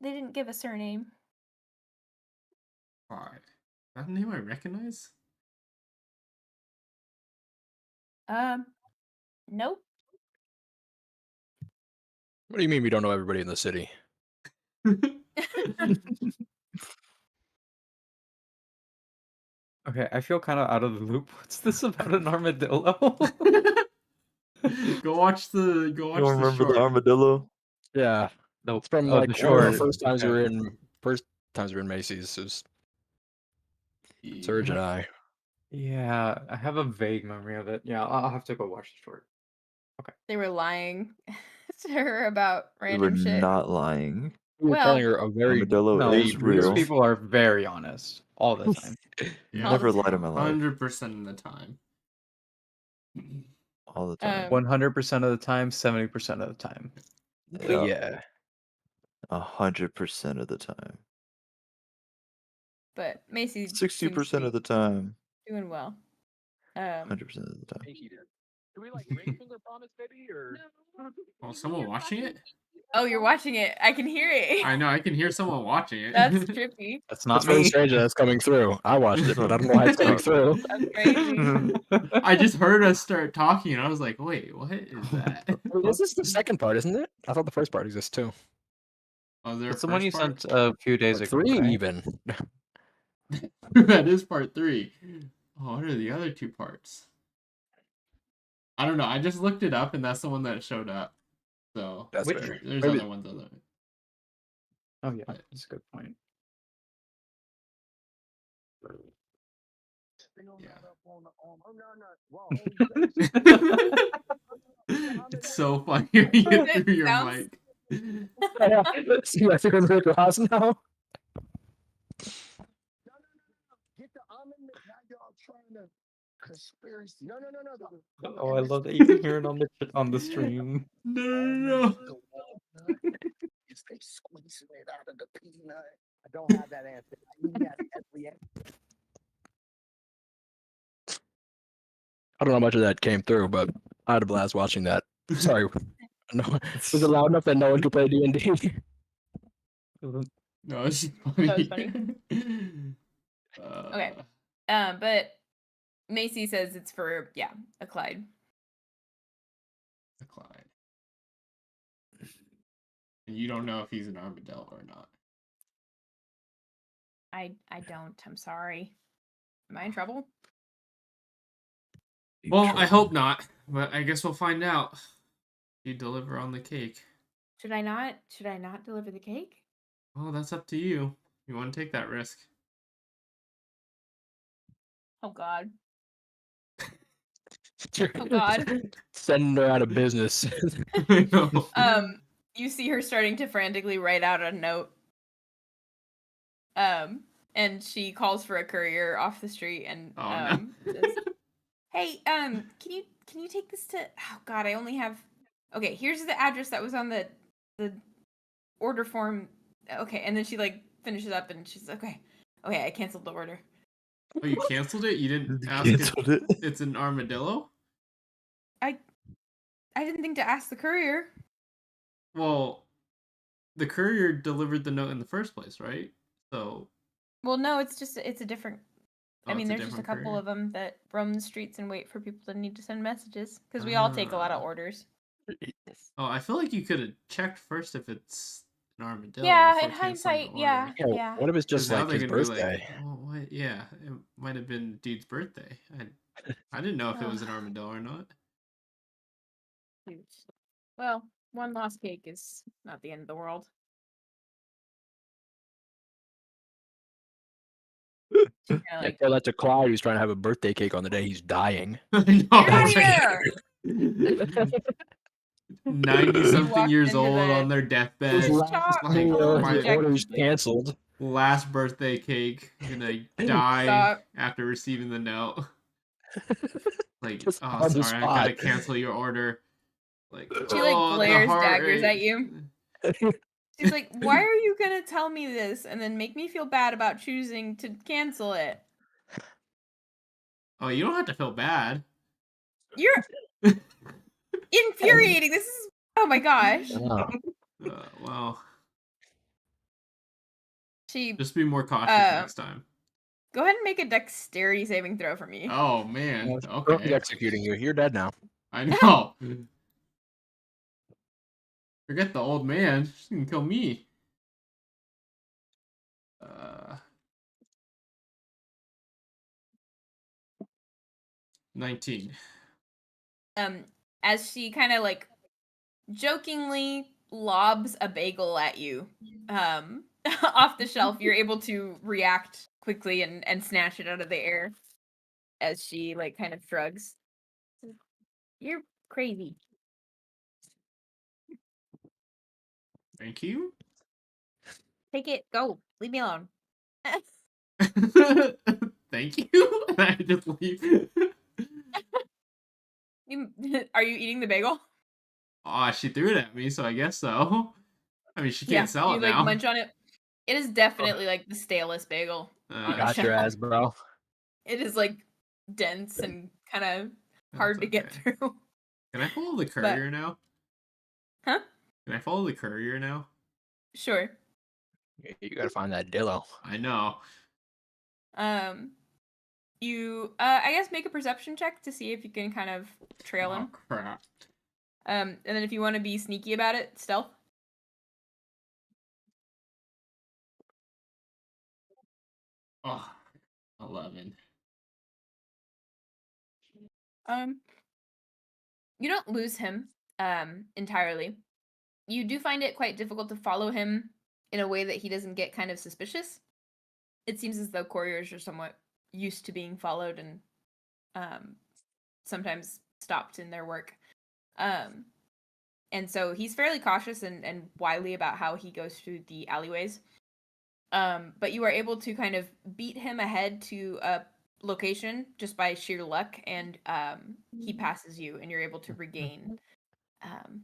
They didn't give a surname. Why? That name I recognize? Nope. what do you mean we don't know everybody in the city? Okay, I feel kind of out of the loop. What's this about an armadillo? Go watch You the don't remember short. the armadillo? Yeah, No, it's from oh, like the one of the short. first times we Okay. were in Macy's. It was Serge and I. Yeah, I have a vague memory of it. Yeah, I'll have to go watch the short. They were lying to her about We were random shit. not lying. We were Well- telling her a very Armadillo No, is these real. people are very honest all the time. Yeah. Never All the lied in my life. 100% of the time. All the time. 100% of the time, 70% of the time. yeah. 100% of the time. But Macy 60% of the time. doing well. 100% of the time. Do we like ring finger promise, baby, or Oh, someone watching it? Oh, you're watching it. I can hear it. I know, I can hear someone watching it. That's trippy. That's not It's very me. strange that it's coming through. I watched it, but I don't know why it's coming through. That's crazy. I just heard us start talking, and I was like, "Wait, what is that?" This is the second part, isn't it? I thought the first part exists too. Was there a It's the one you first part? sent a few days Or ago. 3 right? even. That is part 3. Oh, what are the other 2 parts? I don't know. I just looked it up, and that's the one that showed up. So That's Which- fair. there's Maybe- other ones other. Oh yeah, that's a good point. It's so funny when you get It through your sounds- mic. See, I think I'm going to house now. Oh, I love that you can hear it on the stream. No. They squeezing it out of the peanut. I don't have that answer. I need that every I don't know how much of that came through, but I had a blast watching that. Sorry. No, was it loud enough that no one could play D&D? No, it's funny. That was funny. Okay. But Macy says it's for a Clyde. A Clyde. And you don't know if he's an armadillo or not. I don't. I'm sorry. Am I in trouble? Well, I hope not, but I guess we'll find out. You deliver on the cake. Should I not? Should I not deliver the cake? Well, that's up to you. You want to take that risk? Oh God. Oh God. Sending her out of business. I know. You see her starting to frantically write out a note. And she calls for a courier off the street and says, "Hey, can you take this to? Oh God, I only have. Okay, here's the address that was on the order form. Okay," and then she like finishes up and she's like, okay, I canceled the order. Oh, you canceled it? You didn't ask Canceled if it. it's an armadillo? I didn't think to ask the courier. Well, the courier delivered the note in the first place, right? So. Well, no, it's a different. Oh, I mean, it's there's just a different couple courier? of them that roam the streets and wait for people that need to send messages because we all take a lot of Ah. orders. Oh, I feel like you could have checked first if it's an armadillo. Yeah, before in canceling the hindsight, yeah, order. Yeah, what if it's 'Cause just now like they're his gonna be birthday? Like, oh, what? Yeah, it might have been dude's birthday. I didn't know if it was an armadillo or not. Shoot. Well, one lost cake is not the end of the world. She's kinda like, Tell that to Clyde, who's trying to have a birthday cake on the day he's dying. I "Get know. out it's of like- here!" 90-something walks years into old the- on their deathbed. His top like, full my rejected order's cake. canceled. last birthday cake, gonna die Stop. after receiving the note. Like, Just oh, on the sorry, I gotta spot. cancel your order. Like, She, like, "Oh, the glares heart daggers at rate." you. She's like, "Why are you gonna tell me this and then make me feel bad about choosing to cancel it? Oh, you don't have to feel bad. You're infuriating. This is oh my gosh." Oh. Well, She just be more cautious Uh, next time. go ahead and make a dexterity saving throw for me. Oh man, He's okay. executing you. You're dead now. I know. Forget the old man. She can kill me. 19. As she kind of like jokingly lobs a bagel at you, off the shelf, you're able to react quickly and snatch it out of the air as she like kind of shrugs. You're crazy. Thank you. Take it. Go. Leave me alone. Thank you. And I just leave. Are you eating the bagel? Oh, she threw it at me, so I guess so. I mean, she can't sell you it like now. munch on it. It is definitely like the stalest bagel. on the Got your shelf. ass, bro. It is like dense and kind of hard to get okay. through. Can I follow the courier now? Huh? Can I follow the courier now? Sure. You gotta find that Dillo. I know. You I guess make a perception check to see if you can kind of trail Oh him. crap. And then if you want to be sneaky about it, stealth. Oh, 11. You don't lose him entirely. You do find it quite difficult to follow him in a way that he doesn't get kind of suspicious. It seems as though couriers are somewhat used to being followed and sometimes stopped in their work. And so he's fairly cautious and wily about how he goes through the alleyways. But you are able to kind of beat him ahead to a location just by sheer luck, and he passes you, and you're able to regain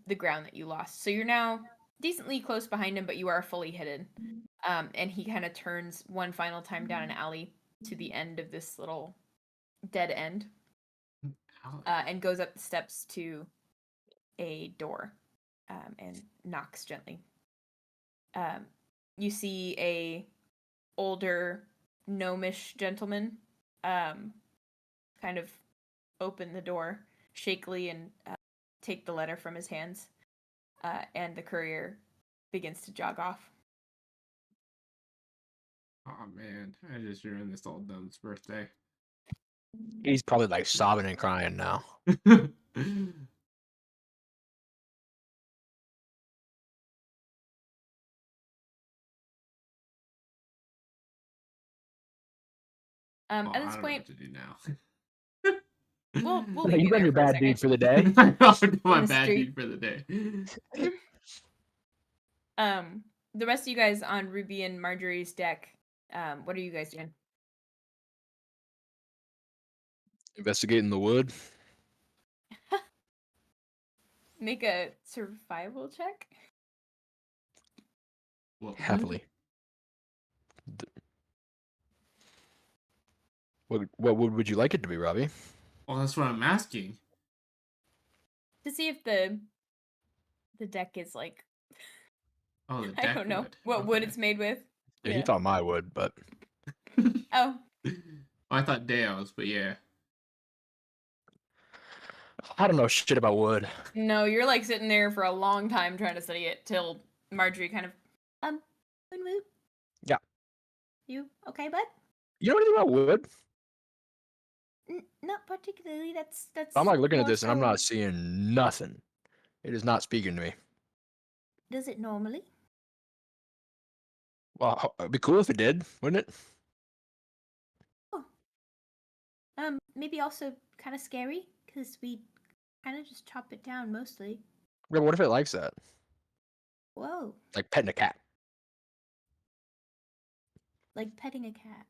the ground that you lost. So you're now decently close behind him, but you are fully hidden. And he kind of turns one final time down an alley to the end of this little dead end, and goes up the steps to a door, and knocks gently. You see a older gnomish gentleman kind of open the door shakily and take the letter from his hands, and the courier begins to jog off. Oh man, I just ruined this old dumb's birthday. He's probably like sobbing and crying now. Oh, At this I don't know point, what to do now. we'll Hey, leave you you got there your for a bad second. deed for the day. I'll do my the bad street. deed for the day. The rest of you guys on Ruby and Marjorie's deck, what are you guys doing? Investigating the wood. Make a survival check. Happily. What wood would you like it to be, Robbie? Well, that's what I'm asking. To see if the deck is like, Oh, the I deck don't know wood. what wood Okay. it's made with. Yeah, he thought my wood, but Oh, I thought Deo's, but yeah. I don't know shit about wood. no, you're like sitting there for a long time trying to study it till Marjorie kind of, Hunwut? Yeah. You okay, bud? You know anything about wood? Not particularly. That's I'm like looking at more this and I'm so- not seeing nothing. It is not speaking to me. Does it normally? Well, it'd be cool if it did, wouldn't it? Maybe also kind of scary because we kind of just chop it down mostly. Yeah, what if it likes that? Whoa, Like petting a cat. like petting a cat.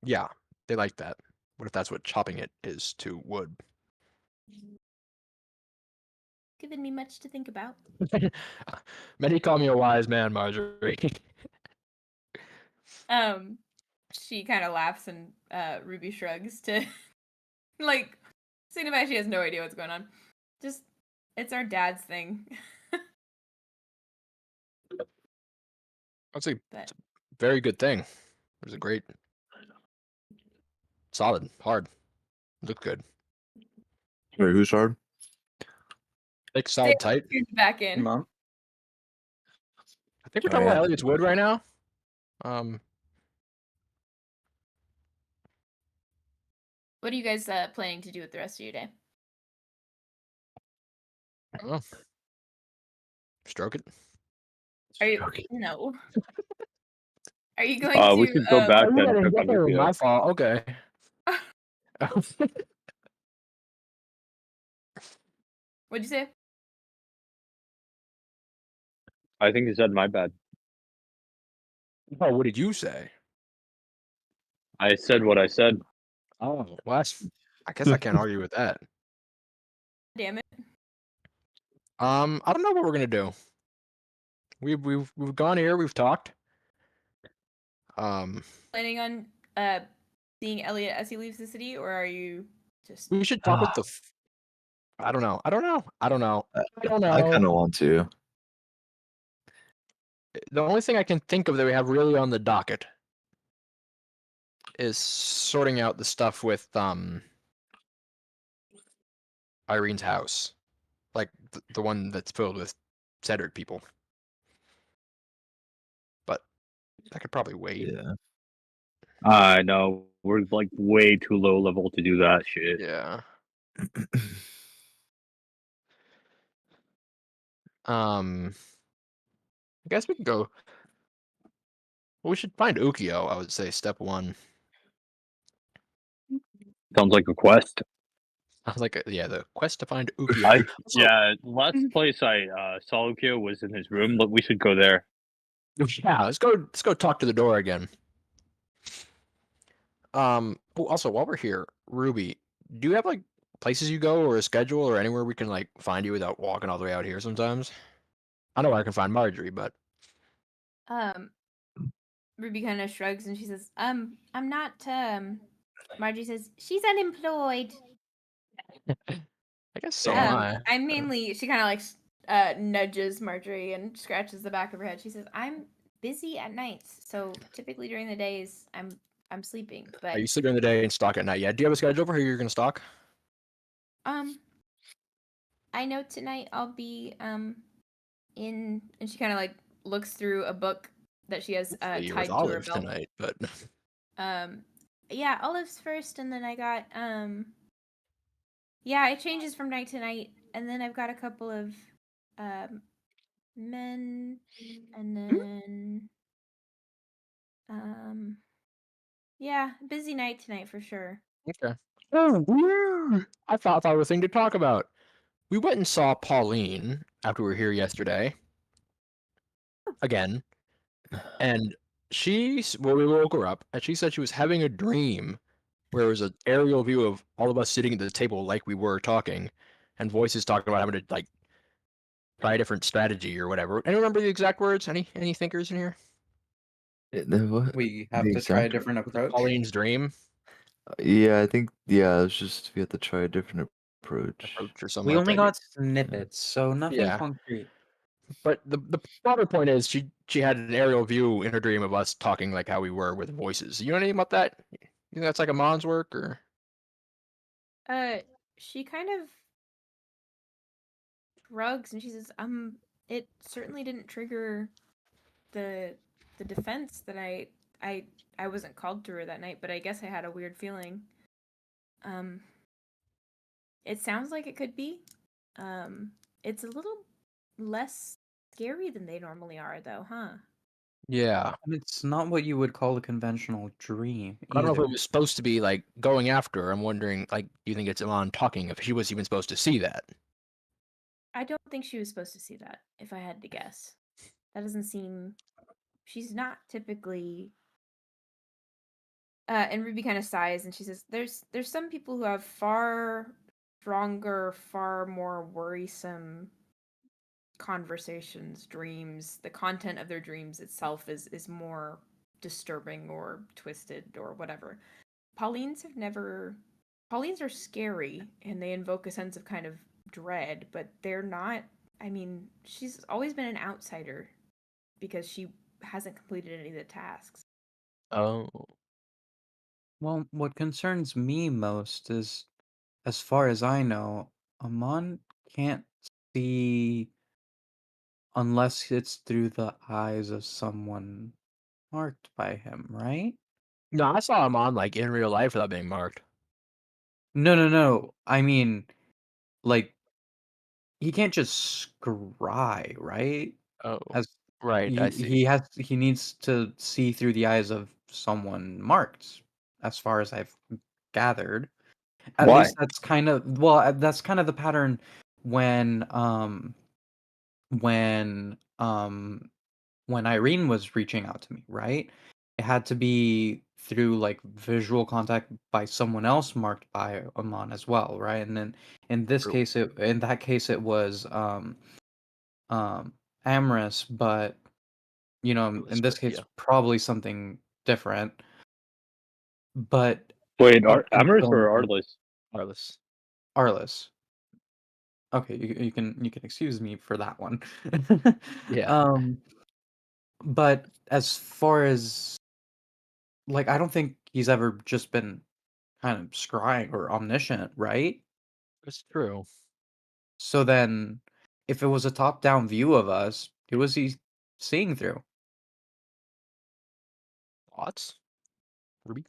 Yeah, they like that. What if that's what chopping it is to wood? Given me much to think about. Many call me a wise man, Marjorie. She kind of laughs and Ruby shrugs to like signify she has no idea what's going on. Just it's our dad's thing. That's a But very good thing. It was a great, solid, hard. Look good. Wait, who's hard? Thick, solid, tight. back in. Mom. I think we're Oh, talking yeah. about Elliot's wood right now. What are you guys planning to do with the rest of your day? I don't know. Stroke it. Are you no? Are you going to? We could go back Oh, then. yeah, Cook on definitely Ookiyo. my fault. Okay. What'd you say? I think he said my bad. Oh, what did you say? I said what I said. Oh, well, I guess I can't argue with that. Damn it! I don't know what we're gonna do. We've gone here. We've talked. Planning on seeing Elliot as he leaves the city, or are you just? We should talk with the. I don't know. I don't know. I kind of want to. The only thing I can think of that we have really on the docket is sorting out the stuff with Irene's house, like the one that's filled with Cedric people. But that could probably wait. Yeah. I know we're like way too low level to do that shit. Yeah. I guess we can go. Well, we should find Ookiyo, I would say, step one. Sounds like a quest. Yeah, the quest to find Ookiyo. Yeah, last place I saw Ookiyo was in his room, but we should go there. Yeah, let's go talk to the door again. Also, while we're here, Ruby, do you have like places you go or a schedule or anywhere we can like find you without walking all the way out here sometimes? I know I can find Marjorie, but Ruby kind of shrugs and she says, I'm not, Marjorie says, she's unemployed. I guess so am I. I'm mainly, she kind of like nudges Marjorie and scratches the back of her head. She says, I'm busy at nights, so typically during the days I'm sleeping. But Are you sleeping during the day and stalk at night? Yeah. Do you have a schedule for who you're gonna stalk? I know tonight I'll be in, and she kind of like looks through a book that she has You're tied with to her Olive belt. tonight, but Yeah, Olive's first, and then I got yeah, it changes from night to night, and then I've got a couple of men, and then yeah, busy night tonight for sure. okay. Oh, woo! I thought that was a thing to talk about. We went and saw Pauline after we were here yesterday. Again. And we woke her up, and she said she was having a dream where it was an aerial view of all of us sitting at the table like we were talking, and voices talking about having to like try a different strategy or whatever. Anyone remember the exact words? Any thinkers in here? We have to try a different approach. Pauline's dream Yeah, I think we have to try a different approach. or something We like only that. got snippets, so nothing Yeah. concrete. But the broader point is she had an aerial view in her dream of us talking like how we were with voices. You know anything about that? You think that's like a Mon's work or? She kind of shrugs and she says, it certainly didn't trigger the defense that I wasn't called through her that night, but I guess I had a weird feeling. It sounds like it could be. It's a little less scary than they normally are, though, huh? Yeah. And it's not what you would call a conventional dream. I don't know if either. it was supposed to be like going after her. I'm wondering, like, do you think it's Iman talking if she was even supposed to see that? I don't think she was supposed to see that, if I had to guess. That doesn't seem. She's not typically. And Ruby kind of sighs and she says, "There's some people who have far stronger, far more worrisome conversations, dreams. The content of their dreams itself is more disturbing or twisted or whatever. Pauline's are scary and they invoke a sense of kind of dread, but they're not. I mean, she's always been an outsider because she hasn't completed any of the tasks. Oh. Well, what concerns me most is, as far as I know, Amon can't see unless it's through the eyes of someone marked by him, right? No, I saw Iman like in real life without being marked. No. I mean, like, he can't just scry, right? Oh, As right. I see. he needs to see through the eyes of someone marked, as far as I've gathered. At Why? least that's kind of the pattern when when Irene was reaching out to me, right? It had to be through like visual contact by someone else marked by Amon as well, right? And then in that case it was Amorous, but you know, in this case yeah. probably something different. But Wait, up Amorous until or now- Arliss. Arliss. Okay, you can excuse me for that one. Yeah. But as far as like, I don't think he's ever just been kind of scrying or omniscient, right? It's true. So then, if it was a top-down view of us, who was he seeing through? Thoughts? Ruby?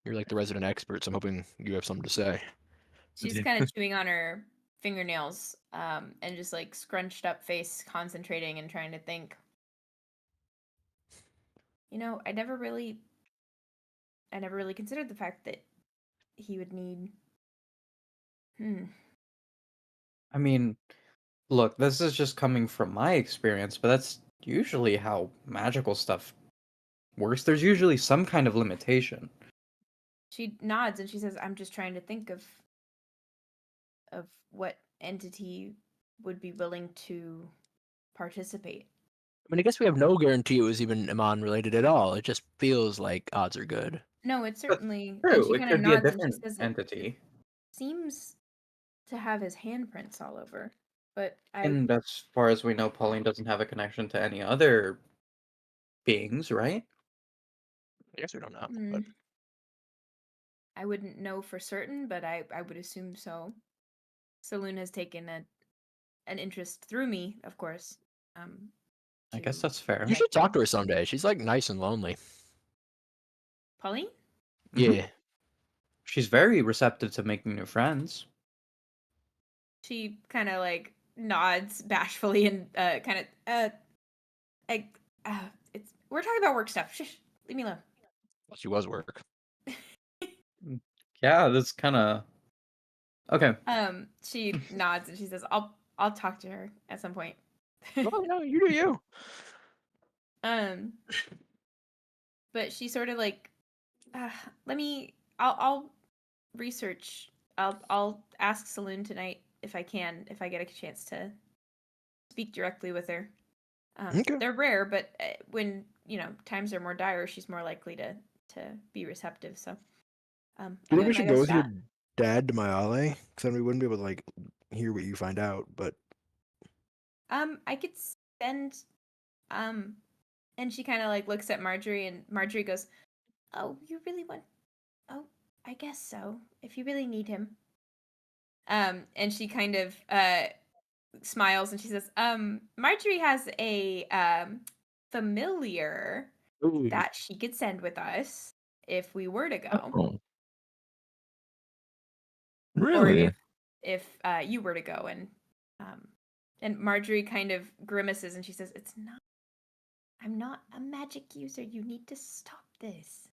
You're like the resident expert, so I'm hoping you have something to say. She's Yeah. kind of chewing on her fingernails, and just like scrunched up face, concentrating and trying to think. You know, I never really considered the fact that he would need. I mean, look, this is just coming from my experience, but that's usually how magical stuff works. There's usually some kind of limitation. She nods and she says, "I'm just trying to think of what entity would be willing to participate." I mean, I guess we have no guarantee it was even Iman related at all. It just feels like odds are good. No, it's certainly. And True, she it kind of could be a nods and she different says, entity. seems to have his handprints all over, but And as far as we know, Pauline doesn't have a connection to any other beings, right? I guess we don't know. Hmm. But I wouldn't know for certain, but I would assume so. Saloon has taken an interest through me, of course. I guess to that's fair. you should talk to her someday. She's like nice and lonely. Pauline? Mhm. Yeah. She's very receptive to making new friends. She kind of like nods bashfully and kind of it's we're talking about work stuff. Shush, leave me alone. She was work. Yeah, that's kind of okay. She nods and she says, "I'll talk to her at some point." Oh no, you do you. But she sort of like, I'll research. I'll ask Saloon tonight if I can, if I get a chance to speak directly with her. Okay. They're rare, but when times are more dire, she's more likely to be receptive. So, Do you I'll think we give it should my go best with your shot. dad to Mayale? Because then we wouldn't be able to like hear what you find out. But I could send, and she kind of like looks at Marjorie, and Marjorie goes, "Oh, you really want? Oh, I guess so. If you really need him." And she kind of smiles and she says, "Marjorie has a familiar that she could send with us if we were to go, Oh, or really? if you were to go." And Marjorie kind of grimaces and she says, "It's not. I'm not a magic user. You need to stop this."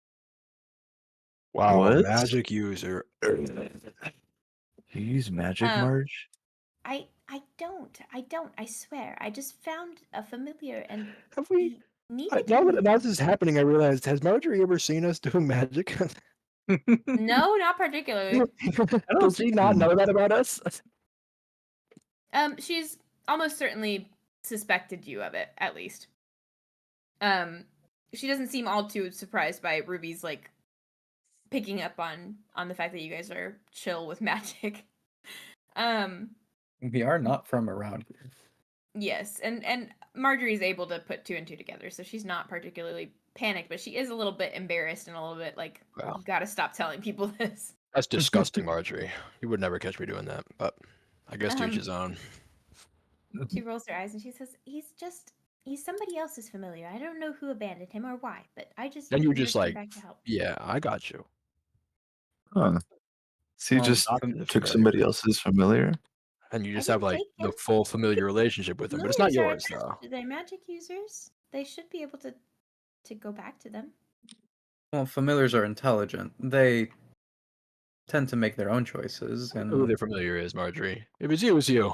wow, What? magic user. You use magic, Um, Marge? I don't. I swear. I just found a familiar and Have we? he needed Now me. that this is happening, I realized, has Marjorie ever seen us doing magic? No, not particularly. Does she not know that about us? She's almost certainly suspected you of it, at least. She doesn't seem all too surprised by Ruby's like picking up on the fact that you guys are chill with magic. We are not from around here. Yes, and Marjorie's able to put two and two together, so she's not particularly panicked, but she is a little bit embarrassed and a little bit like, Wow. "You gotta stop telling people this." That's disgusting, Marjorie. You would never catch me doing that, but I guess to each his own. She rolls her eyes and she says, he's somebody else's familiar. I don't know who abandoned him or why, but I just Then you never just came like, back to help." yeah, I got you. Huh. So you Well, just Doctor the took familiar. somebody else's familiar? And you I just have didn't like take the him. full familiar relationship with him, but it's not Familiars yours though. they're magic users. They should be able to go back to them. Well, familiars are intelligent. They tend to make their own choices, I don't know who and their familiar is, Marjorie. If it's you, it was you.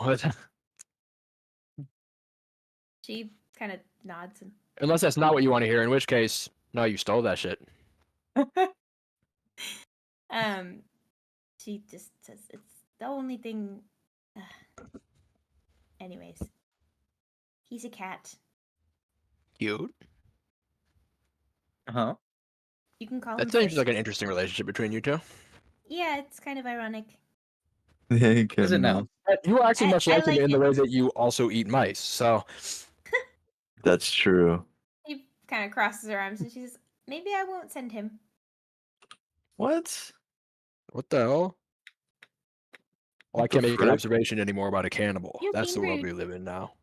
She kind of nods and Unless that's not what you want to hear, in which case, no, you stole that shit. she just says it's the only thing. Anyways, he's a cat. Cute. huh? You can call That him seems Fish. like an interesting relationship between you two. Yeah, it's kind of ironic. Yeah, you Is it kidding now? me? You are actually much I like him like in the it. way that you also eat mice. So That's true. He kind of crosses her arms and she says, "Maybe I won't send him." What? What the hell? Well, I What the can't make an frick? observation anymore about a cannibal. You're That's the being world we rude. live in now.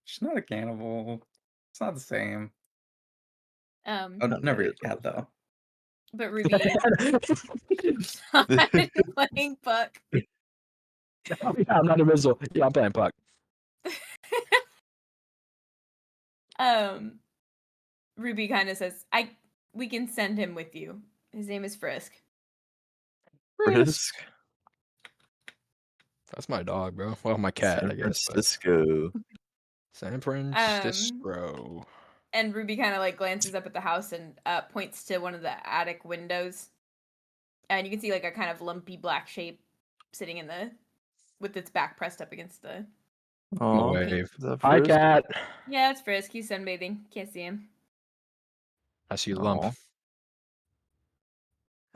She's not a cannibal. It's not the same. Oh, Um, no, never ate cat though. but Ruby playing Puck. I'm not invisible. Yeah, I'm playing Puck. Ruby kind of says, we can send him with you. His name is Frisk." Frisk. That's my dog, bro. Well, my cat, San I guess. Francisco. San Francisco. And Ruby kind of like glances up at the house and points to one of the attic windows. And you can see like a kind of lumpy black shape sitting in with its back pressed up against the... Oh, Wave. is that Hi, Frisk? cat. Yeah, it's Frisk. He's sunbathing. Can't see him. I see a lump. Aw.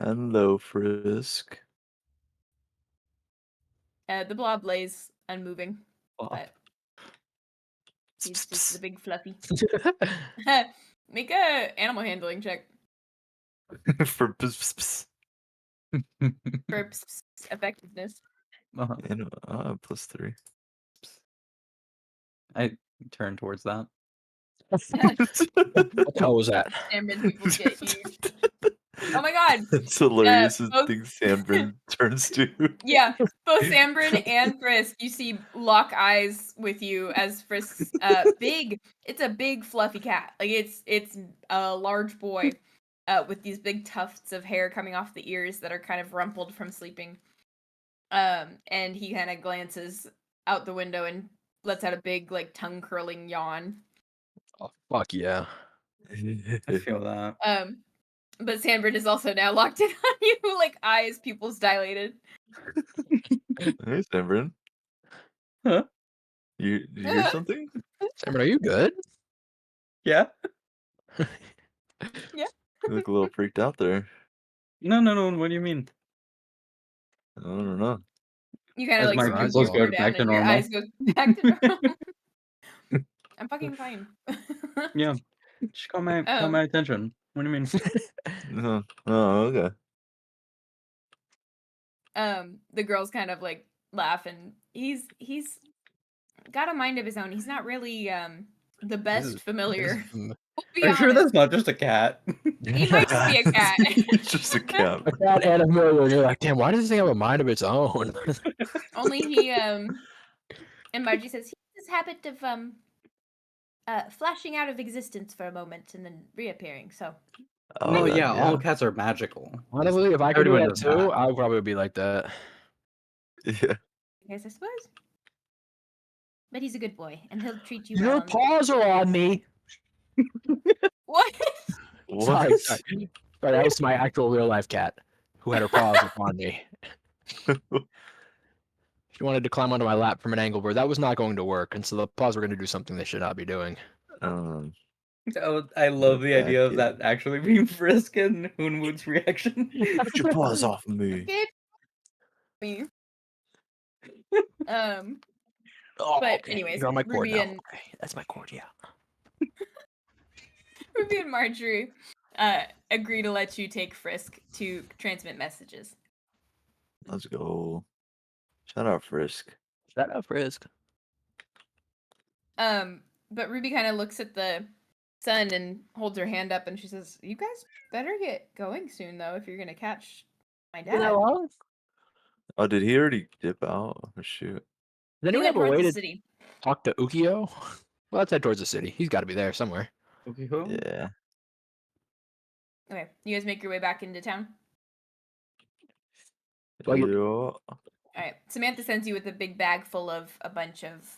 Hello, Frisk. The blob lays unmoving, Blob. but he's just the big fluffy. Make a animal handling check For for effectiveness. +3. I turn towards that. What the hell was that? Sanbrynn people get huge. Oh my god! It's hilarious. The both- thing Sanbrynn turns to. Yeah, both Sanbrynn and Frisk, you see lock eyes with you as Frisk's big. It's a big fluffy cat. Like it's a large boy with these big tufts of hair coming off the ears that are kind of rumpled from sleeping. And he kind of glances out the window and lets out a big like tongue curling yawn. Oh, fuck yeah. I feel that. But Sanbrynn is also now locked in on you, like eyes, pupils dilated. Hey, Sanbrynn. Huh? Did you hear something? Sanbrynn, are you good? Yeah. Yeah. You look a little freaked out there. No. What do you mean? I don't know. You kind of As like my scoop pupils your go hair back down to and your normal. eyes go back to normal. I'm fucking fine. Yeah. Just caught my attention. What do you mean? No. Oh, okay. The girls kind of like laugh, and he's got a mind of his own. He's not really the best familiar. Are you sure that's not just a cat? He might just be a cat. It's just a cat. A cat and a familiar. You're like, damn, why does this thing have a mind of its own? Only he and Margie says he has this habit of flashing out of existence for a moment and then reappearing. So No, that- yeah, all cats are magical. Honestly, if I could do Everyone that does too, that. I would probably be like that. Yeah. I guess I suppose. But he's a good boy, and he'll treat you Your well. paws are on me. What? Sorry, sorry. Sorry, that was my actual real life cat who had her paws upon me. She wanted to climb onto my lap from an angle where that was not going to work, and so the paws were going to do something they should not be doing. Oh, I love the bad idea of kid. that actually being Frisk and Hunwut's reaction. Put your paws off me. Me. Oh, But okay. anyways, You're on my cord Ruby now. and Okay, that's my cord, yeah. Ruby and Marjorie agree to let you take Frisk to transmit messages. Let's go. Shout out Frisk. Shut up, Frisk. But Ruby kind of looks at the sun and holds her hand up, and she says, "You guys better get going soon, though, if you're gonna catch my dad." Oh, did he already dip out? Oh, shoot. Does anyone have a towards way the to city. talk to Ookiyo? Well, let's head towards the city. He's got to be there somewhere. Yeah. Okay, you guys make your way back into town. Well, All right, Samantha sends you with a big bag full of a bunch of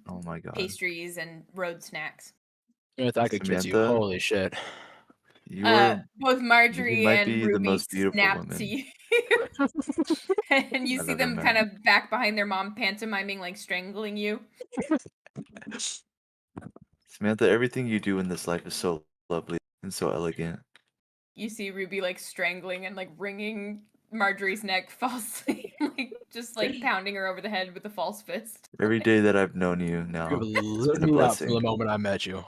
Oh my god. pastries and road snacks. If I could kiss you, Samantha? holy shit. You are. Both Marjorie might and be the Ruby most beautiful snap woman to you. And you I've see ever them met. kind of back behind their mom, pantomiming, like strangling you. Samantha, everything you do in this life is so lovely and so elegant. You see Ruby like strangling and like wringing Marjorie's neck, falls asleep, like just like pounding her over the head with a false fist. Every day that I've known you now, You've it's lit been a me up from the blessing. moment I met you.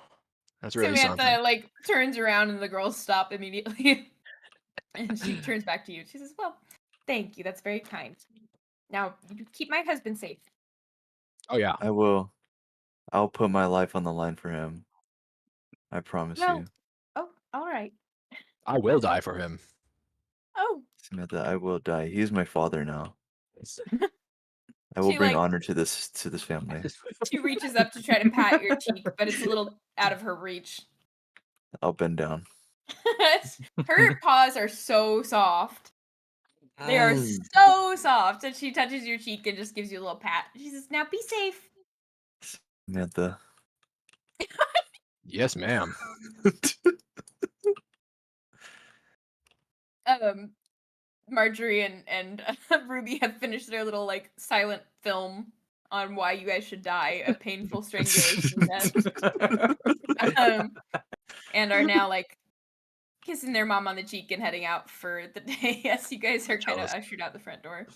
That's really Samantha something. like turns around and the girls stop immediately. And she turns back to you. She says, "Well, thank you. That's very kind. Now you keep my husband safe." Oh yeah. I will. I'll put my life on the line for him. I promise Well, you. oh, all right. I will die for him. Oh, Samantha, I will die. He's my father now. I will She, bring like- honor to this family. she reaches up to try to pat your cheek, but it's a little out of her reach. I'll bend down. Her paws are so soft. They are Mm. so soft. And she touches your cheek and just gives you a little pat. She says, "Now be safe." Samantha. Yes, ma'am. Marjorie and Ruby have finished their little like silent film on why you guys should die, a painful strangulation death. And are now like kissing their mom on the cheek and heading out for the day as you guys are kind of Jealous. ushered out the front door.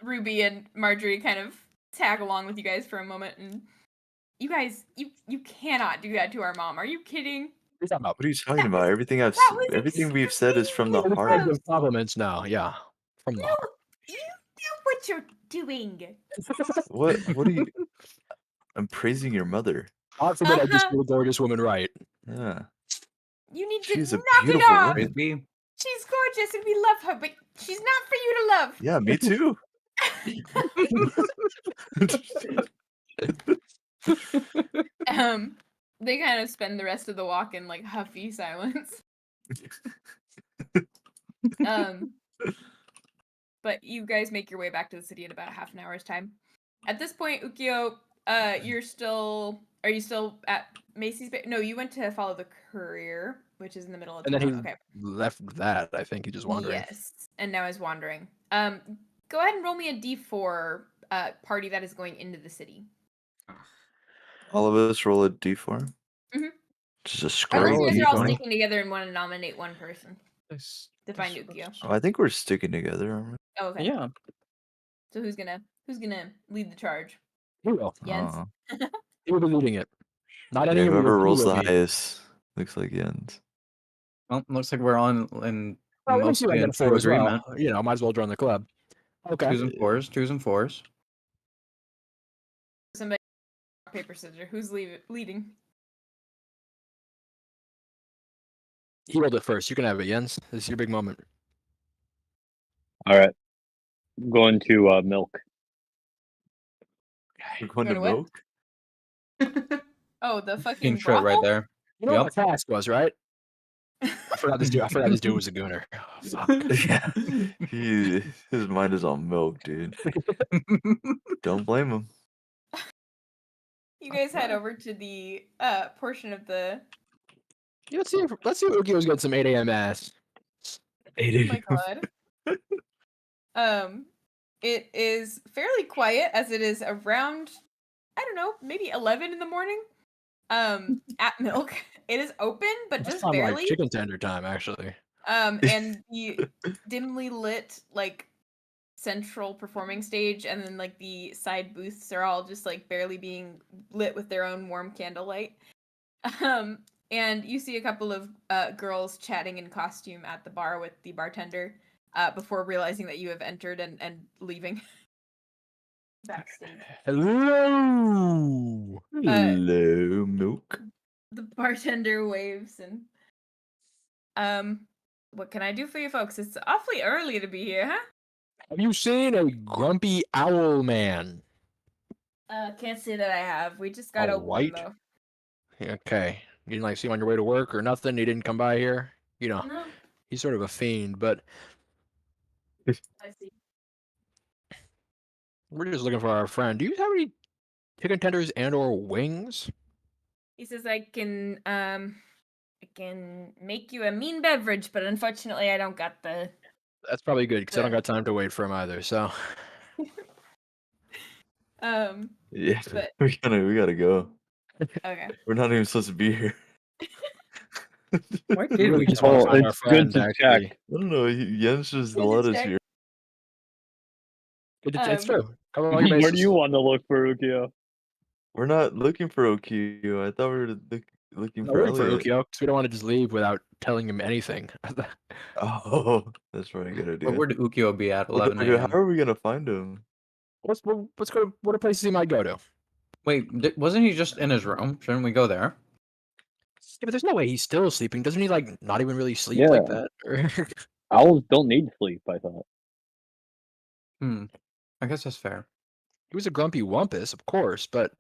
Ruby and Marjorie kind of tag along with you guys for a moment, and you guys, you cannot do that to our mom. Are you kidding? What are you talking That about? was- Everything we've said is from the extremely heart. gross. Compliments now, yeah. From the No, heart. you know what you're doing. What are you? I'm praising your mother. God forbid I just do a gorgeous woman right. Yeah. You need She's to a knock it beautiful off. woman. Maybe. She's gorgeous and we love her, but she's not for you to love. Yeah, me too. They kind of spend the rest of the walk in like huffy silence. But you guys make your way back to the city in about a half an hour's time. At this point, Ookiyo, are you still at Macy's? No, you went to follow the courier, which is in the middle of And then town. he Okay. left that. I think he just wandering. Yes, and now is wandering. Go ahead and roll me a d4 party that is going into the city. All of us roll a d4. Mhm. Just a Or square you guys are all d20. sticking together and want to nominate one person to find Ookiyo. Oh, I think we're sticking together, aren't we? Oh, okay. Yeah. So who's gonna lead the charge? He will. Jens. He will be leading it. Not Yeah, any of you. whoever He rolls will the be. highest looks like Jens. Well, looks like we're on in Well, let me see if I mostly can in get a four full as well. agreement. You know, might as well join the club. Okay. Twos and fours. Somebody rock, paper scissors. Who's leading? He rolled it first. You can have it, Jens. This is your big moment. All right. I'm going to milk. We're going to Going to what? milk? Oh, the fucking Pink shirt right brothel? there. You know Yep. what the task was, right? I forgot this dude. Was a gooner. Oh, fuck. Yeah. His mind is on milk, dude. Don't blame him. You guys head over to the portion of the. Yeah, let's see if Ookiyo's got some 8 a.m. ass. Oh my god. It is fairly quiet as it is around, I don't know, maybe 11 in the morning. At Milk, it is open, but That's just not barely. like chicken tender time, actually. And the dimly lit like central performing stage and then like the side booths are all just like barely being lit with their own warm candlelight. And you see a couple of girls chatting in costume at the bar with the bartender before realizing that you have entered and leaving backstage. Hello. Hello, milk. The bartender waves and what can I do for you folks? It's awfully early to be here, huh? Have you seen a grumpy owl man? Can't say that I have. We just got A open white? though. Okay. You didn't like see him on your way to work or nothing? He didn't come by here? You know, No, he's sort of a fiend, but I see. we're just looking for our friend. Do you have any chicken tenders and or wings? He says I can make you a mean beverage, but unfortunately I don't got the. That's probably good because I don't Yeah. got time to wait for him either. So Yeah, But- we gotta go. Okay. We're not even supposed to be here. Why did Really we just call want Oh, to find our it's good friend, to actually. check. I don't know. Jens just Good to let us check. here. It's Um, true. Cover all your Where bases. do you want to look for Ookiyo? We're not looking for Ookiyo. I thought we were looking No, for we're looking for Elliot. Ookiyo because we don't want to just leave without telling him anything. Oh, that's probably a good idea. But where would Ookiyo be at What 11 the- how a.m.? are we gonna find him? Let's go. What are places he might go to? Wait, wasn't he just in his room? Shouldn't we go there? Yeah, but there's no way he's still sleeping. Doesn't he like not even really sleep like that? Owls don't need sleep, I thought. I guess that's fair. He was a grumpy wumpus, of course, but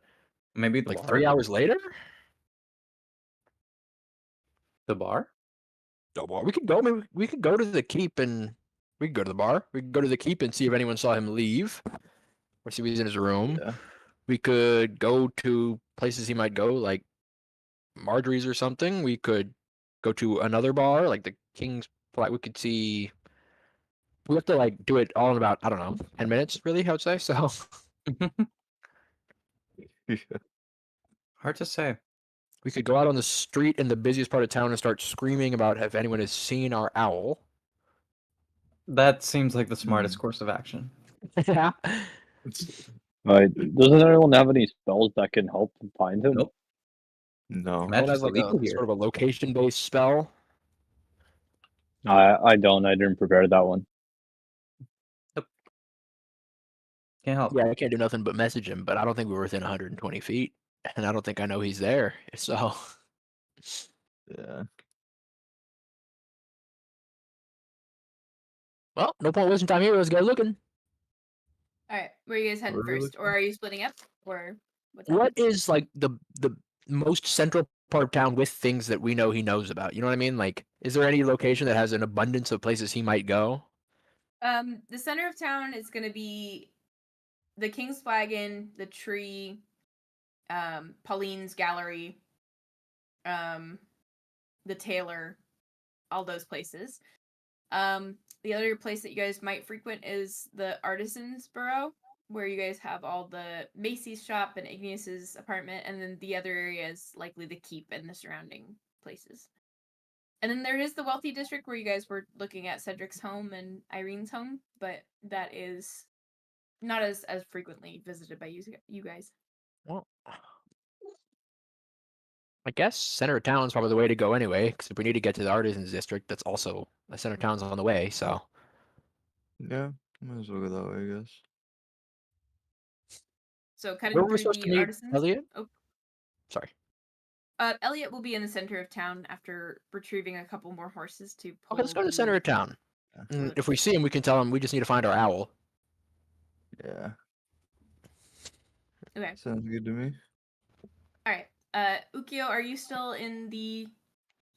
Maybe the like bar. 3 hours later? The bar? No, well, we could go. Maybe we could go to the keep and we could go to the bar. We could go to the keep and see if anyone saw him leave, or see if he's in his room. Yeah. We could go to places he might go, like Marjorie's or something. We could go to another bar, like the King's Flight. We could see. We have to like do it all in about, I don't know, 10 minutes, really, I would say. So Yeah. Hard to say. we could go out on the street in the busiest part of town and start screaming about if anyone has seen our owl. That seems like the smartest course of action. Yeah. Doesn't anyone have any spells that can help find him? Nope. No. What Magic's has like illegal a here. sort of a location-based spell? I don't. I didn't prepare that one. Can't help. Yeah, I can't do nothing but message him, but I don't think we're within 120 feet, and I don't think I know he's there. So Yeah. well, no point wasting time here. Let's go looking. all right, where are you guys heading Really? first, or are you splitting up, or what's What happening? is like the most central part of town with things that we know he knows about? You know what I mean? Like, is there any location that has an abundance of places he might go? The center of town is going to be the King's Flagon, the Tree, Pauline's Gallery, the Tailor, all those places. The other place that you guys might frequent is the Artisans Borough, where you guys have all the Macy's shop and Igneous's apartment, and then the other area is likely the Keep and the surrounding places. And then there is the wealthy district where you guys were looking at Cedric's home and Irene's home, but that is not as frequently visited by you guys. Well, I guess center of town is probably the way to go anyway, because if we need to get to the Artisans District, that's also the center of town's on the way. So Yeah. Might as well go that way, I guess. So cutting where were we through supposed to the meet Artisans. Elliot? Oh, Sorry. Elliot will be in the center of town after retrieving a couple more horses to pull. Okay, let's go to the center of town. And the- if we see him, we can tell him we just need to find our owl. Yeah. Okay. Sounds good to me. All right. Ookiyo, are you still in the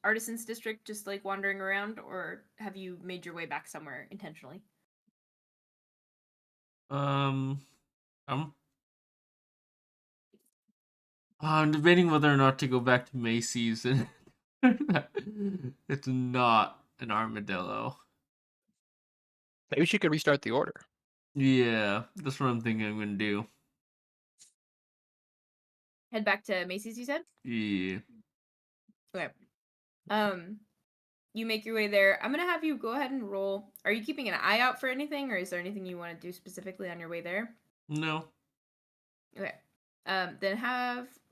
Artisans District, just like wandering around, or have you made your way back somewhere intentionally? I'm debating whether or not to go back to Macy's and it's not an armadillo. Maybe she could restart the order. Yeah, that's what I'm thinking I'm gonna do. Head back to Macy's, you said? Yeah. Okay. You make your way there. I'm gonna have you go ahead and roll. Are you keeping an eye out for anything, or is there anything you want to do specifically on your way there? No. Okay. Then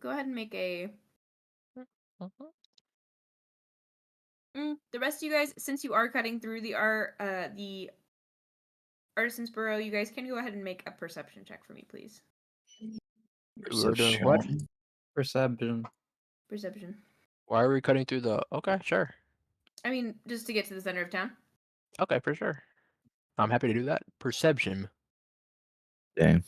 go ahead and make a. The rest of you guys, since you are cutting through the Artisans Borough, you guys can go ahead and make a perception check for me, please. We're doing what? Perception. Perception. Why are we cutting through the? Okay, sure. I mean, just to get to the center of town. Okay, for sure. I'm happy to do that. Perception. Damn.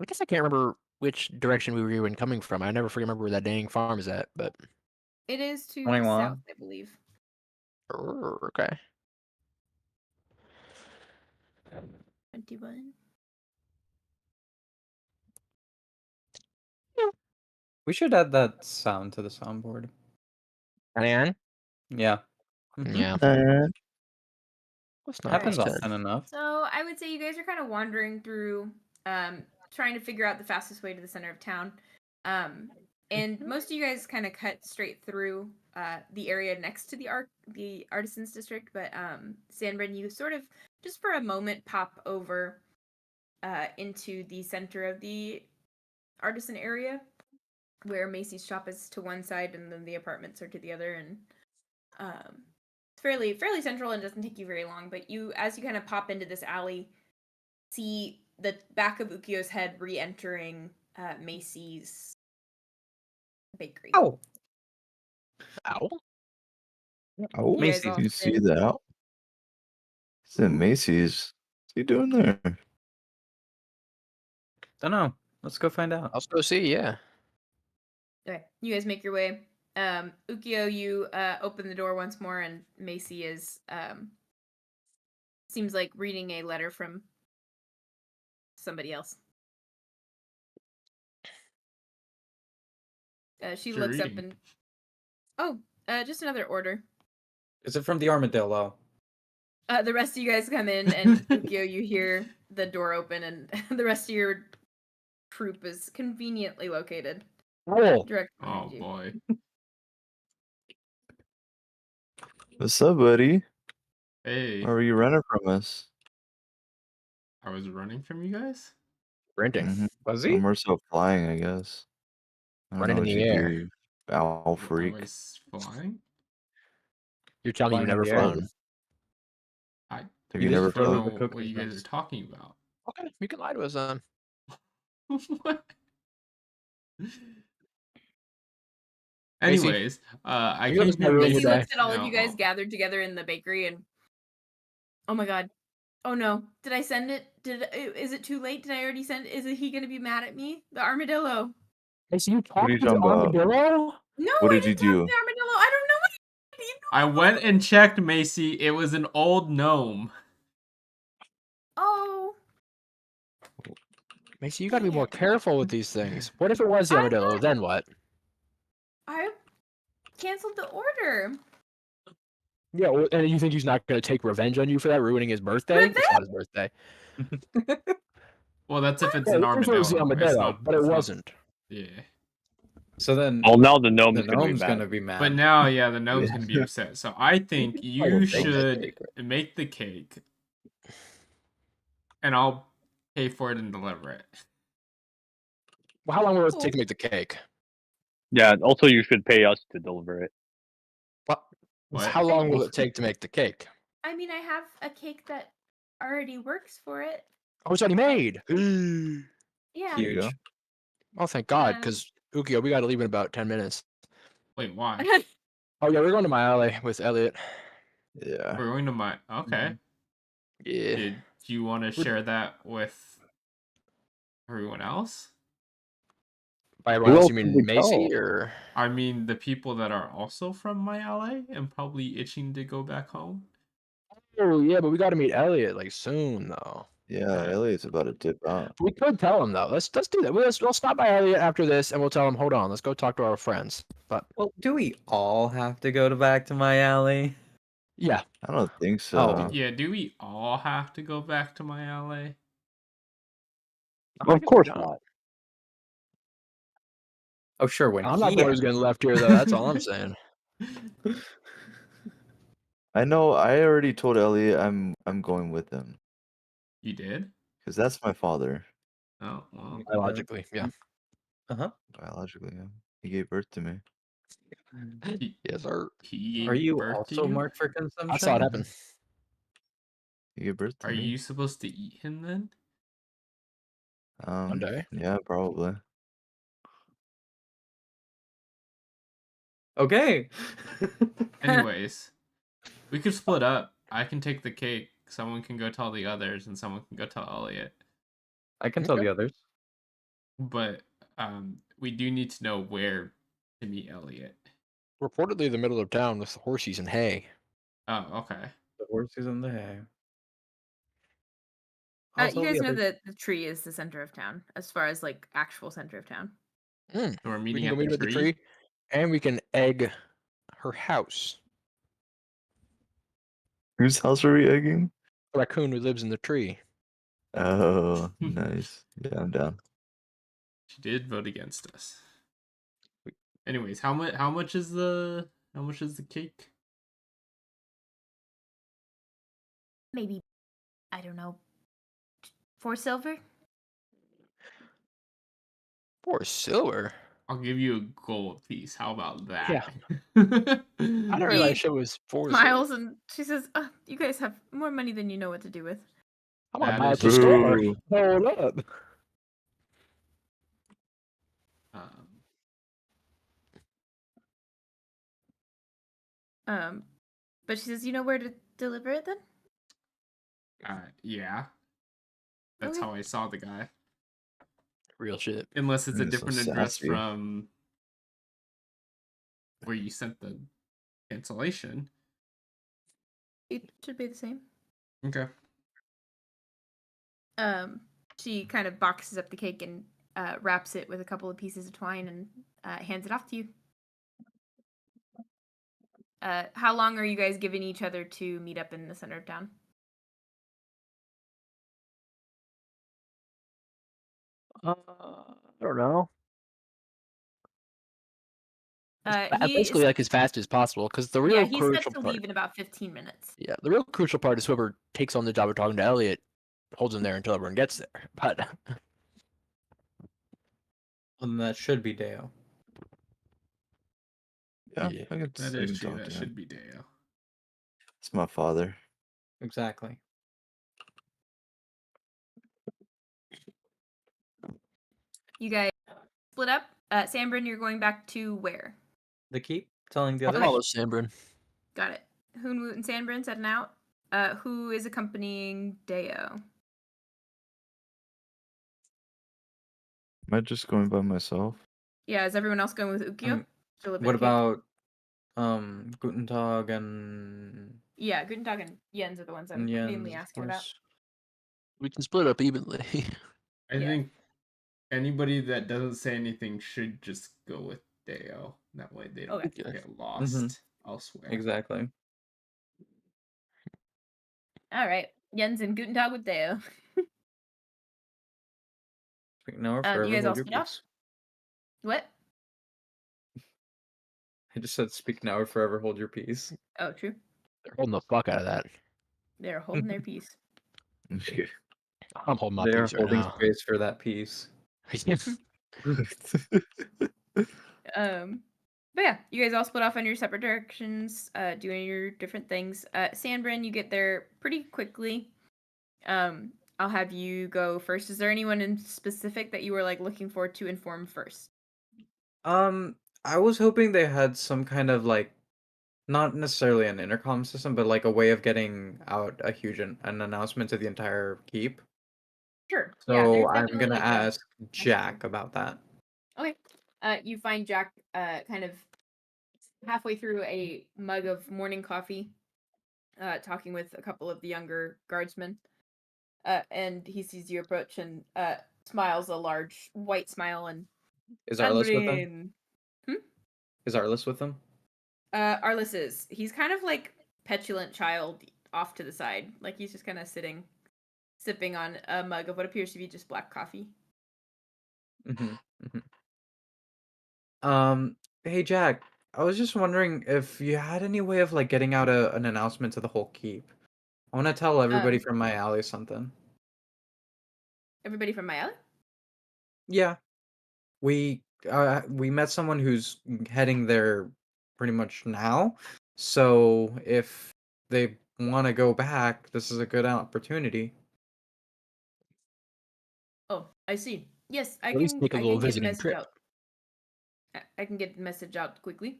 I guess I can't remember which direction we were even coming from. I never remember where that dang farm is at, but. It is to the 21. south, I believe. Okay. 21. We should add that sound to the soundboard. Diane? Yeah. Mhm. Yeah. What's not Happens Alright. often enough. So I would say you guys are kind of wandering through, trying to figure out the fastest way to the center of town. And most of you guys kind of cut straight through the area next to the artisans district, but Sanbrynn, you sort of just for a moment pop over into the center of the artisan area, where Macy's shop is to one side and then the apartments are to the other, and it's fairly central and doesn't take you very long. But as you kind of pop into this alley, see the back of Ookiyo's head re-entering Macy's bakery. Oh, Ow. Oh, You guys Macy's. all you see spin. that? It's at Macy's. What's he doing there? Don't know. Let's go find out. Let's go see. Yeah. Okay, you guys make your way. Ookiyo, you open the door once more, and Macy is seems like reading a letter from somebody else. She You're looks up reading. and just another order. Is it from the armadillo? The rest of you guys come in, and Ookiyo, you hear the door open, and the rest of your troop is conveniently located Oh. direct Oh behind you. boy. What's up, buddy? Hey, Why were you running from us? I was running from you guys? Sprinting. Mhm. Was Well, he? more so flying, I guess. I don't Running know in what the you air. do, you owl I freak. was flying? You're telling me you've Flying in never the air. flown. I Have You you just never don't froze flown? the know what cookie you guys are crumbs. talking about. Okay, you can lie to us then. What? Macy, Anyways, I you let came us know here ruin your Macy day. looks at all of no, you guys gathered together in the bakery, and oh my god, oh no, did I send it? Is it too late? Did I already send? Is he gonna be mad at me? The armadillo. Macy, you What are talked you to the talking about? armadillo? No, What I did you didn't talk to do? the armadillo. I don't know what he did. I went and checked, Macy. It was an old gnome. Oh, Macy, you gotta be dang more it. careful with these things. What if it was the I'm armadillo? not- Then what? I canceled the order. Yeah, well, and you think he's not gonna take revenge on you for that, ruining his birthday? It's not his birthday. Well, that's if it's Yeah, an this was the armadillo. It's armadillo, not, but it it's not- wasn't. Yeah. So then Well, now the the gnome's gonna be gnome's mad. gonna be mad. But now, yeah, the gnome's gonna be upset. So I think will you bake that should cake, make the cake, and I'll pay for it and deliver it. Well, how long will it Cool. take to make the cake? Yeah. Also, you should pay us to deliver it. What? How long will it take to make the cake? I mean, I have a cake that already works for it. Oh, it's already made. Yeah. Here you go. Oh, thank God, Yeah. because Ookiyo, we gotta leave in about 10 minutes. Wait, why? Oh yeah, we're going to my alley with Elliot. Yeah. We're going to my. Okay. Yeah. Did you want to share that with everyone else? By everyone Who else, else you did mean we Macy tell? or? I mean, the people that are also from my LA and probably itching to go back home. Oh yeah, but we gotta meet Elliot like soon though. Yeah, Yeah. Elliot's about to dip out. We could tell him though. Let's do that. We'll stop by Elliot after this, and we'll tell him. Hold on, let's go talk to our friends. But Well, do we all have to go back to my alley? yeah, I don't think so. Oh. Yeah, do we all have to go back to my LA? Of course not. Oh, sure. When I'm not he the one who's getting left here though. That's all I'm saying. I know. I already told Elliot I'm going with him You did? because that's my father. Oh, well. Biologically, yeah. Biologically, yeah. He gave birth to me. Yes, sir. He Are gave you birth to also you? marked for consumption? I saw it happen. He gave birth to Are me. you supposed to eat him then? One day. Yeah, probably. Okay. Anyways, we could split up. I can take the cake. Someone can go tell the others, and someone can go tell Elliot. I can tell the others. But we do need to know where to meet Elliot. Reportedly, the middle of town with the horses and hay. Oh, okay. The horses in the hay. You guys know that the tree is the center of town, as far as like actual center of town. So we're We meeting can go at meet the at the tree. tree, and we can egg her house. Whose house are we egging? The raccoon who lives in the tree. Oh, nice. Yeah, I'm down. She did vote against us. Anyways, how much is the cake? Maybe, I don't know, 4 silver? 4 silver. I'll give you a gold piece. How about that? Yeah. I didn't He realize it was 4 smiles silver. and she says, "You guys have more money than you know what to do with." I'm gonna That buy is at the store. Boo. Hold up. But she says, "You know where to deliver it then?" Yeah. That's Okay. how I saw the guy. Real shit. Unless it's a You're so different address sassy. from where you sent the cancellation. It should be the same. Okay. She kind of boxes up the cake and wraps it with a couple of pieces of twine and hands it off to you. How long are you guys giving each other to meet up in the center of town? I don't know. He Basically, is, like as fast as possible, because the real yeah, he's set crucial to part. leave in about 15 minutes. Yeah, the real crucial part is whoever takes on the job of talking to Elliot holds him there until everyone gets there. But And that should be Deo. Yeah, Yeah. I That can is true. talk That to should him. be Deo. It's my father. Exactly. You guys split up. Sanbrynn, you're going back to where? The keep telling the I'll others. follow Sanbrynn. Got it. Hunwut and Sanbrynn setting out. Who is accompanying Deo? Am I just going by myself? Yeah, is everyone else going with Ookiyo? What about Guntentog and Yeah, Guntentog and Jens are the ones I'm Jens, mainly of asking about. course? We can split up evenly. I think anybody that doesn't say anything should just go with Deo. That way they don't Okay. get lost elsewhere. Exactly. All right. Jens and Guntentog with Deo. Speak now or You forever guys all hold your split off? peace. What? I just said speak now or forever hold your peace. Oh, true. They're holding the fuck out of that. They're holding their peace. I'm holding my They are peace right holding now. space for that peace. But yeah, you guys all split off on your separate directions, doing your different things. Sanbrynn, you get there pretty quickly. I'll have you go first. Is there anyone in specific that you were like looking forward to inform first? I was hoping they had some kind of like, not necessarily an intercom system, but like a way of getting out a huge an announcement to the entire keep. Sure. So Yeah, there's I'm definitely gonna like a ask Jack about that. Okay. You find Jack kind of halfway through a mug of morning coffee, talking with a couple of the younger guardsmen. And he sees you approach and smiles a large white smile and Is Arliss with them? Sanbrynn. Is Arliss with them? Arliss is. He's kind of like petulant child off to the side. Like he's just kind of sitting, sipping on a mug of what appears to be just black coffee. Hey Jack, I was just wondering if you had any way of like getting out an announcement to the whole keep. I want to tell everybody from my alley something. Everybody from my alley? Yeah, we met someone who's heading there pretty much now. So if they want to go back, this is a good opportunity. Oh, I see. Yes, I At least can. take a I little can get the visiting message trip. out. I can get the message out quickly.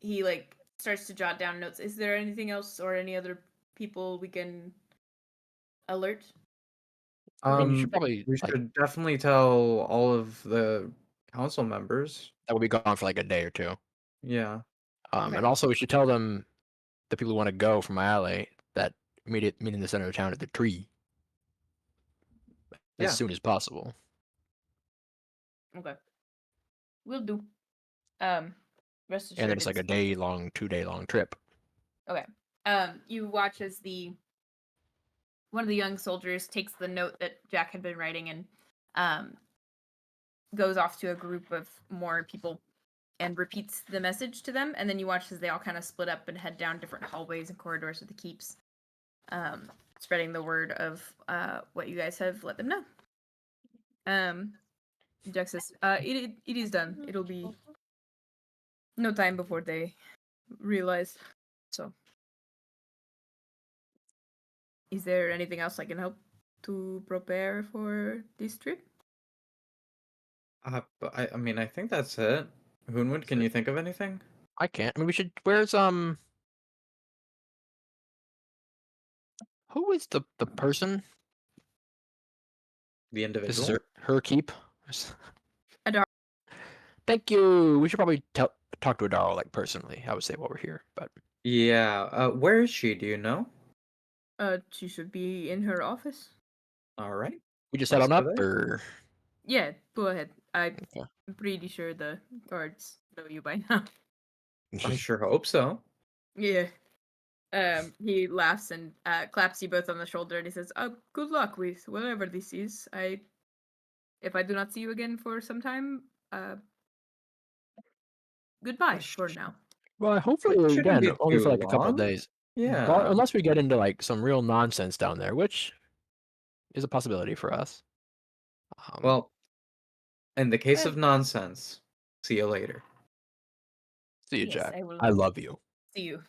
He like starts to jot down notes. Is there anything else or any other people we can alert? You should probably We should definitely tell all of the council members. that will be gone for like a day or two. Yeah. And also we should tell them, the people who want to go from my alley, that meet in the center of town at the tree as Yeah. soon as possible. Okay. Will do. Rest assured. And then it's like a 2-day long trip. Okay. You watch as one of the young soldiers takes the note that Jack had been writing and goes off to a group of more people and repeats the message to them, and then you watch as they all kind of split up and head down different hallways and corridors of the keeps, spreading the word of what you guys have let them know. Jack says, it is done. It'll be no time before they realize. So, is there anything else I can help to prepare for this trip? But I mean, I think that's it. Hunwut, can you think of anything? I can't. I mean, we should. Where's Who is the person? The This is individual? her keep. Adar. Thank you. We should probably talk to Adaro like personally. I would say while we're here, but Yeah. Where is she? Do you know? She should be in her office. All right. we just head Let's on go up, there. or Yeah, go ahead. I'm Okay. pretty sure the guards know you by now. I sure hope so. Yeah. He laughs and claps you both on the shoulder, and he says, good luck with whatever this is. If I do not see you again for some time, goodbye for now." Well, hopefully Shouldn't again be only too for like a couple of long. days. Yeah. Unless we get into like some real nonsense down there, which is a possibility for us. Well, in the case Eh. of nonsense, see you later. See you, Yes, Jack. I will. I love you. See you.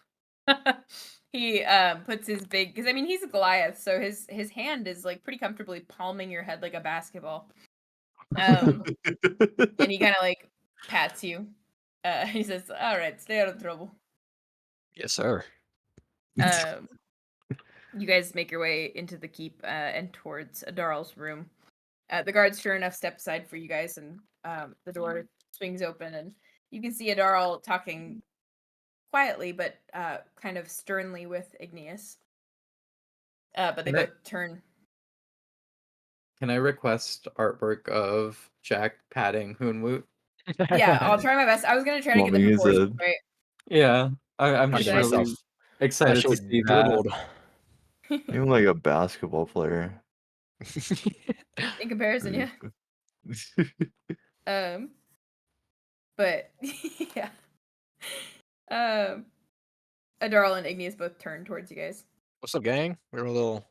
He puts his big, because I mean he's a Goliath, so his hand is like pretty comfortably palming your head like a basketball. And he kind of like pats you. He says, "All right, stay out of trouble." Yes, sir. You guys make your way into the keep and towards Adaral's room. The guards, sure enough, step aside for you guys, and the door swings open, and you can see Adaral talking quietly but kind of sternly with Igneous. But they Can I- both turn. Can I request artwork of Jack patting Hunwut? Yeah, I'll try my best. I was gonna try to get them Momming before, his school, head. right? Yeah, I'm Or just did I really say- excited to see that. dribbled. Even like a basketball player. In comparison, yeah. But yeah. Adaral and Igneous both turn towards you guys. What's up, gang? We're a little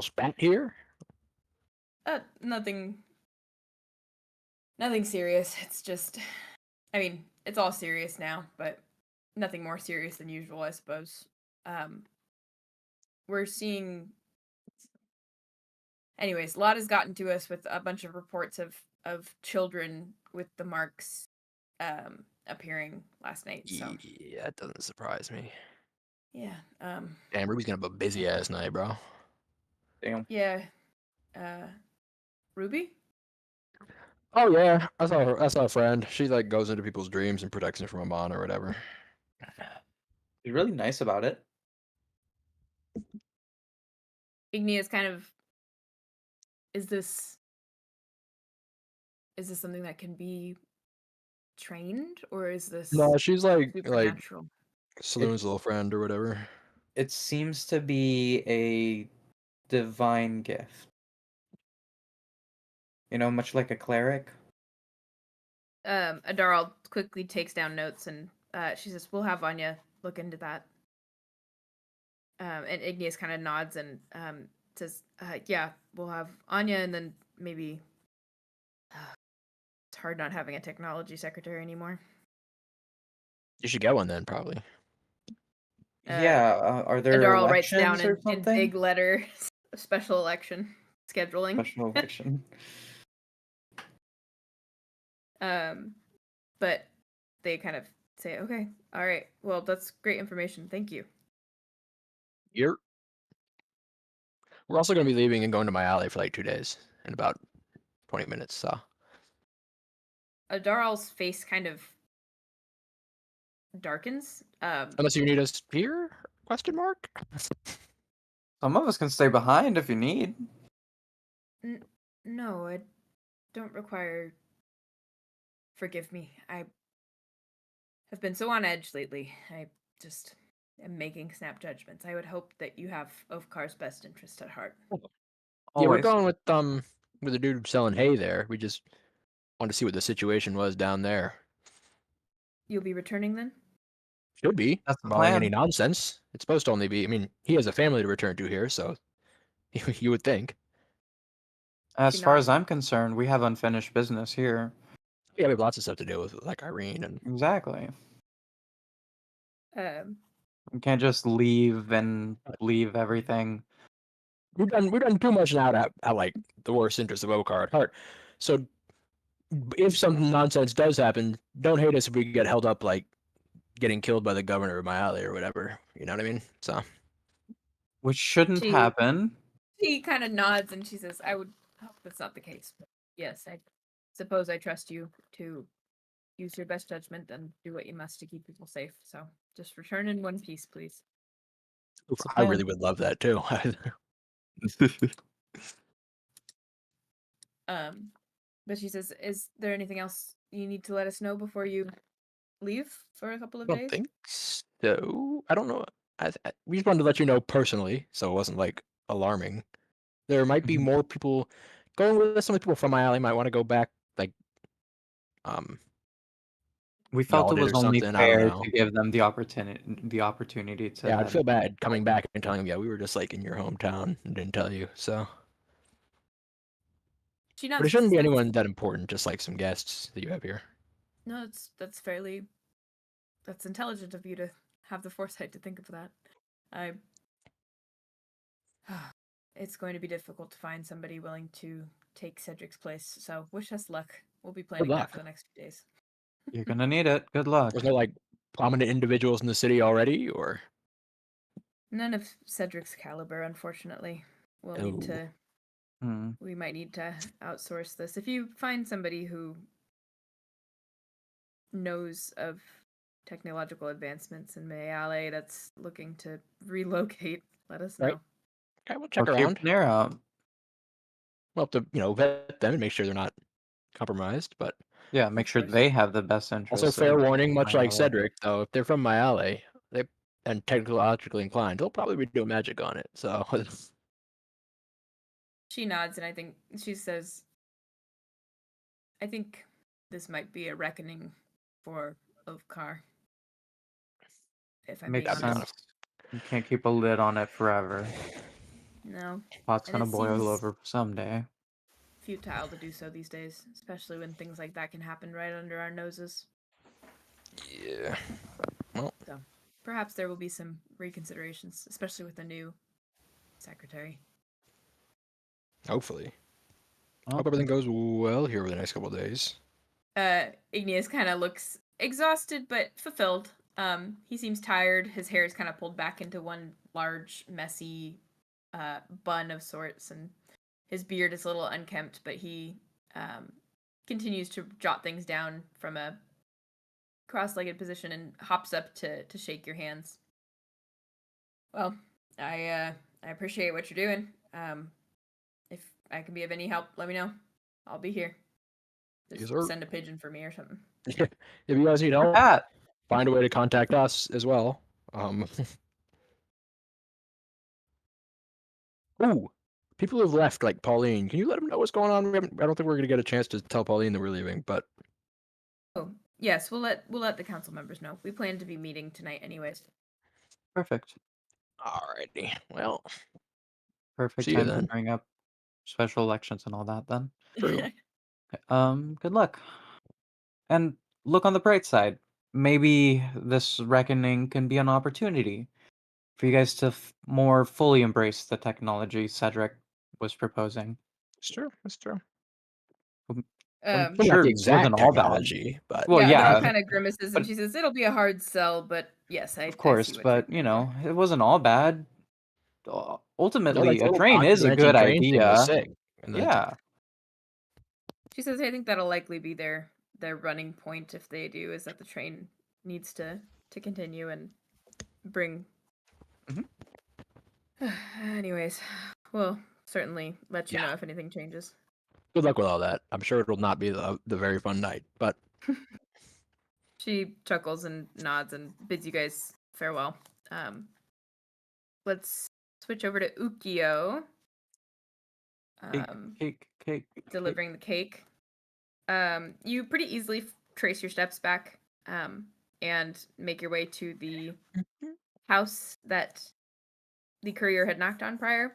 spat here. Nothing serious. It's just, I mean, it's all serious now, but nothing more serious than usual, I suppose. We're seeing. Anyways, a lot has gotten to us with a bunch of reports of children with the marks appearing last night. So Yeah, that doesn't surprise me. yeah. Damn, Ruby's gonna have a busy ass night, bro. Damn. Yeah. Ruby? Oh yeah, I saw a friend. She like goes into people's dreams and protects them from a mon or whatever. He's really nice about it. Igneous kind of. Is this something that can be trained, or is this No, she's like supernatural? Saloon's little friend or whatever. It seems to be a divine gift. You know, much like a cleric. Adaral quickly takes down notes, and she says, "We'll have Anya look into that." And Igneous kind of nods and says, "Yeah, we'll have Anya, and then maybe." It's hard not having a technology secretary anymore. You should get one then, probably. Yeah, are there Adaral writes down elections or in something? big letters, special election scheduling. Special election. But they kind of say, "Okay, all right, well, that's great information. Thank you." We're also gonna be leaving and going to my alley for like 2 days in about 20 minutes. So Adaral's face kind of darkens. unless you need us here? Question mark. Some of us can stay behind if you need. No, I don't require. Forgive me. I have been so on edge lately. I just am making snap judgments. I would hope that you have Ofkar's best interest at heart. Yeah, we're Always. going with the dude selling hay there. We just wanted to see what the situation was down there. You'll be returning then? Should be, That's the barring any plan. nonsense. It's supposed to only be. I mean, he has a family to return to here, so you would think. As She far as nods. I'm concerned, we have unfinished business here. Yeah, we have lots of stuff to deal with, like Irene and. Exactly. Um, You can't just leave everything. We've done too much now to have like the worst interest of Okar at heart. So if some nonsense does happen, don't hate us if we get held up like getting killed by the governor of my alley or whatever. You know what I mean? So Which shouldn't She- happen. she kind of nods and she says, "I would hope that's not the case. But yes, I suppose I trust you to use your best judgment and do what you must to keep people safe. So just return in one piece, please." oof, the I really plan. would love that too. But she says, "Is there anything else you need to let us know before you leave for a couple I of don't days?" think so. I don't know. We just wanted to let you know personally, so it wasn't like alarming. There might be Mhm. more people going with us. Some of the people from my alley might want to go back, like We felt it Y'all did was or only something, I don't fair know. to give them the opportunity to. Yeah, I'd then- feel bad coming back and telling them, yeah, we were just like in your hometown and didn't tell you. So, She but nods. it She shouldn't says, be "That's- anyone that important, just like some guests that you have here. No, that's fairly. That's intelligent of you to have the foresight to think of that. I. It's going to be difficult to find somebody willing to take Cedric's place. So wish us luck. We'll be planning that luck. for the next few days. You're gonna need it. Good luck. There's no like prominent individuals in the city already, or None of Cedric's caliber, unfortunately. We'll Oh. need to. Hmm. We might need to outsource this. If you find somebody who knows of technological advancements in Mayale that's looking to relocate, let us know. Right. Okay, we'll check Or around. keep an ear out. We'll have to, vet them and make sure they're not compromised. But Yeah, make Of sure course. they have the best interest. also, fair of warning, much my like ally. Cedric, though, if they're from my alley, and technologically inclined, they'll probably be doing magic on it. So She nods, and I think she says, "I think this might be a reckoning for Ovkar. If I'm Makes being honest, sense. You can't keep a lid on it forever. no, Pot's And gonna it boil seems- over someday. futile to do so these days, especially when things like that can happen right under our noses. yeah, So perhaps there will be some reconsiderations, especially with the new secretary." hopefully. Well, Hope everything goes well here over the next couple of days. Igneous kind of looks exhausted but fulfilled. He seems tired. His hair is kind of pulled back into one large, messy bun of sorts, and his beard is a little unkempt, but he continues to jot things down from a cross-legged position and hops up to shake your hands. "Well, I appreciate what you're doing. If I can be of any help, let me know. I'll be here. Yes, Just sir. send a pigeon for me or something." If you guys need help, Pat, find a way to contact us as well. Ooh, people who have left, like Pauline. Can you let them know what's going on? I don't think we're gonna get a chance to tell Pauline that we're leaving, but Oh, yes, we'll let the council members know. We plan to be meeting tonight anyways. perfect. alrighty. Well, Perfect see you time to then. bring up special elections and all that then. True. Good luck. And look on the bright side. Maybe this reckoning can be an opportunity for you guys to more fully embrace the technology Cedric was proposing. It's true. It's true. I'm Um, Well, not sure the it exact wasn't all bad. technology, but Well, yeah, yeah, Adele kind of grimaces and but- she says, "It'll be a hard sell, but yes, I of I course, see what but you're you know, it wasn't all bad. no, Ultimately, that a total train is a documenting good train thing was idea. sick. And then Yeah. She says, "I think that'll likely be their running point if they do, is that the train needs to continue and bring." Mhm. Anyways, we'll certainly let you Yeah. know if anything changes. good luck with all that. I'm sure it'll not be the very fun night, but She chuckles and nods and bids you guys farewell. Let's switch over to Ookiyo. Cake. Delivering the cake. You pretty easily trace your steps back, and make your way to the house that the courier had knocked on prior.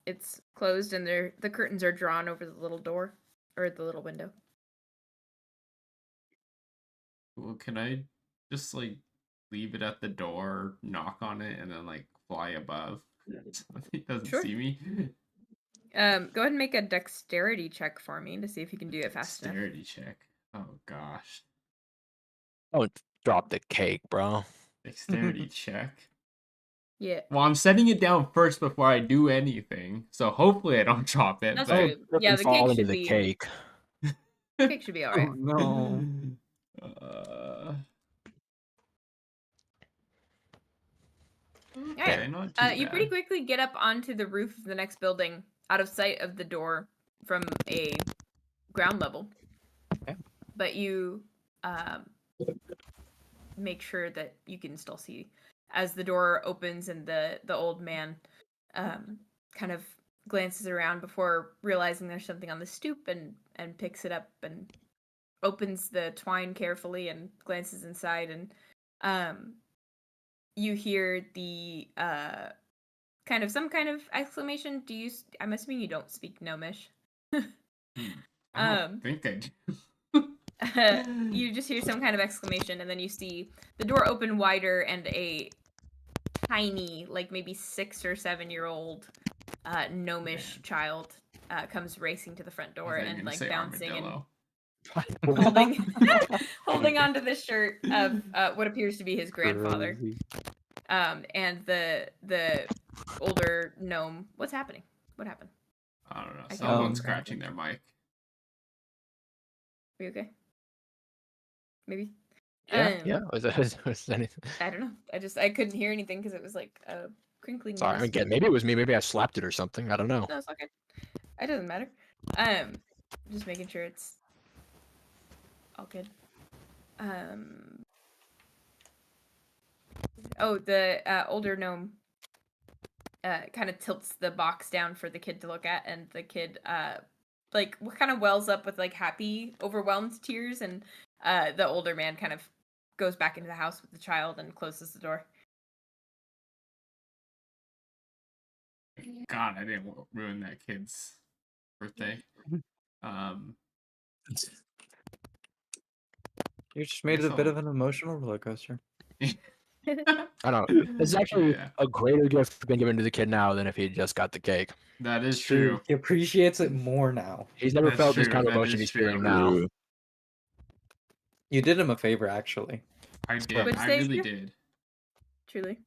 It's closed, and the curtains are drawn over the little door or the little window. Well, can I just like leave it at the door, knock on it, and then like fly above so he doesn't Sure. see me? Go ahead and make a dexterity check for me to see if you can do it fast enough. Dexterity check. Oh gosh. Don't drop the cake, bro. Dexterity check. Yeah. Well, I'm setting it down first before I do anything, so hopefully I don't drop it. That's but... true. Yeah, the fall cake into should the be. cake. Cake should be all right. Oh no. Okay. not too You pretty bad. quickly get up onto the roof of the next building, out of sight of the door from a ground level. Okay. But you make sure that you can still see as the door opens and the old man kind of glances around before realizing there's something on the stoop and picks it up and opens the twine carefully and glances inside, and you hear the kind of some kind of exclamation. I'm assuming you don't speak Gnomish. I don't think I do. You just hear some kind of exclamation, and then you see the door open wider, and a tiny, like maybe 6 or 7-year-old gnomish child comes racing to the front door and like bouncing armadillo. and holding onto the shirt of what appears to be his grandfather. And the older gnome. What's happening? What happened? I don't know. Someone's Um, scratching their mic. Are you okay? Maybe. Yeah. Was anything? I don't know. I couldn't hear anything because it was like a crinkling. Sorry, noise. again, maybe it was me. Maybe I slapped it or something. I don't know. No, it's okay. It doesn't matter. Just making sure it's all good. Oh, the older gnome kind of tilts the box down for the kid to look at, and the kid like kind of wells up with like happy, overwhelmed tears, and the older man kind of goes back into the house with the child and closes the door. God, I didn't ruin that kid's birthday. You just made it a bit of an emotional roller coaster. I don't know. It's actually a greater gift being given to the kid now than if he just got the cake. That is true. He appreciates it more now. He's never That's felt this true, kind of that emotion is he's true. feeling now. You did him a favor, actually. I did. Which I saves really you? did. Truly.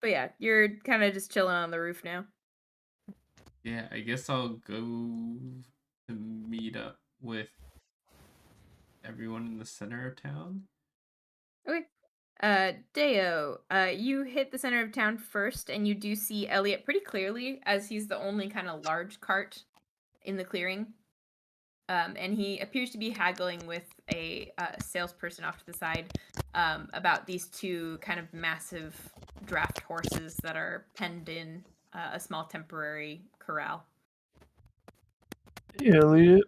But yeah, you're kind of just chilling on the roof now. Yeah, I guess I'll go to meet up with everyone in the center of town. Okay. Deo, you hit the center of town first, and you do see Elliot pretty clearly, as he's the only kind of large cart in the clearing. And he appears to be haggling with a salesperson off to the side about these two kind of massive draft horses that are penned in a small temporary corral. Hey, Elliot.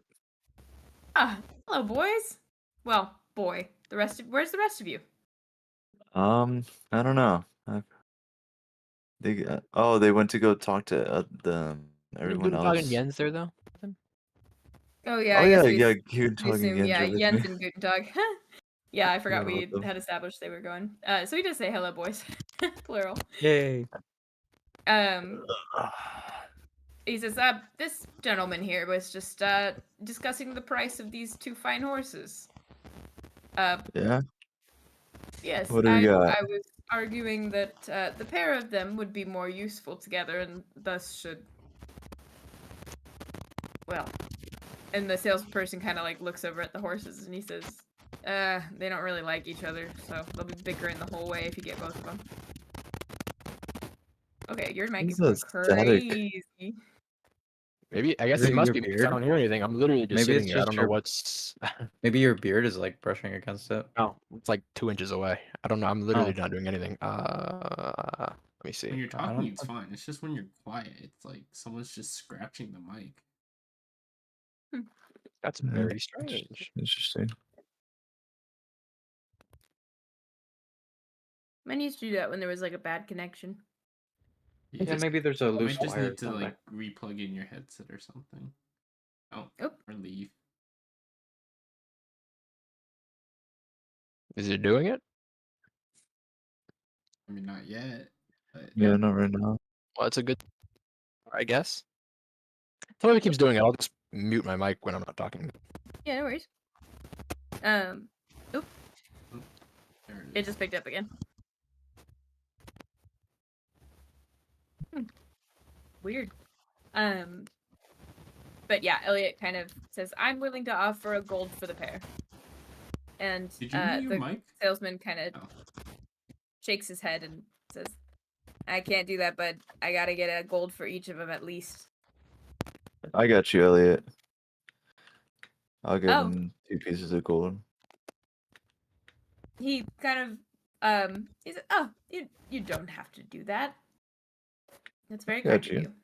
Hello, boys. Well, boy. Where's the rest of you? I don't know. They went to go talk to everyone Guntentog and else. Jens there though. Oh yeah, Oh I guess yeah, we Guntentog assume, and yeah, Jens are with Jens me. and Guntentog. Yeah, I forgot You're we welcome. had established they were going. So we just say hello, boys, plural. Yay. He says, this gentleman here was just discussing the price of these two fine horses. Yeah. Yes, What do you got? I was arguing that the pair of them would be more useful together and thus should. Well, and the salesperson kind of like looks over at the horses and he says, they don't really like each other, so they'll be bickering the whole way if you get both of them. Okay, your mic is going crazy. Maybe I guess Is it it must your be because beard? I don't hear anything. I'm literally just Maybe sitting it's here. I just don't know your- what's. Maybe your beard is like brushing against it. Oh, it's like 2 inches away. I don't know. I'm literally not doing anything. Let me see. When you're I don't- talking, it's fine. It's just when you're quiet, it's like someone's just scratching the mic. That's Yeah, very strange. Interesting. Mine used to do that when there was like a bad connection. Yeah, maybe there's a You loose might just wire or need to something. like replug in your headset or something. Oh, Oop. or leave. Is it doing it? I mean, not yet. But Yeah, not right now. Well, that's a good. I guess. If it keeps doing it, I'll just mute my mic when I'm not talking. Yeah, no worries. Oop, there it it is. just picked up again. Weird. But yeah, Elliot kind of says, "I'm willing to offer a gold for the pair." And Did you mute your the mic? salesman kind of Oh. shakes his head and says, "I can't do that, but I gotta get a gold for each of them at least." I got you, Elliot. I'll give Oh. him 2 pieces of gold. He kind of he said, "Oh, you don't have to do that. That's very kind of Gotcha. you."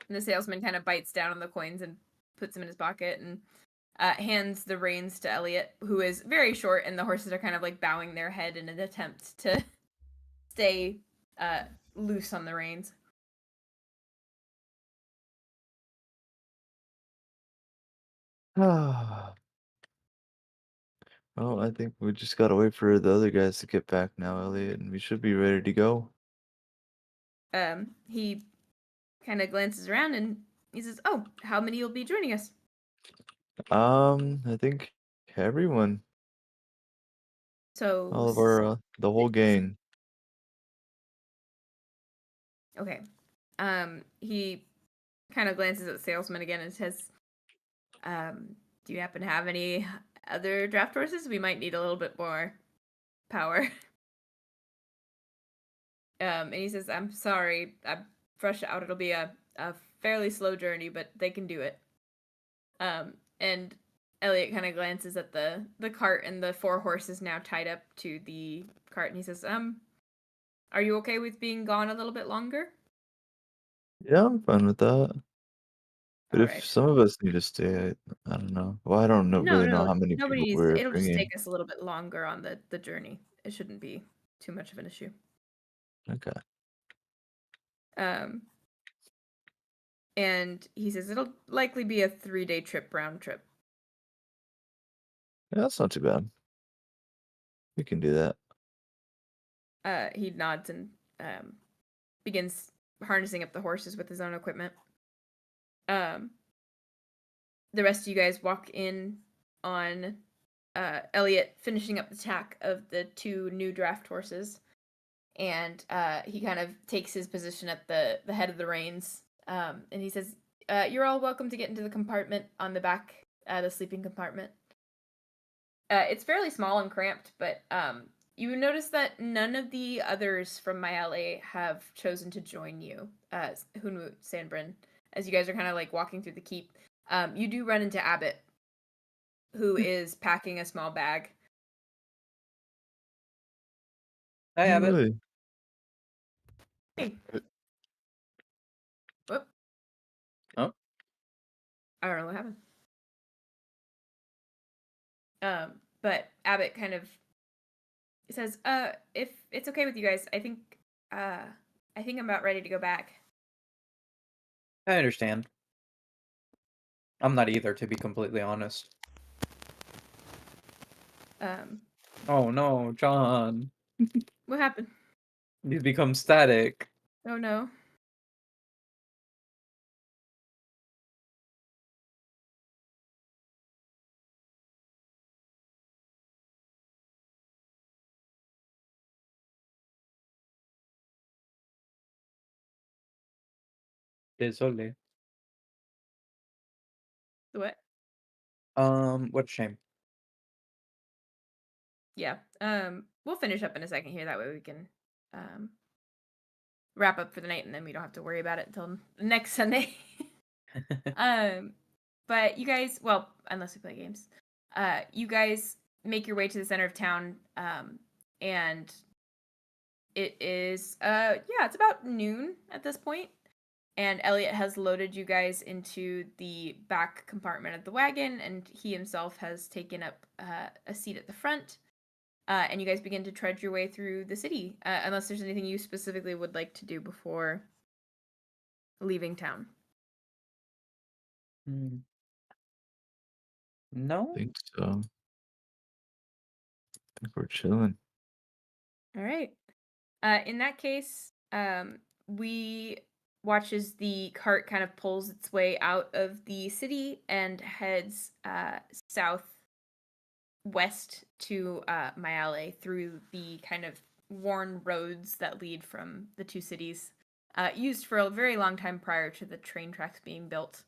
And the salesman kind of bites down on the coins and puts them in his pocket and hands the reins to Elliot, who is very short, and the horses are kind of like bowing their head in an attempt to stay loose on the reins. Well, I think we just gotta wait for the other guys to get back now, Elliot, and we should be ready to go. He kind of glances around and he says, "Oh, how many will be joining us?" I think everyone, So all of our, the whole gang. Okay. He kind of glances at the salesman again and says, "Do you happen to have any other draft horses? We might need a little bit more power." And he says, "I'm sorry, I'm fresh out. It'll be a fairly slow journey, but they can do it." And Elliot kind of glances at the cart and the 4 horses now tied up to the cart, and he says, "Are you okay with being gone a little bit longer?" Yeah, I'm fine with that. But if Alright. some of us need to stay, I don't know. Well, I don't know, really know No, how many nobody people needs we're it'll just bringing. take us a little bit longer on the journey. It shouldn't be too much of an issue. Okay. And he says it'll likely be a 3-day trip round trip. Yeah, that's not too bad. We can do that. He nods and begins harnessing up the horses with his own equipment. The rest of you guys walk in on Elliot finishing up the tack of the 2 new draft horses, and he kind of takes his position at the head of the reins, and he says, "You're all welcome to get into the compartment on the back, the sleeping compartment." It's fairly small and cramped, but you notice that none of the others from my LA have chosen to join you, Hunwut, Sanbrynn, as you guys are kind of like walking through the keep. You do run into Abbott, who is packing a small bag. Hi, Abbott. Really? Hey. Whoop. Oh. I don't know what happened. But Abbott kind of says, if it's okay with you guys, I think I'm about ready to go back." I understand. I'm not either, to be completely honest. Oh no, John. What happened? You've become static. Oh no. Désolé. What? What a shame. Yeah. We'll finish up in a second here. That way we can wrap up for the night, and then we don't have to worry about it until next Sunday. But you guys, well, unless we play games, you guys make your way to the center of town, and it is, yeah, it's about noon at this point. And Elliot has loaded you guys into the back compartment of the wagon, and he himself has taken up a seat at the front. And you guys begin to trudge your way through the city, unless there's anything you specifically would like to do before leaving town. No? I think so. I think we're chilling. All right. In that case, we watch as the cart kind of pulls its way out of the city and heads southwest to Mayale through the kind of worn roads that lead from the two cities, used for a very long time prior to the train tracks being built.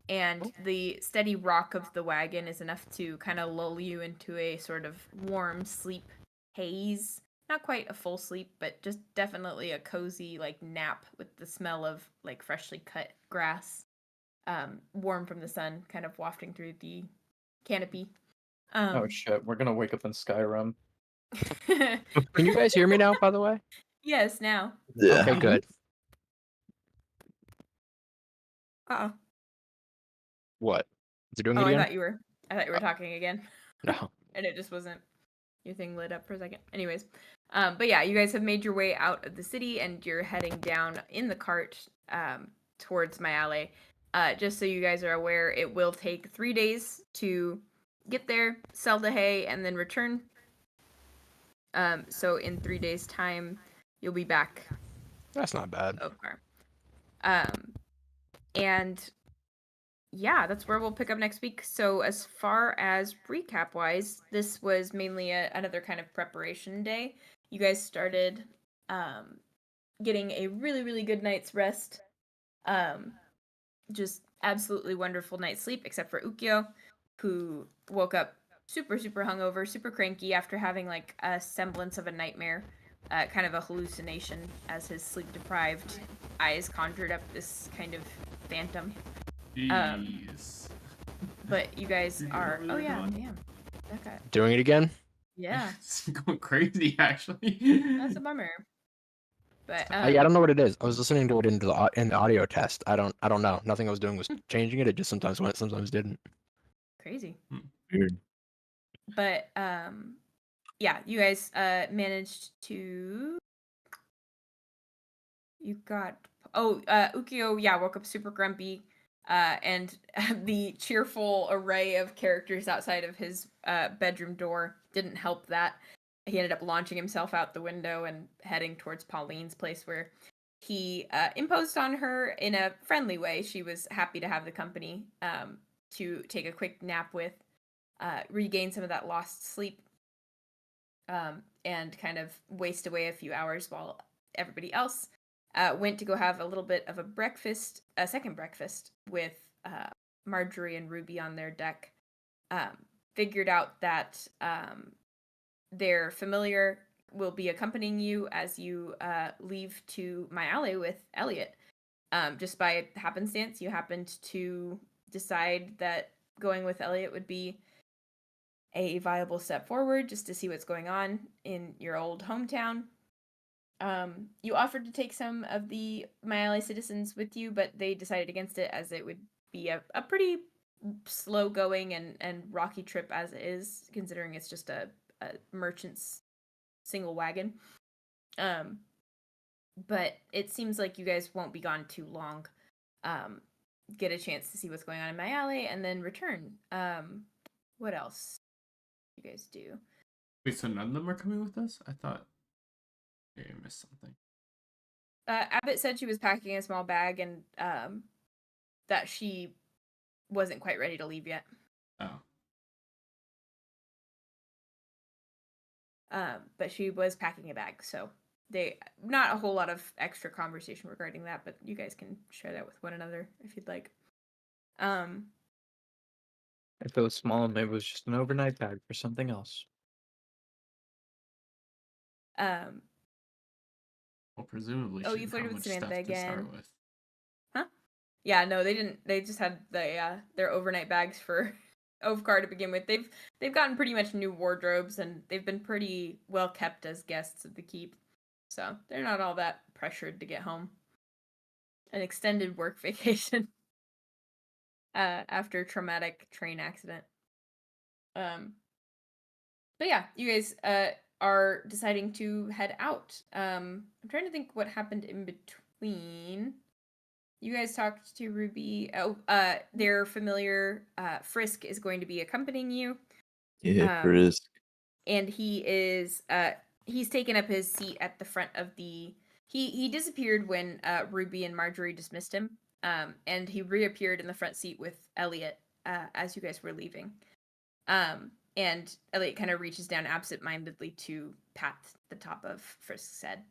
And the steady rock of the wagon is enough to kind of lull you into a sort of warm sleep haze. Not quite a full sleep, but just definitely a cozy like nap with the smell of like freshly cut grass, warm from the sun, kind of wafting through the canopy. Oh shit, we're gonna wake up in Skyrim. Can you guys hear me now, by the way? Yes, now. Yeah. Okay, good. Uh-oh. What? Is it doing Oh, it again? I thought you were talking again. No. And it just wasn't, your thing lit up for a second. Anyways, but yeah, you guys have made your way out of the city and you're heading down in the cart towards Mayale. Just so you guys are aware, it will take 3 days to get there, sell the hay, and then return. So in 3 days' time, you'll be back. That's not bad. Okay. And yeah, that's where we'll pick up next week. So as far as recap wise, this was mainly another kind of preparation day. You guys started getting a really, really good night's rest. Just absolutely wonderful night's sleep, except for Ookiyo, who woke up super, super hungover, super cranky after having like a semblance of a nightmare, kind of a hallucination, as his sleep-deprived eyes conjured up this kind of phantom. Jeez. But you guys Did you are. really Oh yeah, gone? damn. That guy. Doing it again? Yeah, It's going crazy, actually. that's a bummer. But I don't know what it is. I was listening to it in the audio test. I don't know. Nothing I was doing was changing it. It just sometimes went, sometimes didn't. crazy. Weird. But yeah, you guys managed to. You got. Oh, Ookiyo, yeah, woke up super grumpy. And the cheerful array of characters outside of his bedroom door didn't help that. He ended up launching himself out the window and heading towards Pauline's place, where he imposed on her in a friendly way. She was happy to have the company to take a quick nap with, regain some of that lost sleep, and kind of waste away a few hours while everybody else went to go have a little bit of a second breakfast with Marjorie and Ruby on their deck. Figured out that their familiar will be accompanying you as you leave to Mayale with Elliot. Just by happenstance, you happened to decide that going with Elliot would be a viable step forward, just to see what's going on in your old hometown. You offered to take some of the Mayale citizens with you, but they decided against it, as it would be a pretty slow going and rocky trip as it is, considering it's just a merchant's single wagon. But it seems like you guys won't be gone too long. Get a chance to see what's going on in Mayale and then return. What else you guys do? Wait, so none of them are coming with us? I thought maybe I missed something. Abbott said she was packing a small bag and that she wasn't quite ready to leave yet. Oh. But she was packing a bag, so not a whole lot of extra conversation regarding that, but you guys can share that with one another if you'd like. If it was small, maybe it was just an overnight bag for something else. Well, presumably. Oh, she you didn't flirted have with much Samantha stuff to start again. with. Huh? Yeah, no, they didn't. They just had their overnight bags for Ovcar to begin with. They've gotten pretty much new wardrobes, and they've been pretty well kept as guests of the keep. So they're not all that pressured to get home. an extended work vacation after a traumatic train accident. But yeah, you guys are deciding to head out. I'm trying to think what happened in between. You guys talked to Ruby. Oh, their familiar Frisk is going to be accompanying you. Yeah, Frisk. And he is he's taken up his seat at the front of the he disappeared when Ruby and Marjorie dismissed him. And he reappeared in the front seat with Elliot as you guys were leaving. And Elliot kind of reaches down absentmindedly to pat the top of Frisk's head.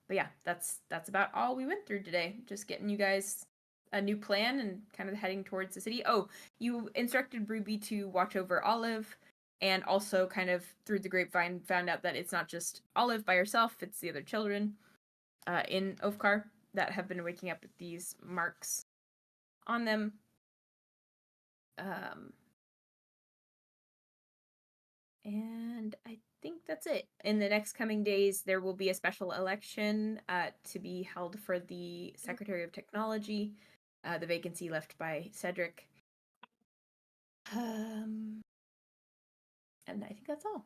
But yeah, that's about all we went through today. Just getting you guys a new plan and kind of heading towards the city. Oh, you instructed Ruby to watch over Olive, and also kind of through the grapevine found out that it's not just Olive by herself, it's the other children in Ofkar that have been waking up with these marks on them. And I think that's it. In the next coming days, there will be a special election to be held for the Secretary of Technology, the vacancy left by Cedric. And I think that's all.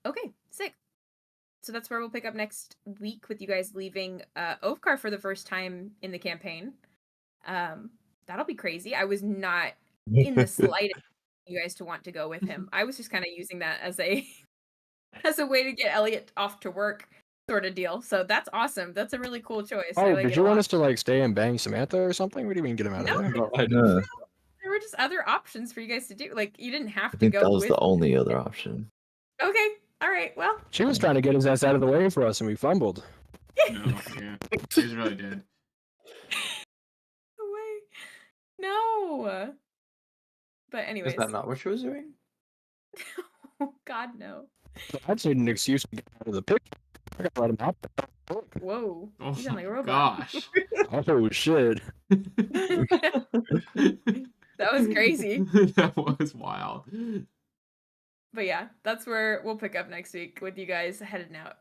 Okay, sick. So that's where we'll pick up next week with you guys leaving Ofkar for the first time in the campaign. That'll be crazy. I was not in the slightest you guys to want to go with him. I was just kind of using that as a way to get Elliot off to work sort of deal. So that's awesome. That's a really cool choice. Oh, did you want us to like stay and bang Samantha or something? What do you mean get him out of there? No, There were just other options for you guys to do. Like you didn't have I to think go that was with the only other option. Okay. All right. Well. She was trying to get his ass out of the way for us, and we fumbled. No, yeah, he's really dead. No. But anyways. Is that not what she was doing? Oh God, no. I just need an excuse to get out of the picture. I gotta let him out. Whoa. Oh You sound like a my robot. gosh. Oh shit. That was crazy. That was wild. But yeah, that's where we'll pick up next week with you guys heading out.